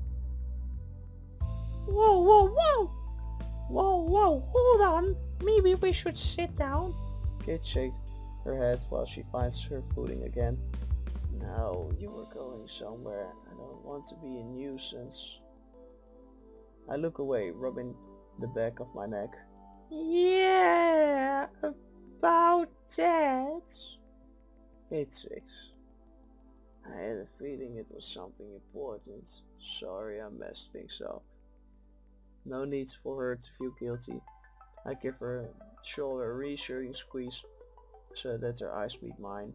Whoa, whoa, whoa! Whoa, whoa, hold on. Maybe we should sit down. Kate shakes her head while she finds her footing again. No, you were going somewhere. I don't want to be a nuisance. I look away, rubbing the back of my neck. Yeah, about that. Kate 6. I had a feeling it was something important. Sorry I messed things up. No need for her to feel guilty. I give her shoulder a reassuring squeeze so that her eyes meet mine.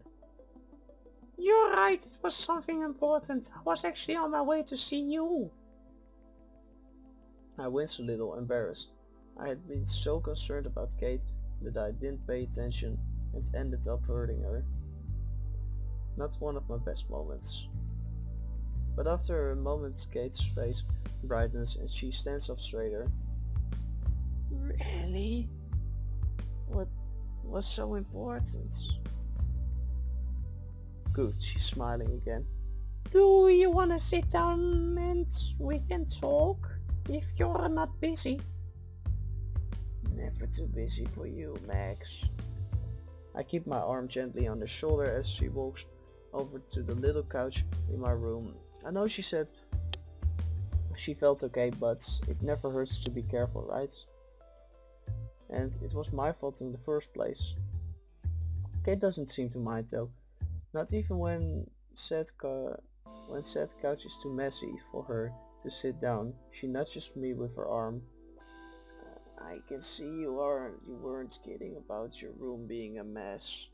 You're right, it was something important. I was actually on my way to see you. I wince a little, embarrassed. I had been so concerned about Kate that I didn't pay attention and ended up hurting her. Not one of my best moments. But after a moment, Kate's face brightens and she stands up straighter. Really? What was so important? Good, she's smiling again. Do you wanna sit down and we can talk? If you're not busy. Never too busy for you, Max. I keep my arm gently on her shoulder as she walks over to the little couch in my room. I know she said she felt okay, but it never hurts to be careful, right? And it was my fault in the first place. Kate doesn't seem to mind though. Not even when said couch is too messy for her to sit down. She nudges me with her arm. I can see you weren't kidding about your room being a mess.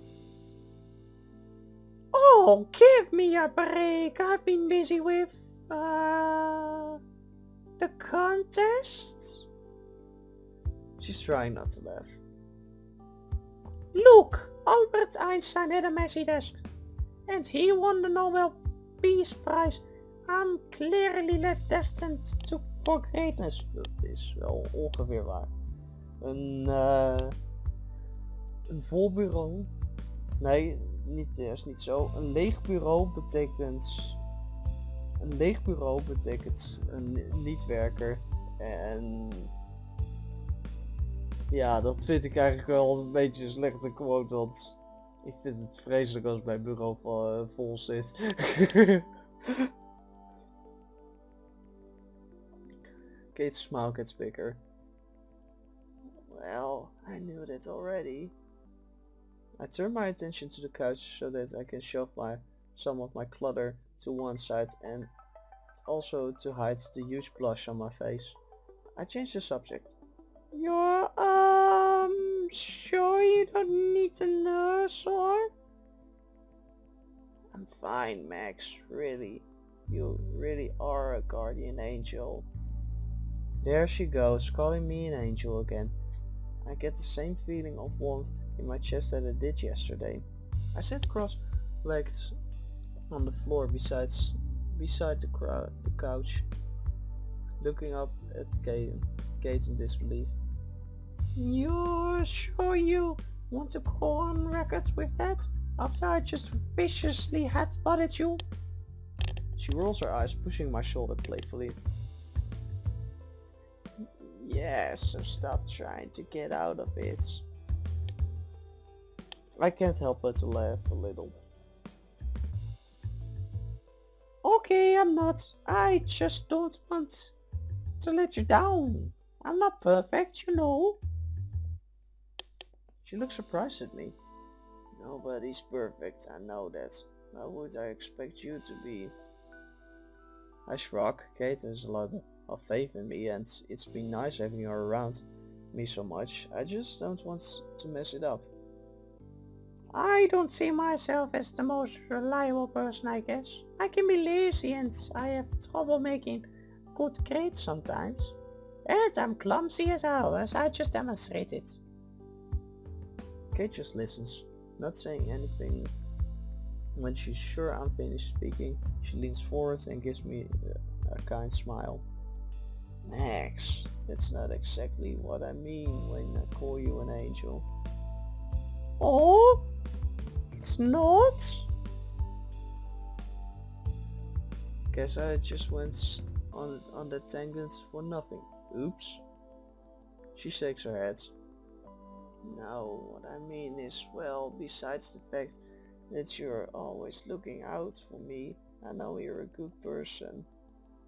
Oh, give me a break. I've been busy with the contest. She's trying not to laugh. Look, Albert Einstein had a messy desk and he won the Nobel Peace Prize. I'm clearly less destined for greatness. Dat is wel ongeveer waar. Een vol bureau. Nee, is niet zo. Een leeg bureau betekent een niet-werker. En ja, dat vind ik eigenlijk wel een beetje een slechte quote, want Ik vind het vreselijk als mijn bureau vol zit. Kate's smile gets bigger. Well, I knew that already. I turn my attention to the couch so that I can shove some of my clutter to one side and also to hide the huge blush on my face. I change the subject. You're, sure you don't need a nurse or? I'm fine, Max, really. You really are a guardian angel. There she goes, calling me an angel again. I get the same feeling of warmth in my chest that I did yesterday. I sit cross-legged on the floor beside the couch, looking up at Kate in disbelief. You're sure you want to go on record with that? After I just viciously headbutted you? She rolls her eyes, pushing my shoulder playfully. Yeah, so stop trying to get out of it. I can't help but to laugh a little. Okay, I'm not. I just don't want to let you down. I'm not perfect, you know. She looks surprised at me. Nobody's perfect, I know that. Why would I expect you to be? I shrug. Kate has a lot of faith in me and it's been nice having her around me so much. I just don't want to mess it up. I don't see myself as the most reliable person, I guess. I can be lazy and I have trouble making good grades sometimes. And I'm clumsy as hell, as I just demonstrated. Kate just listens, not saying anything. When she's sure I'm finished speaking, she leans forward and gives me a kind smile. Max, that's not exactly what I mean when I call you an angel. Oh? It's not? Guess I just went on that tangent for nothing. Oops. She shakes her head. No, what I mean is, well, besides the fact that you're always looking out for me, I know you're a good person.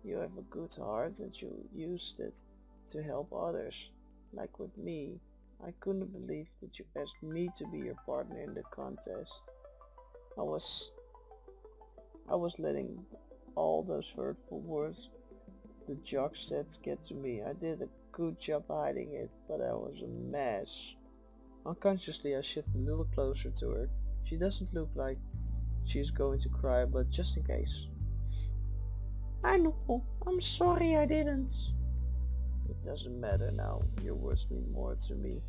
You have a good heart and you used it to help others. Like with me, I couldn't believe that you asked me to be your partner in the contest. I was letting all those hurtful words the judge said get to me. I did a good job hiding it, but I was a mess. Unconsciously I shift a little closer to her. She doesn't look like she's going to cry, but just in case. I know. I'm sorry I didn't. It doesn't matter now. Your words mean more to me.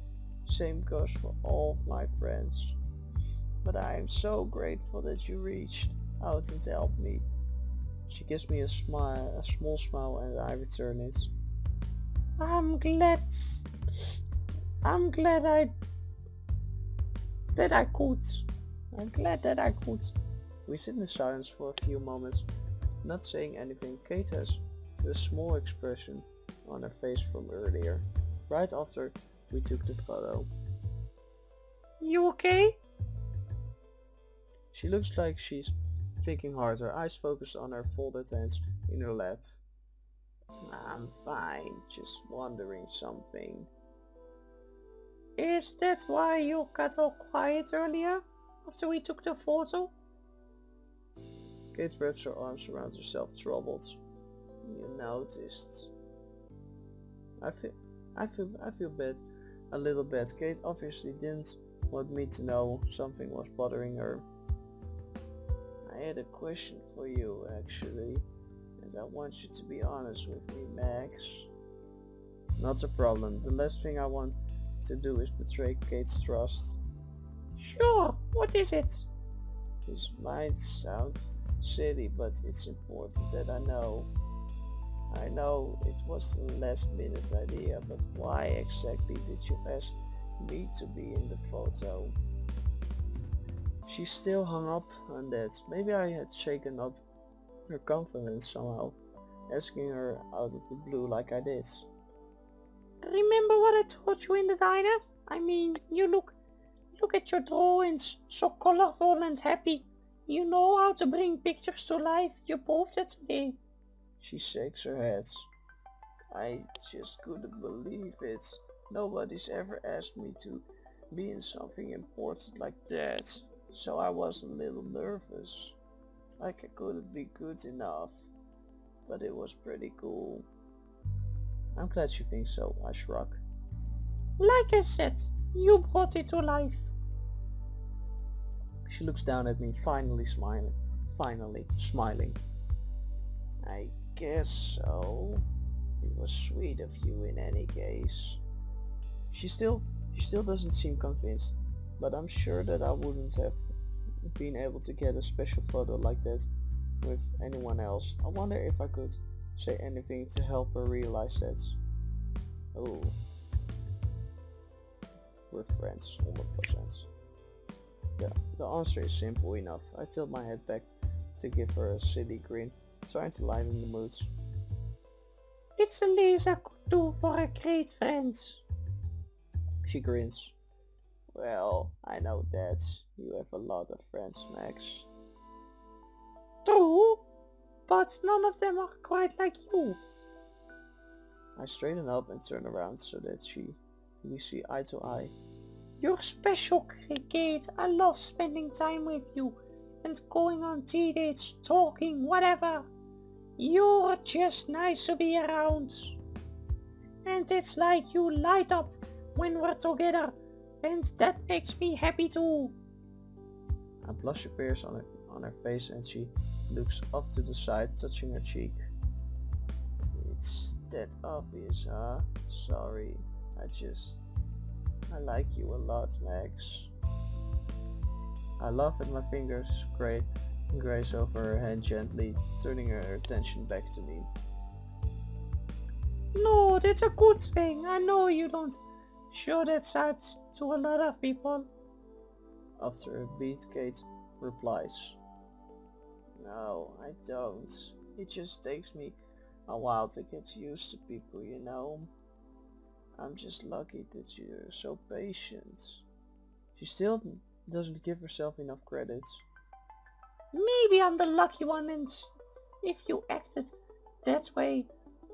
Same goes for all of my friends. But I am so grateful that you reached out and helped me. She gives me a small smile, and I return it. I'm glad that I could. I'm glad that I could. We sit in silence for a few moments, not saying anything. Kate has the small expression on her face from earlier, right after we took the photo. You okay? She looks like she's thinking hard, her eyes focused on her folded hands in her lap. I'm fine, just wondering something. Is that why you got all quiet earlier, after we took the photo? Kate wraps her arms around herself, troubled. You noticed. I feel bad, a little bad. Kate obviously didn't want me to know something was bothering her. I had a question for you, actually, and I want you to be honest with me, Max. Not a problem. The last thing I want to do is betray Kate's trust. Sure, what is it? This might sound silly, but it's important that I know. I know it was a last minute idea, but why exactly did you ask me to be in the photo? She still hung up on that. Maybe I had shaken up her confidence somehow, asking her out of the blue like I did. Remember what I told you in the diner? I mean, you look Look at your drawings, so colorful and happy. You know how to bring pictures to life. You proved it today. She shakes her head. I just couldn't believe it. Nobody's ever asked me to be in something important like that. So I was a little nervous. Like I couldn't be good enough. But it was pretty cool. I'm glad you think so, I shrug. Like I said, you brought it to life. She looks down at me, finally smiling. I guess so. It was sweet of you in any case. She still doesn't seem convinced, but I'm sure that I wouldn't have been able to get a special photo like that with anyone else. I wonder if I could say anything to help her realize that. Oh, we're friends, 100%. Yeah, the answer is simple enough. I tilt my head back to give her a silly grin, trying to lighten the mood. It's a laser could do for a great friend. She grins. Well, I know that. You have a lot of friends, Max. True, but none of them are quite like you. I straighten up and turn around so that we see eye to eye. You're special, Kate. I love spending time with you and going on tea dates, talking, whatever. You're just nice to be around. And it's like you light up when we're together, and that makes me happy too. A blush appears on her face and she looks off to the side, touching her cheek. It's that obvious, huh? Sorry, I like you a lot, Max. I laugh at my fingers graze over her hand gently, turning her attention back to me. No, that's a good thing. I know you don't show that side to a lot of people. After a beat, Kate replies. No, I don't. It just takes me a while to get used to people, you know. I'm just lucky that you're so patient. She still doesn't give herself enough credit. Maybe I'm the lucky one, and if you acted that way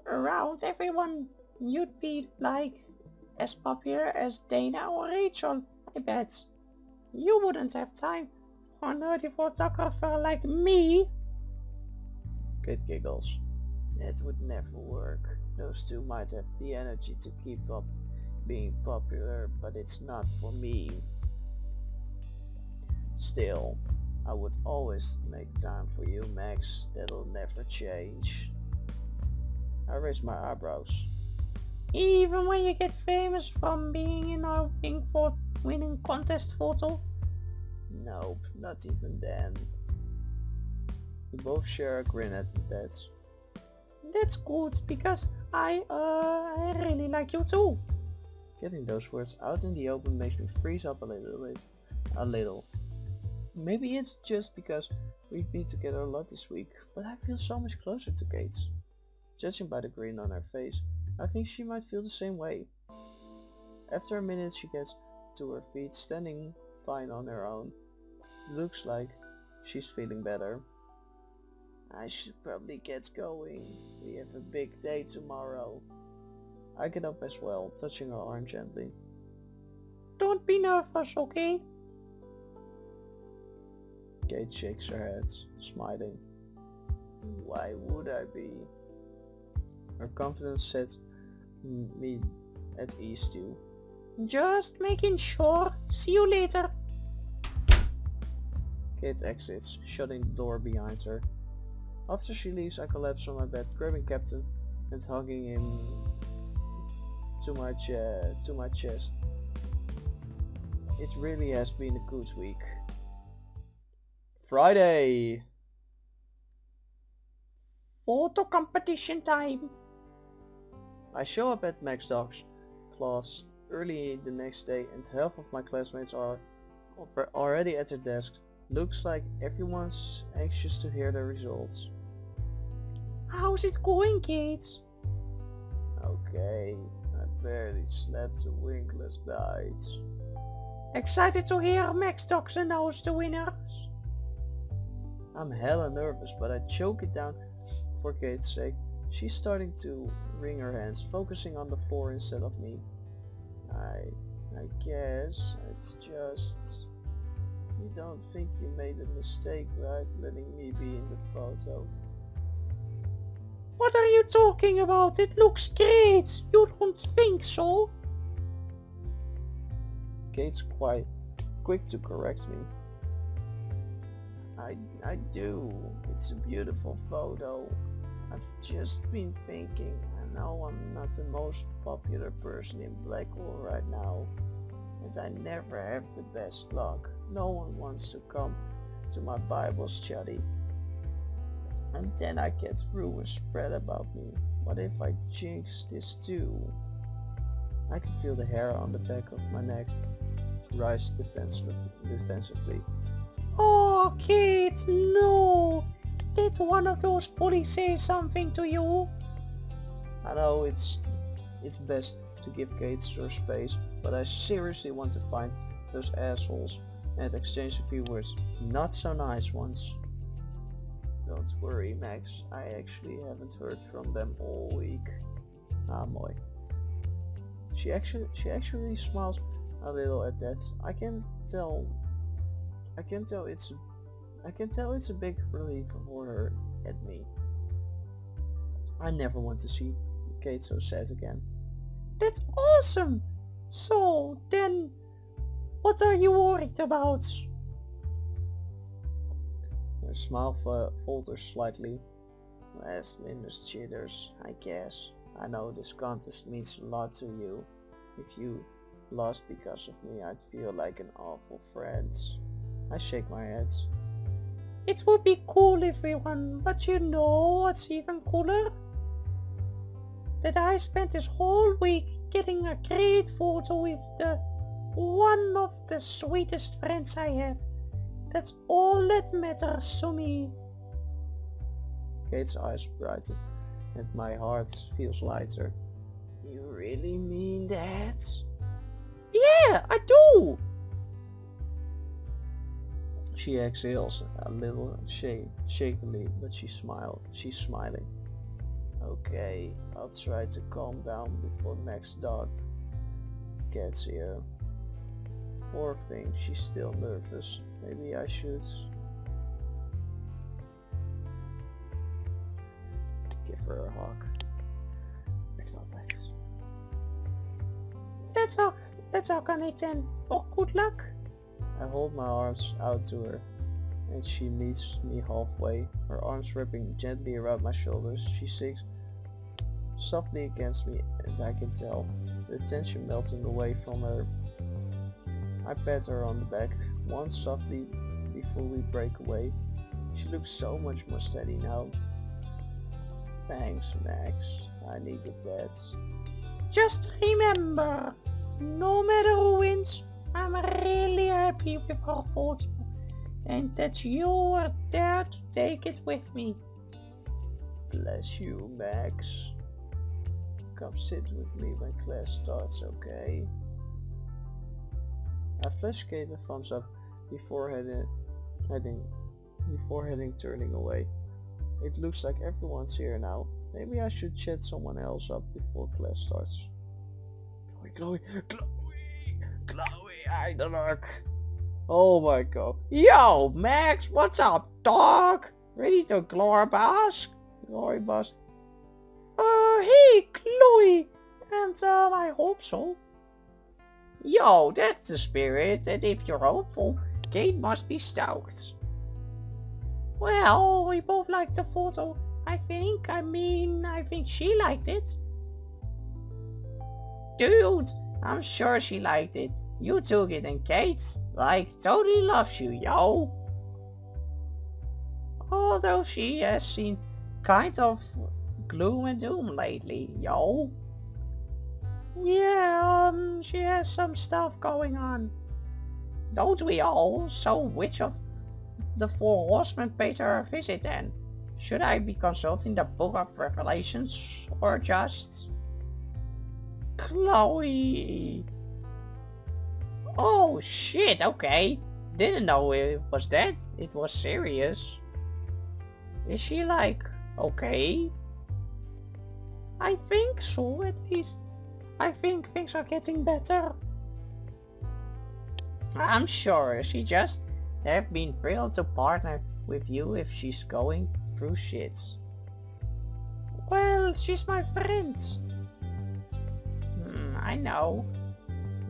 around everyone, you'd be like as popular as Dana or Rachel, I bet. You wouldn't have time for a nerdy photographer like me. Kate giggles. It would never work. Those two might have the energy to keep up being popular, but it's not for me. Still, I would always make time for you, Max. That'll never change. I raise my eyebrows. Even when you get famous from being in our winning contest photo? Nope, not even then. We both share a grin at that. That's good, because I really like you too. Getting those words out in the open makes me freeze up a little. Maybe it's just because we've been together a lot this week, but I feel so much closer to Kate. Judging by the grin on her face, I think she might feel the same way. After a minute she gets to her feet, standing fine on her own. Looks like she's feeling better. I should probably get going. We have a big day tomorrow. I get up as well, touching her arm gently. Don't be nervous, okay? Kate shakes her head, smiling. Why would I be? Her confidence sets me at ease too. Just making sure. See you later. Kate exits, shutting the door behind her. After she leaves, I collapse on my bed, grabbing Captain and hugging him to my chest. It really has been a good week. Friday! Photo competition time. I show up at Max Dog's class early the next day and half of my classmates are already at their desks. Looks like everyone's anxious to hear the results. How's it going, Kate? Okay, I barely slept a wink last night. Excited to hear Max Docs announce the winners? I'm hella nervous, but I choke it down for Kate's sake. She's starting to wring her hands, focusing on the floor instead of me. I guess it's just... You don't think you made a mistake, right? Letting me be in the photo. What are you talking about? It looks great. You don't think so? Kate's quite quick to correct me. I do. It's a beautiful photo. I've just been thinking, I know I'm not the most popular person in Blackwell right now, and I never have the best luck. No one wants to come to my Bible study. And then I get rumors spread about me. What if I jinx this too? I can feel the hair on the back of my neck rise defensively. Oh, Kate, no! Did one of those bullies say something to you? I know it's best to give Kate her space, but I seriously want to find those assholes and exchange a few words. Not so nice ones. Don't worry, Max. I actually haven't heard from them all week. Ah, boy. She actually smiles a little at that. I can tell it's a big relief for her at me. I never want to see Kate so sad again. That's awesome! So, then, what are you worried about? Her smile falters slightly. Last minute jitters, I guess. I know this contest means a lot to you. If you lost because of me, I'd feel like an awful friend. I shake my head. It would be cool if we won, but you know what's even cooler? That I spent this whole week getting a great photo with one of the sweetest friends I have. That's all that matters to me. Kate's eyes brighten and my heart feels lighter. You really mean that? Yeah, I do! She exhales a little shakily, but she's smiling. Okay, I'll try to calm down before Max dog gets here. Poor thing, she's still nervous. Maybe I should give her a hug. That's all, Connect then. Oh, good luck. I hold my arms out to her, and she meets me halfway, her arms wrapping gently around my shoulders. She sinks softly against me, and I can tell the tension melting away from her. I pat her on the back, once softly before we break away. She looks so much more steady now. Thanks, Max. I needed that. Just remember, no matter who wins, I'm really happy with our photo, and that you were there to take it with me. Bless you, Max. Come sit with me when class starts, okay? I flash Kate a thumbs up before turning away. It looks like everyone's here now. Maybe I should chat someone else up before class starts. Chloe, I don't look. Oh my god. Yo, Max, what's up, dog? Ready to glory bask? Glory boss. Hey, Chloe. And, I hope so. Yo, that's the spirit, and if you're hopeful, Kate must be stoked. Well, we both liked the photo, I think. I think she liked it. Dude, I'm sure she liked it. You took it, and Kate, totally loves you, yo. Although she has seen kind of gloom and doom lately, yo. Yeah, she has some stuff going on. Don't we all? So which of the four horsemen paid her a visit then? Should I be consulting the Book of Revelations, or just... Chloe... Oh shit, okay. Didn't know it was that. It was serious. Is she like, okay? I think so, at least. I think things are getting better. I'm sure she just have been thrilled to partner with you if she's going through shit. Well, she's my friend. I know.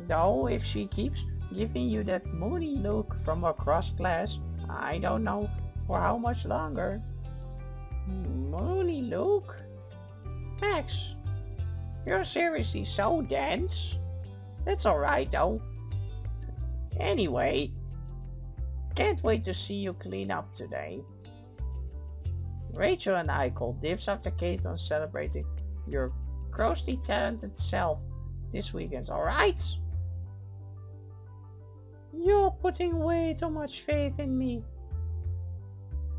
Though if she keeps giving you that moody look from across class, I don't know for how much longer. Moody look? Max, you're seriously so dense. That's alright though. Anyway, can't wait to see you clean up today. Rachel and I called dibs after Kate on celebrating your grossly talented self this weekend, alright? You're putting way too much faith in me.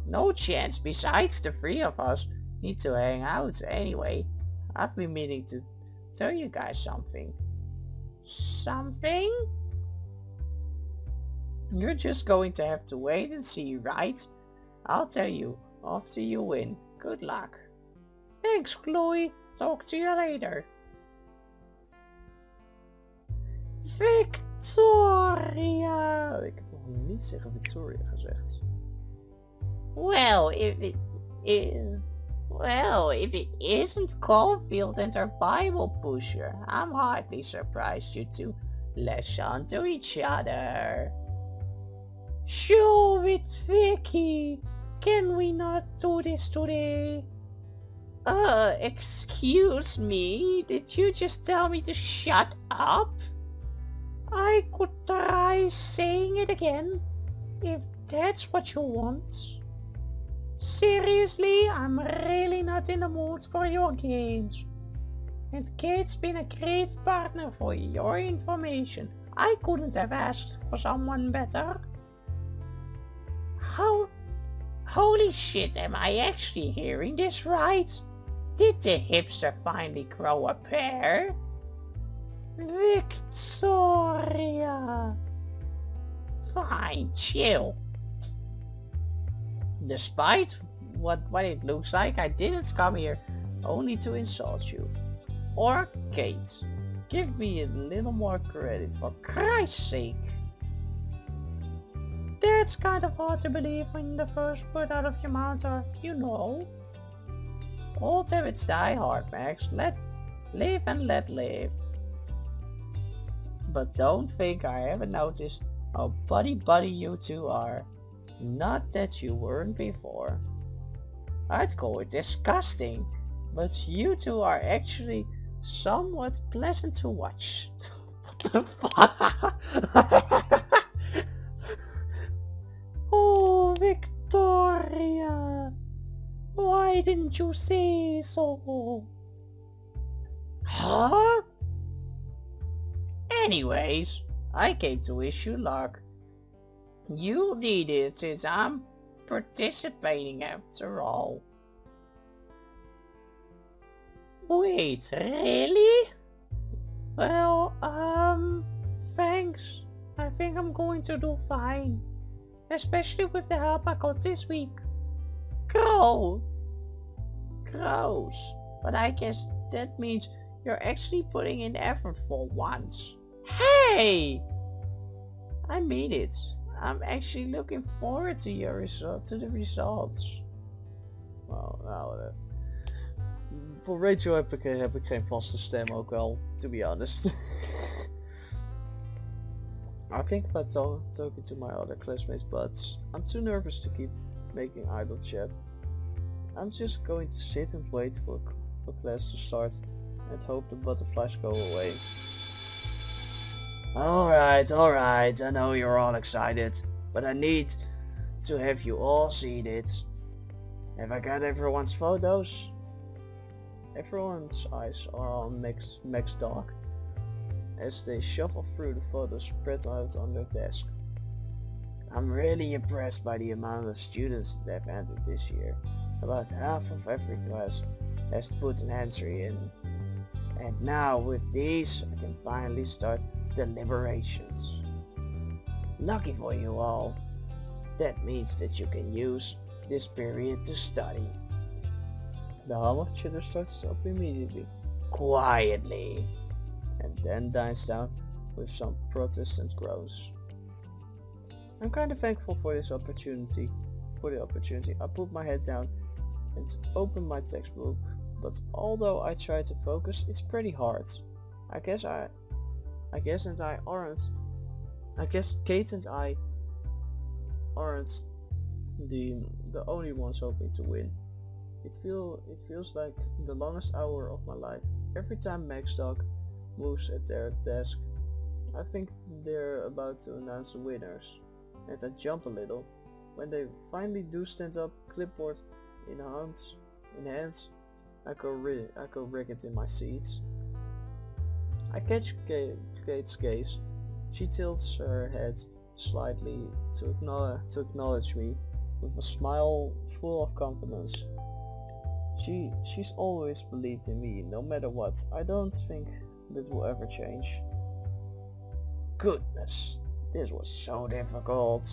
No chance. Besides, the three of us need to hang out anyway. I've been meaning to tell you guys something. Something? You're just going to have to wait and see, right? I'll tell you after you win. Good luck. Thanks, Chloe. Talk to you later. Victoria! Ik heb nog niet zeggen Victoria gezegd. Well, if it isn't Caulfield and her Bible pusher, I'm hardly surprised you two lash onto each other. Sure with Vicky. Can we not do this today? Excuse me? Did you just tell me to shut up? I could try saying it again, if that's what you want. Seriously, I'm really not in the mood for your games. And Kate's been a great partner for your information. I couldn't have asked for someone better. Holy shit, am I actually hearing this right? Did the hipster finally grow a pair? Victoria! Fine, chill. Despite what it looks like, I didn't come here only to insult you. Or Kate. Give me a little more credit, for Christ's sake. That's kind of hard to believe when the first word out of your mouth are, you know. Old habits die hard, Max. Let live and let live. But don't think I haven't noticed how buddy you two are. Not that you weren't before. I'd call it disgusting, but you two are actually somewhat pleasant to watch. What the fuck? Oh, Victoria! Why didn't you say so? Huh? Anyways, I came to wish you luck. You need it since I'm participating after all. Wait, really? Well, thanks. I think I'm going to do fine. Especially with the help I got this week. Gross. But I guess that means you're actually putting in effort for once. Hey! I mean it. I'm actually looking forward to the results. Nou, voor Rachel heb ik geen vaste stem ook wel, to be honest. I think about talking to my other classmates, but I'm too nervous to keep making idle chat. I'm just going to sit and wait for class to start and hope the butterflies go away. Alright, I know you're all excited, but I need to have you all seen it. Have I got everyone's photos? Everyone's eyes are on Mac's dog as they shuffle through the photos spread out on their desk. I'm really impressed by the amount of students that have entered this year. About half of every class has put an entry in. And now with these I can finally start deliberations. Lucky for you all. That means that you can use this period to study. The hum of chitter starts up immediately, Quietly. and then dies down with some protestant groans. I'm kind of thankful for the opportunity. I put my head down and open my textbook, but although I try to focus, it's pretty hard. I guess Kate and I aren't the only ones hoping to win. It feels like the longest hour of my life. Every time Max Dog moves at their desk, I think they're about to announce the winners, and I jump a little. When they finally do stand up, clipboard in hands, I go rigid in my seat. I catch Kate's gaze. She tilts her head slightly to acknowledge me with a smile full of confidence. She's always believed in me, no matter what. I don't think that will ever change. Goodness, this was so difficult.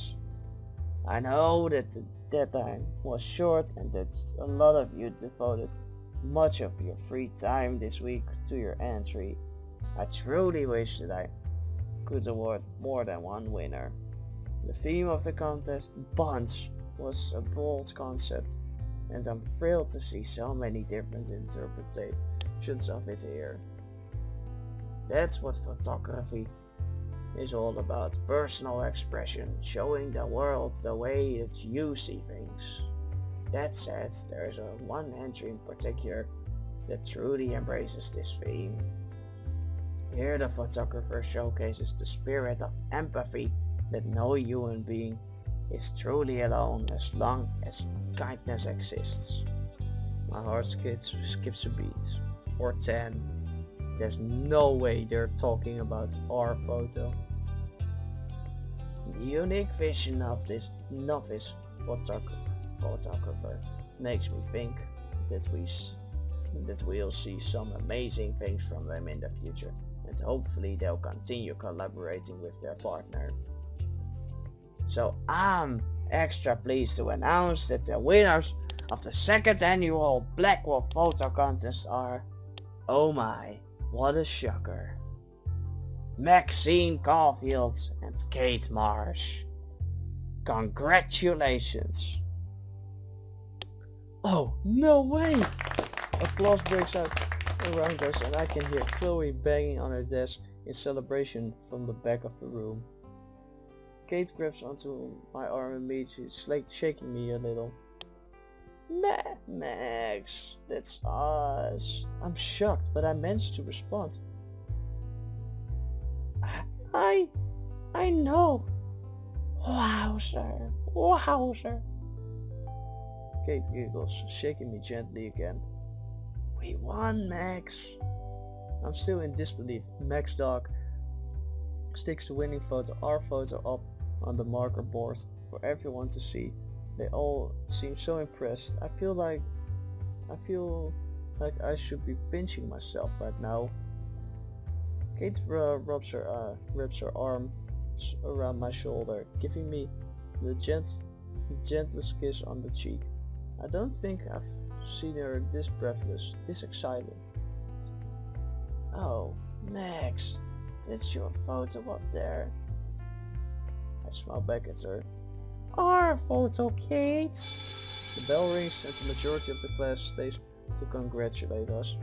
I know that the deadline was short and that a lot of you devoted much of your free time this week to your entry. I truly wish that I could award more than one winner. The theme of the contest, bonds, was a bold concept, and I'm thrilled to see so many different interpretations of it here. That's what photography is all about, personal expression, showing the world the way that you see things. That said, there is one entry in particular that truly embraces this theme. Here the photographer showcases the spirit of empathy that no human being is truly alone as long as kindness exists. My heart skips a beat. Or 10. There's no way they're talking about our photo. The unique vision of this novice photographer makes me think that we'll see some amazing things from them in the future, and hopefully they'll continue collaborating with their partner. So I'm extra pleased to announce that the winners of the second annual Black Wolf Photo Contest are, oh my, what a shocker, Maxine Caulfield and Kate Marsh. Congratulations! Oh, no way! Applause breaks out around us and I can hear Chloe banging on her desk in celebration from the back of the room. Kate grabs onto my arm immediately, shaking me a little. Max, that's us. I'm shocked, but I managed to respond. I know. Wowzer. Kate giggles, shaking me gently again. We won, Max. I'm still in disbelief. Max Dog sticks the winning photo, our photo, up on the marker board for everyone to see. They all seem so impressed. I feel like I should be pinching myself right now. Kate wraps her arm around my shoulder, giving me the gentlest kiss on the cheek. I don't think I've seen her this breathless, this excited. Oh, Max, that's your photo up there. I smile back at her. Our photo, Kate. The bell rings and the majority of the class stays to congratulate us.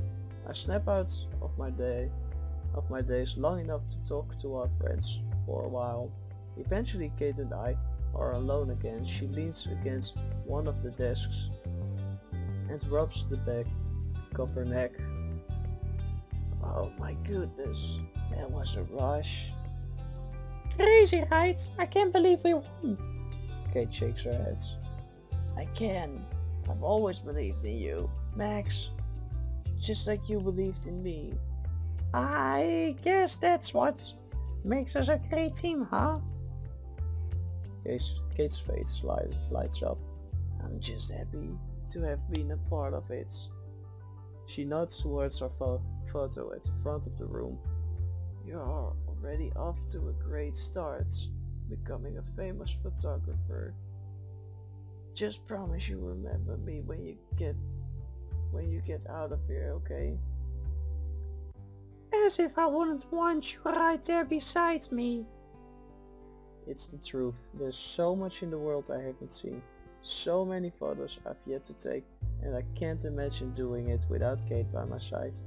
I snap out of my days long enough to talk to our friends for a while. Eventually Kate and I are alone again. She leans against one of the desks and rubs the back of her neck. Oh my goodness, that was a rush. Crazy, right? I can't believe we won. Kate shakes her head. I can. I've always believed in you, Max. Just like you believed in me. I guess that's what makes us a great team, huh? Kate's face lights up. I'm just happy to have been a part of it. She nods towards our photo at the front of the room. You're already off to a great start. becoming a famous photographer. Just promise you remember me when you get out of here, okay? As if I wouldn't want you right there beside me. It's the truth. There's so much in the world I haven't seen. So many photos I've yet to take, and I can't imagine doing it without Kate by my side.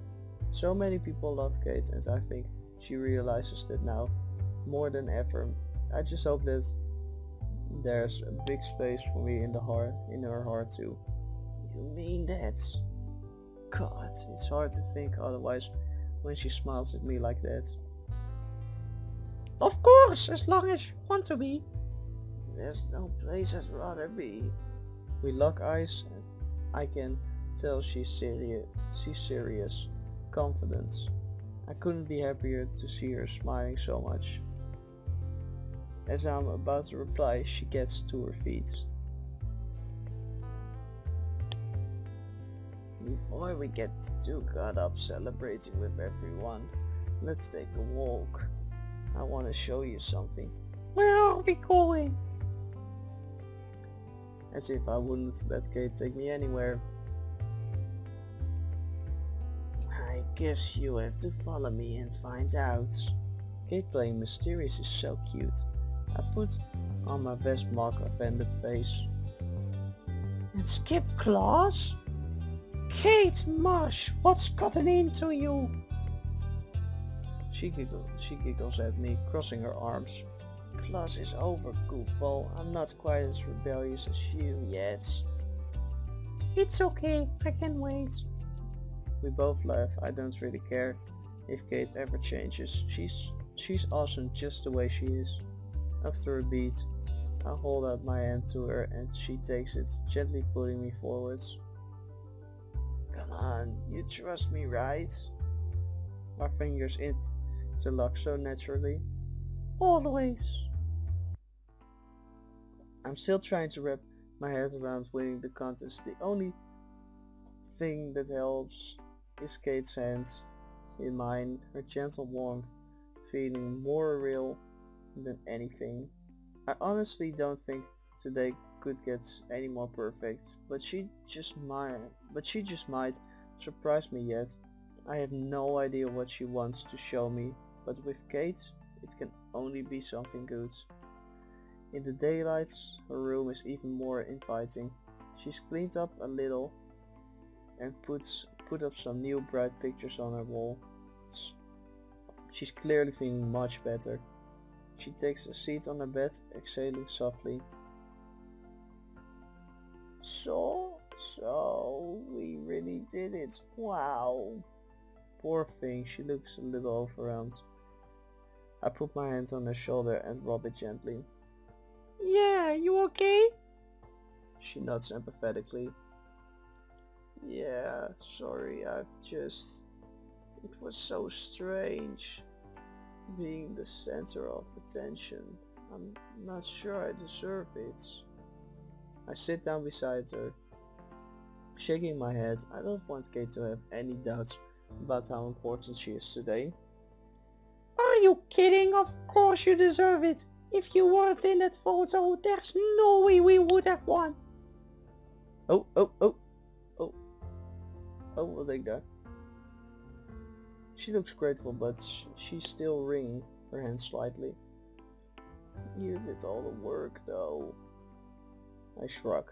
So many people love Kate, and I think she realizes that now more than ever. I just hope that there's a big space for me in her heart too. You mean that? God, it's hard to think otherwise when she smiles at me like that. Of course, as long as you want to be. There's no place I'd rather be. We lock eyes and I can tell she's serious, confident. I couldn't be happier to see her smiling so much. As I'm about to reply, she gets to her feet. Before we get too caught up celebrating with everyone, let's take a walk. I want to show you something. Where are we going? As if I wouldn't let Kate take me anywhere. I guess you have to follow me and find out. Kate playing mysterious is so cute. I put on my best mock offended face. And skip class? Kate Marsh, what's gotten into you? She giggles at me, crossing her arms. Class is over, goofball. I'm not quite as rebellious as you yet. It's okay, I can wait. We both laugh. I don't really care if Kate ever changes. She's awesome just the way she is. After a beat, I hold out my hand to her and she takes it, gently pulling me forwards. Come on, you trust me, right? Our fingers interlock so naturally. Always. I'm still trying to wrap my head around winning the contest. The only thing that helps is Kate's hand in mine, her gentle warmth, feeling more real than anything. I honestly don't think today could get any more perfect, but she just might surprise me yet. I have no idea what she wants to show me, but with Kate, it can only be something good. In the daylight, her room is even more inviting. She's cleaned up a little and put up some new bright pictures on her wall. She's clearly feeling much better. She takes a seat on the bed, exhaling softly. So, we really did it. Wow. Poor thing, she looks a little overwhelmed. I put my hand on her shoulder and rub it gently. Yeah, you okay? She nods empathetically. Yeah, sorry, it was so strange being the center of attention. I'm not sure I deserve it. I sit down beside her, shaking my head. I don't want Kate to have any doubts about how important she is today. Are you kidding? Of course you deserve it. If you weren't in that photo, there's no way we would have won. Oh, we'll take that. She looks grateful, but she's still wringing her hand slightly. You did all the work though. I shrug.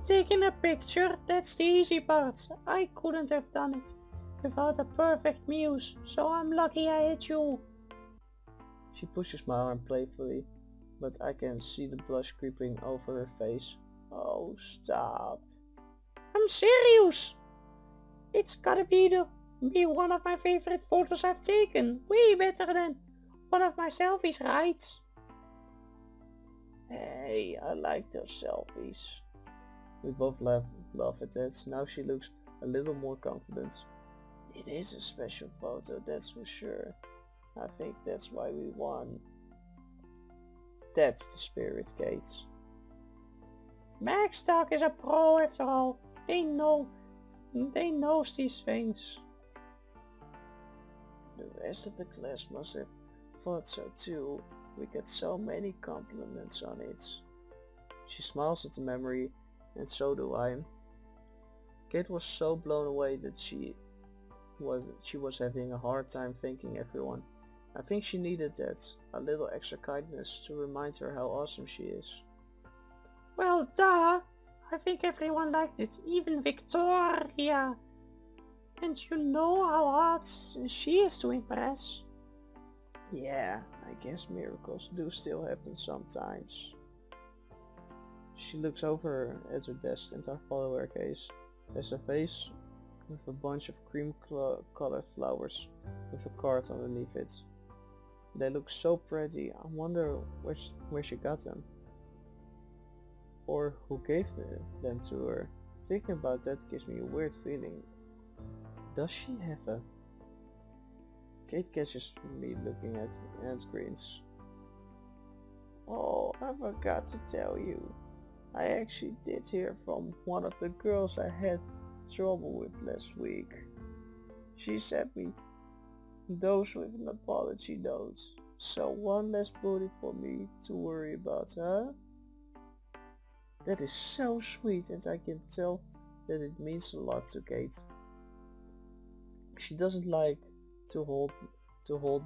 Taking a picture, that's the easy part. I couldn't have done it without a perfect muse, so I'm lucky I had you. She pushes my arm playfully, but I can see the blush creeping over her face. Oh, stop. I'm serious. It's gotta be one of my favorite photos I've taken. Way better than one of my selfies, right? Hey, I like those selfies. We both laugh at that. Now she looks a little more confident. It is a special photo, that's for sure. I think that's why we won. That's the spirit, Kate. Magstock is a pro after all. They knows these things. The rest of the class must have thought so too. We get so many compliments on it. She smiles at the memory, and so do I. Kate was so blown away that she was having a hard time thanking everyone. I think she needed that, a little extra kindness to remind her how awesome she is. Well, duh. I think everyone liked it, even Victoria. And you know how hard she is to impress. Yeah, I guess miracles do still happen sometimes. She looks over at her desk and I follow her gaze. There's a vase with a bunch of cream-colored flowers with a card underneath it. They look so pretty. I wonder where she got them. Or who gave them to her. Thinking about that gives me a weird feeling. Does she have a... Kate catches me looking at and grins. Oh, I forgot to tell you. I actually did hear from one of the girls I had trouble with last week. She sent me those with an apology note. So one less booty for me to worry about, huh? That is so sweet, and I can tell that it means a lot to Kate. She doesn't like to hold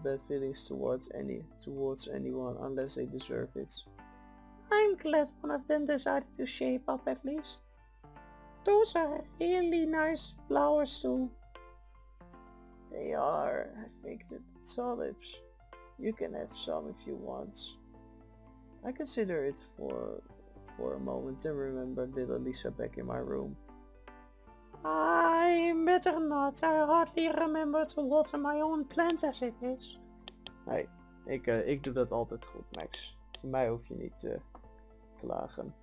bad feelings towards anyone unless they deserve it. I'm glad one of them decided to shape up at least. Those are really nice flowers too. They are, I think, the tulips. You can have some if you want. I consider it for a moment and remember little Lisa back in my room. I better not. I hardly remember to water my own plant as it is. Nee, ik doe dat altijd goed, Max. Voor mij hoef je niet te klagen.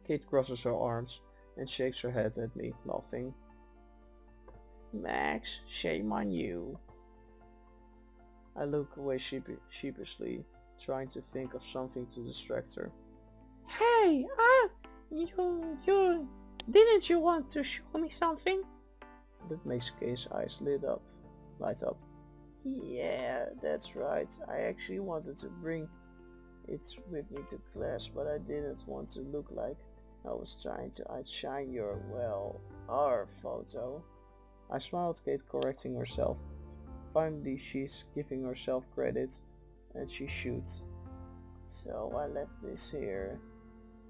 Kate crosses her arms and shakes her head at me, laughing. Max, shame on you. I look away sheepishly, trying to think of something to distract her. Hey, you didn't you want to show me something? That makes Kate's eyes light up. Yeah, that's right. I actually wanted to bring it with me to class, but I didn't want to look like I was trying to outshine our photo. I smiled at Kate, correcting herself. Finally, she's giving herself credit, and she shoots. So I left this here.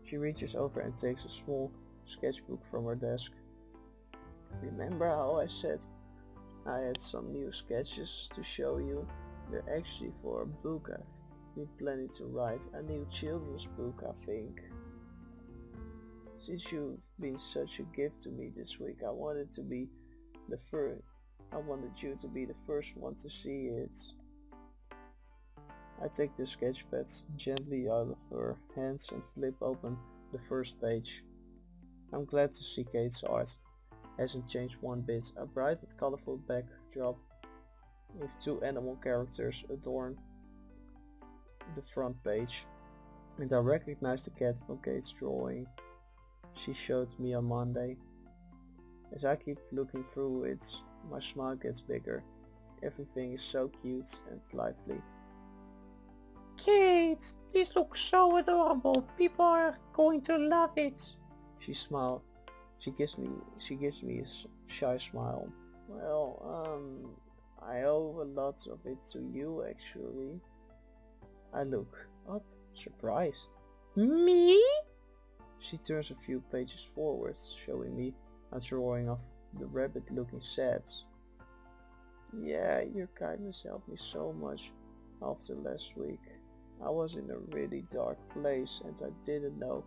She reaches over and takes a small sketchbook from her desk. Remember how I said I had some new sketches to show you? They're actually for a book I've been planning to write, a new children's book, I think. Since you've been such a gift to me this week, I wanted you to be the first one to see it. I take the sketchpad gently out of her hands and flip open the first page. I'm glad to see Kate's art hasn't changed one bit. A bright and colorful backdrop with two animal characters adorn the front page, and I recognize the cat from Kate's drawing she showed me on Monday. As I keep looking through it, my smile gets bigger. Everything is so cute and lively. Kate, these look so adorable. People are going to love it. She smiled. She gives me a shy smile. Well, I owe a lot of it to you actually. I look up, surprised. Me? She turns a few pages forward, showing me a drawing of the rabbit-looking sets. Yeah, your kindness helped me so much after last week. I was in a really dark place and I didn't know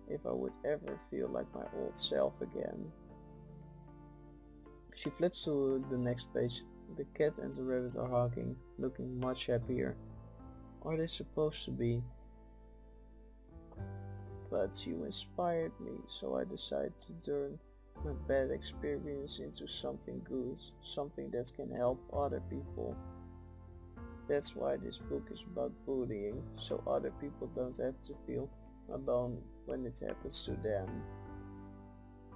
if I would ever feel like my old self again. She flips to the next page. The cat and the rabbit are hugging, looking much happier. Are they supposed to be? But you inspired me, so I decided to turn my bad experience into something good, something that can help other people. That's why this book is about bullying, so other people don't have to feel alone when it happens to them.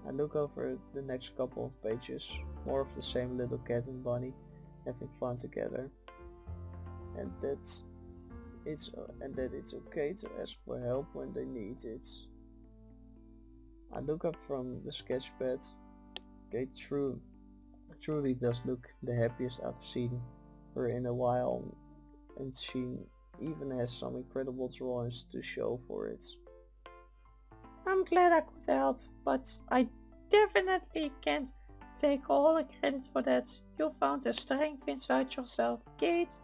I look over the next couple of pages, more of the same little cat and bunny having fun together. and that it's okay to ask for help when they need it. I look up from the sketchpad. Kate truly does look the happiest I've seen her in a while, and she even has some incredible drawings to show for it. I'm glad I could help, but I definitely can't take all the credit for that. You found the strength inside yourself, Kate,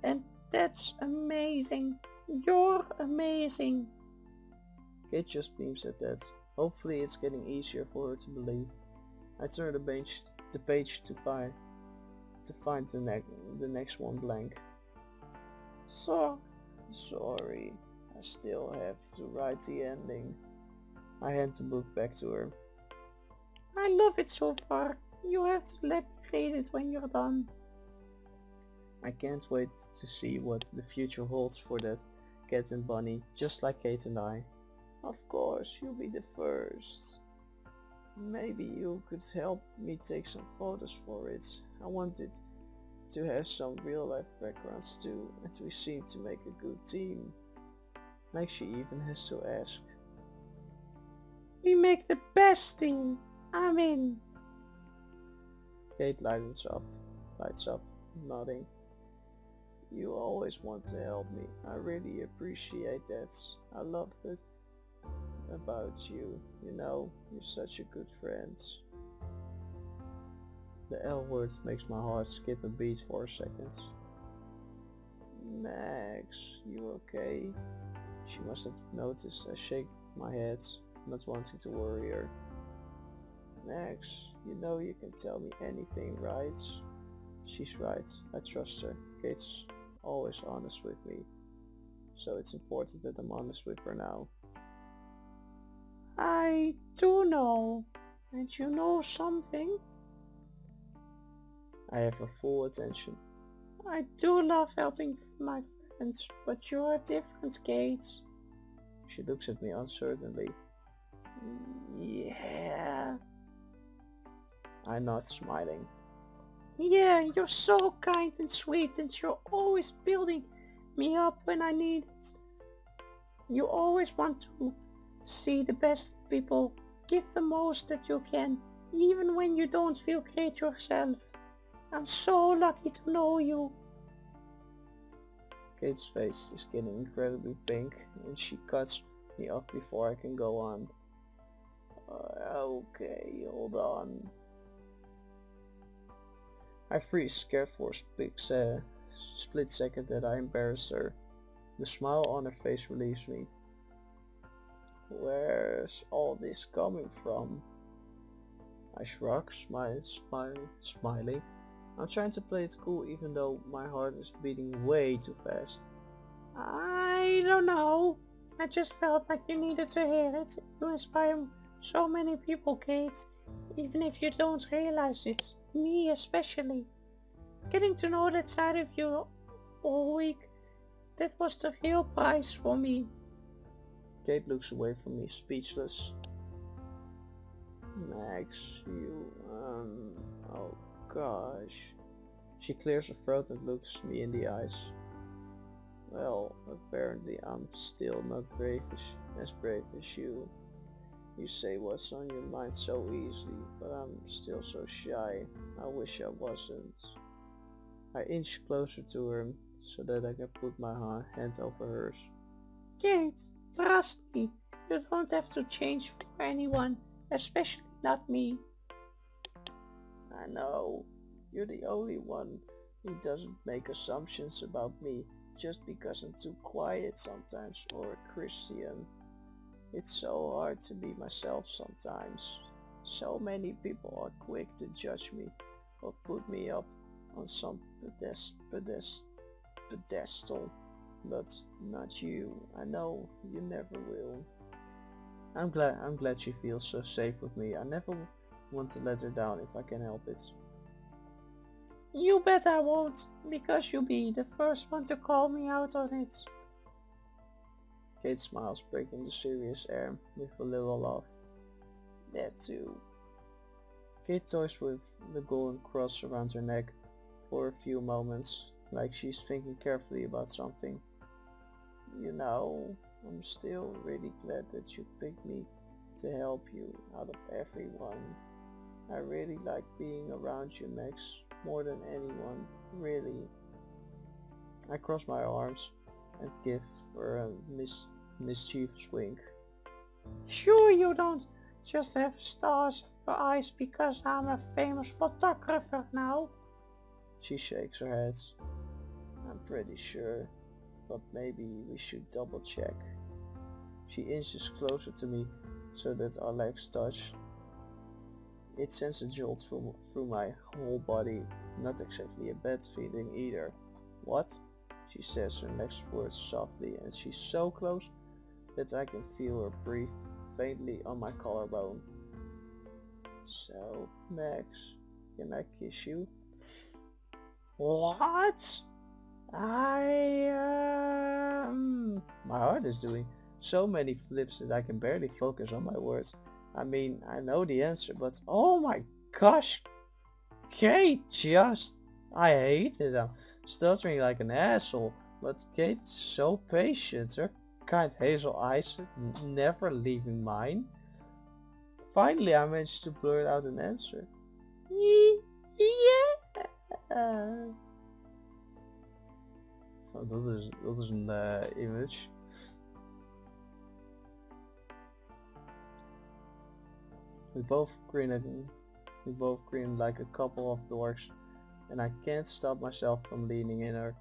and that's amazing. You're amazing. Kate just beams at that. Hopefully it's getting easier for her to believe. I turn the page to find the next one blank. Sorry, I still have to write the ending. I hand the book back to her. I love it so far. You have to let me read it when you're done. I can't wait to see what the future holds for that cat and bunny, just like Kate and I. Of course, you'll be the first. Maybe you could help me take some photos for it. I wanted to have some real life backgrounds too, and we seem to make a good team. Like she even has to ask. We make the best team. I'm in. Kate lights up, nodding. You always want to help me. I really appreciate that. I love it about you. You know, you're such a good friend. The L word makes my heart skip a beat for a second. Max, you okay? She must have noticed I shake my head, not wanting to worry her. Max, you know you can tell me anything, right? She's right. I trust her. Kate's always honest with me, so it's important that I'm honest with her now. I do know. And you know something? I have her full attention. I do love helping my friends, but you're different, Kate. She looks at me uncertainly. Yeah. I nod, smiling. Yeah, you're so kind and sweet, and you're always building me up when I need it. You always want to see the best people. Give the most that you can, even when you don't feel great yourself. I'm so lucky to know you. Kate's face is getting incredibly pink, and she cuts me off before I can go on. Okay, hold on. I freeze, scared for a split second that I embarrassed her. The smile on her face relieves me. Where's all this coming from? I shrug, smiling. I'm trying to play it cool even though my heart is beating way too fast. I don't know. I just felt like you needed to hear it. You inspire so many people, Kate. Even if you don't realize it. Me especially. Getting to know that side of you all week, that was the real prize for me. Kate looks away from me, speechless. Max, oh gosh. She clears her throat and looks me in the eyes. Well, apparently I'm still not as brave as you. You say what's on your mind so easily, but I'm still so shy. I wish I wasn't. I inch closer to her so that I can put my hand over hers. Kate, trust me. You don't have to change for anyone, especially not me. I know. You're the only one who doesn't make assumptions about me just because I'm too quiet sometimes or a Christian. It's so hard to be myself sometimes. So many people are quick to judge me or put me up on some pedestal, but not you. I know you never will. I'm glad she feels so safe with me. I never want to let her down if I can help it. You bet I won't, because you'll be the first one to call me out on it. Kate smiles, breaking the serious air with a little laugh. That too. Kate toys with the golden cross around her neck for a few moments, like she's thinking carefully about something. You know, I'm still really glad that you picked me to help you out of everyone. I really like being around you, Max, more than anyone, really. I cross my arms and give her a mischievous wink. Sure you don't just have stars in your eyes because I'm a famous photographer now. She shakes her head. I'm pretty sure, but maybe we should double check. She inches closer to me so that our legs touch. It sends a jolt through my whole body, not exactly a bad feeling either. What? She says her next words softly, and she's so close that I can feel her breathe faintly on my collarbone. So, Max, can I kiss you? What? My heart is doing so many flips that I can barely focus on my words. I mean, I know the answer, but oh my gosh, Kate, I hate it. I'm stuttering like an asshole, but Kate is so patient. Her kind hazel eyes never leaving mine. Finally, I managed to blurt out an answer. Yeah. Oh, dat is een image. We both grin like a couple of dorks, and I can't stop myself from leaning in her.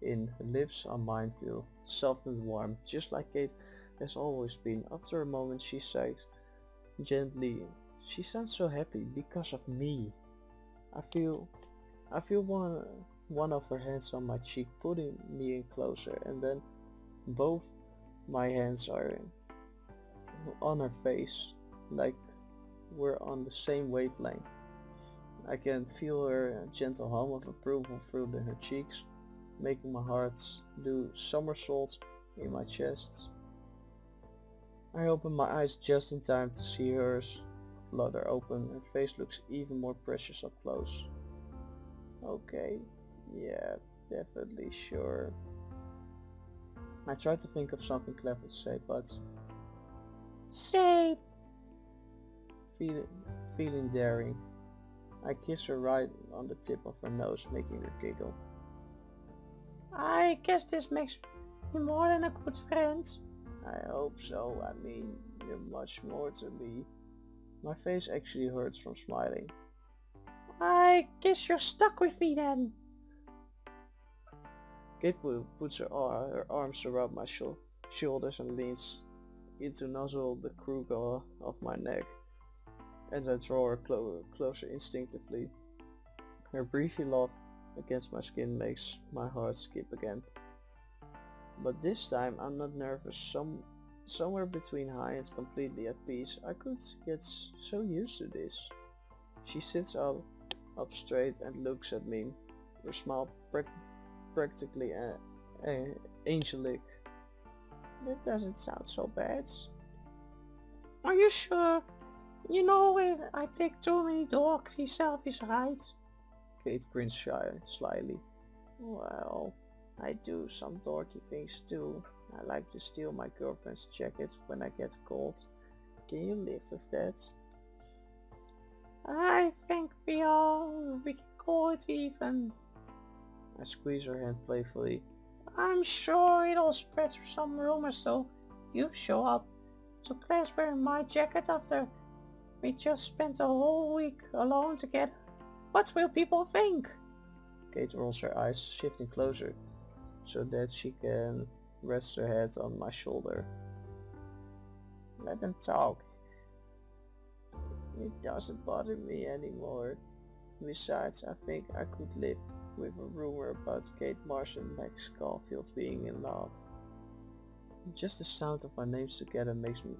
Her lips on mine feel soft and warm, just like Kate has always been. After a moment she sighs gently. She sounds so happy because of me. I feel one of her hands on my cheek, pulling me in closer, and then both my hands are on her face, like we're on the same wavelength. I can feel her gentle hum of approval through her cheeks, making my heart do somersaults in my chest. I open my eyes just in time to see hers flutter open. Her face looks even more precious up close. Okay, yeah, definitely sure. I try to think of something clever to say, but Say, feeling daring, I kiss her right on the tip of her nose, making her giggle. I guess this makes me more than a good friend. I hope so. I mean, you're much more to me. My face actually hurts from smiling. I guess you're stuck with me then. Kate puts her arms around my shoulders and leans in to nuzzle the crook of my neck, and I draw her closer instinctively. Her breathy laugh against my skin makes my heart skip again. But this time I'm not nervous, somewhere between high and completely at peace. I could get so used to this. She sits up straight and looks at me, her smile practically angelic. That doesn't sound so bad. Are you sure? You know I take too many dorky selfies, right? Kate grins slyly. Well, I do some dorky things too. I like to steal my girlfriend's jacket when I get cold. Can you live with that? I think we can call it even. I squeeze her hand playfully. I'm sure it'll spread some rumors so you show up to class wearing my jacket after we just spent a whole week alone together. What will people think? Kate rolls her eyes, shifting closer so that she can rest her head on my shoulder. Let them talk. It doesn't bother me anymore. Besides, I think I could live with a rumor about Kate Marsh and Max Caulfield being in love. Just the sound of our names together makes me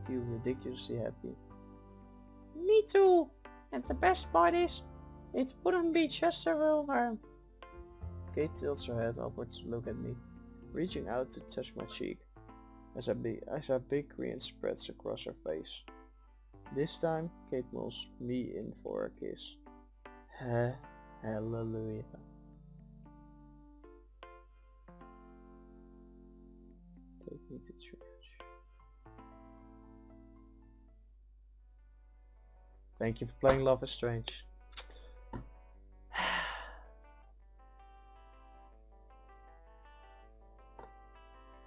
feel ridiculously happy. Me too. And the best part is, it wouldn't be just a rumor. Kate tilts her head upward to look at me, reaching out to touch my cheek, as her big grin spreads across her face. This time, Kate pulls me in for a kiss. Hallelujah. Need to church. Thank you for playing Love is Strange.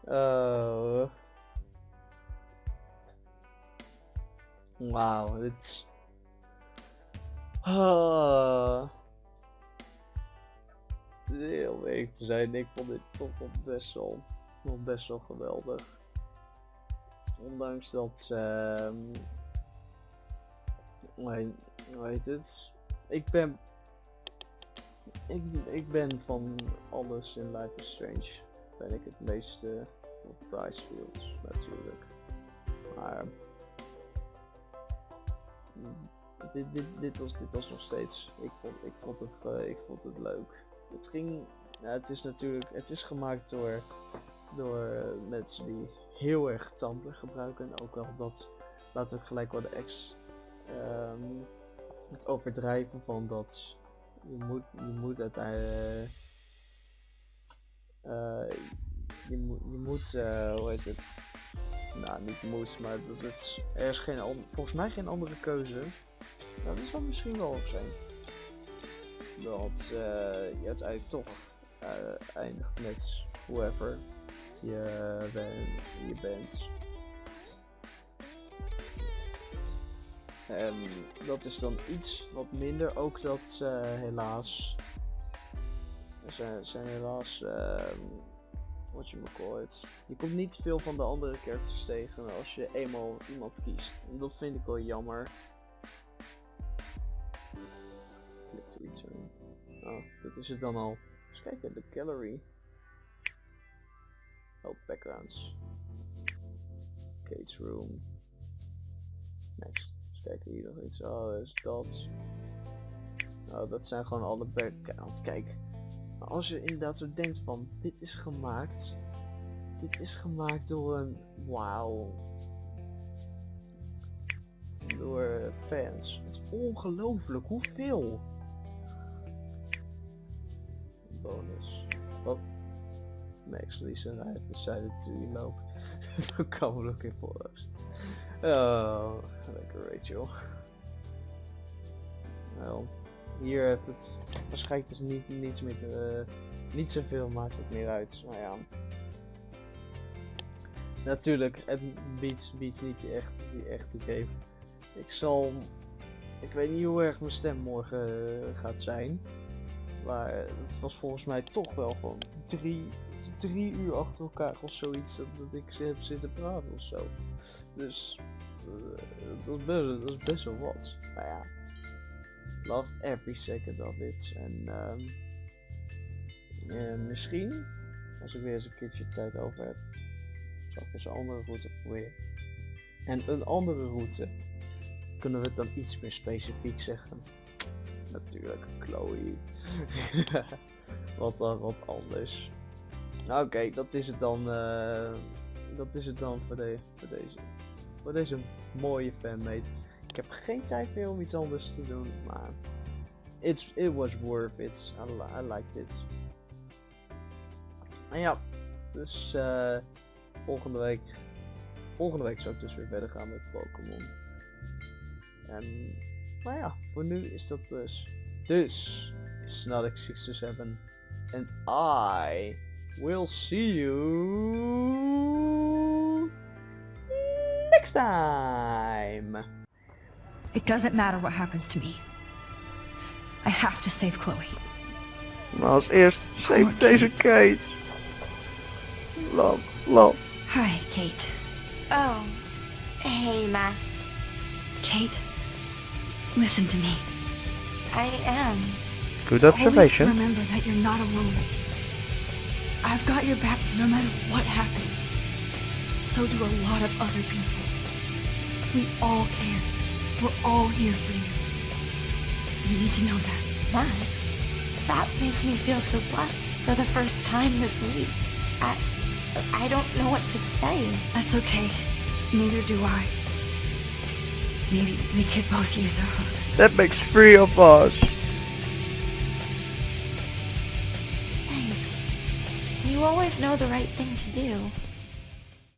Oh. Wauw, dit. Heel week te zijn. Ik vond dit toch wel best wel geweldig. Ondanks dat, hoe heet het? Ik ben van alles in Life is Strange. Ben ik het meeste op Marshfield natuurlijk. Maar dit was nog steeds. Ik vond het leuk. Het ging. Ja, het is gemaakt door mensen die heel erg Tumblr gebruiken. En ook wel dat, laten we gelijk wel het overdrijven van dat je moet uiteindelijk je moet hoe heet het? Nou, niet moet, maar er is volgens mij geen andere keuze. Nou, dat zal misschien wel ook zijn. Dat je uiteindelijk toch eindigt met whoever je bent. En dat is dan iets wat minder, ook dat helaas zijn helaas je komt niet veel van de andere characters tegen als je eenmaal iemand kiest. En dat vind ik wel jammer. Klik er iets in. Oh, dit is het dan al. Eens kijken, de gallery. Oh, backgrounds. Kate's room. Next. Eens kijken, hier nog iets. Oh, dat is dat. Nou, dat zijn gewoon alle backgrounds. Kijk. Maar als je inderdaad zo denkt van, dit is gemaakt door een, wauw, door fans. Het is ongelooflijk, hoeveel? Bonus. Wat? Max Lisa and I have decided to elope. To come looking for us. Oh, lekker Rachel. Wel. Hier heeft het waarschijnlijk dus niets meer niet zoveel maakt het meer uit. Maar ja. Natuurlijk, het biedt niet die echte game. Ik weet niet hoe erg mijn stem morgen gaat zijn. Maar het was volgens mij toch wel gewoon 3 uur achter elkaar of zoiets dat ik heb zitten praten of zo. Dus dat is best wel wat. Nou ja. Love every second of it. En misschien, als ik weer eens een keertje tijd over heb, zal ik eens een andere route proberen. En een andere route, kunnen we het dan iets meer specifiek zeggen. Natuurlijk, Chloe. Wat anders. Nou, oké, dat is het dan. Dat is het dan voor deze mooie fanmate. Ik heb geen tijd meer om iets anders te doen, maar it was worth it. I liked it. En ja, dus volgende week zou ik dus weer verder gaan met Pokémon. En nou ja, voor nu is dat dus. Is Snodix627 and I will see you next time. It doesn't matter what happens to me. I have to save Chloe. Maar als eerst, save deze Kate. Love. Hi, Kate. Oh, hey, Max. Kate, listen to me. I am. Good Always observation. remember that you're not alone. I've got your back no matter what happens. So do a lot of other people. We all care. We're all here for you. You need to know that. Max, that makes me feel so blessed for the first time this week. I don't know what to say. That's okay. Neither do I. Maybe we could both use a hug. That makes 3 of us. Thanks. You always know the right thing to do.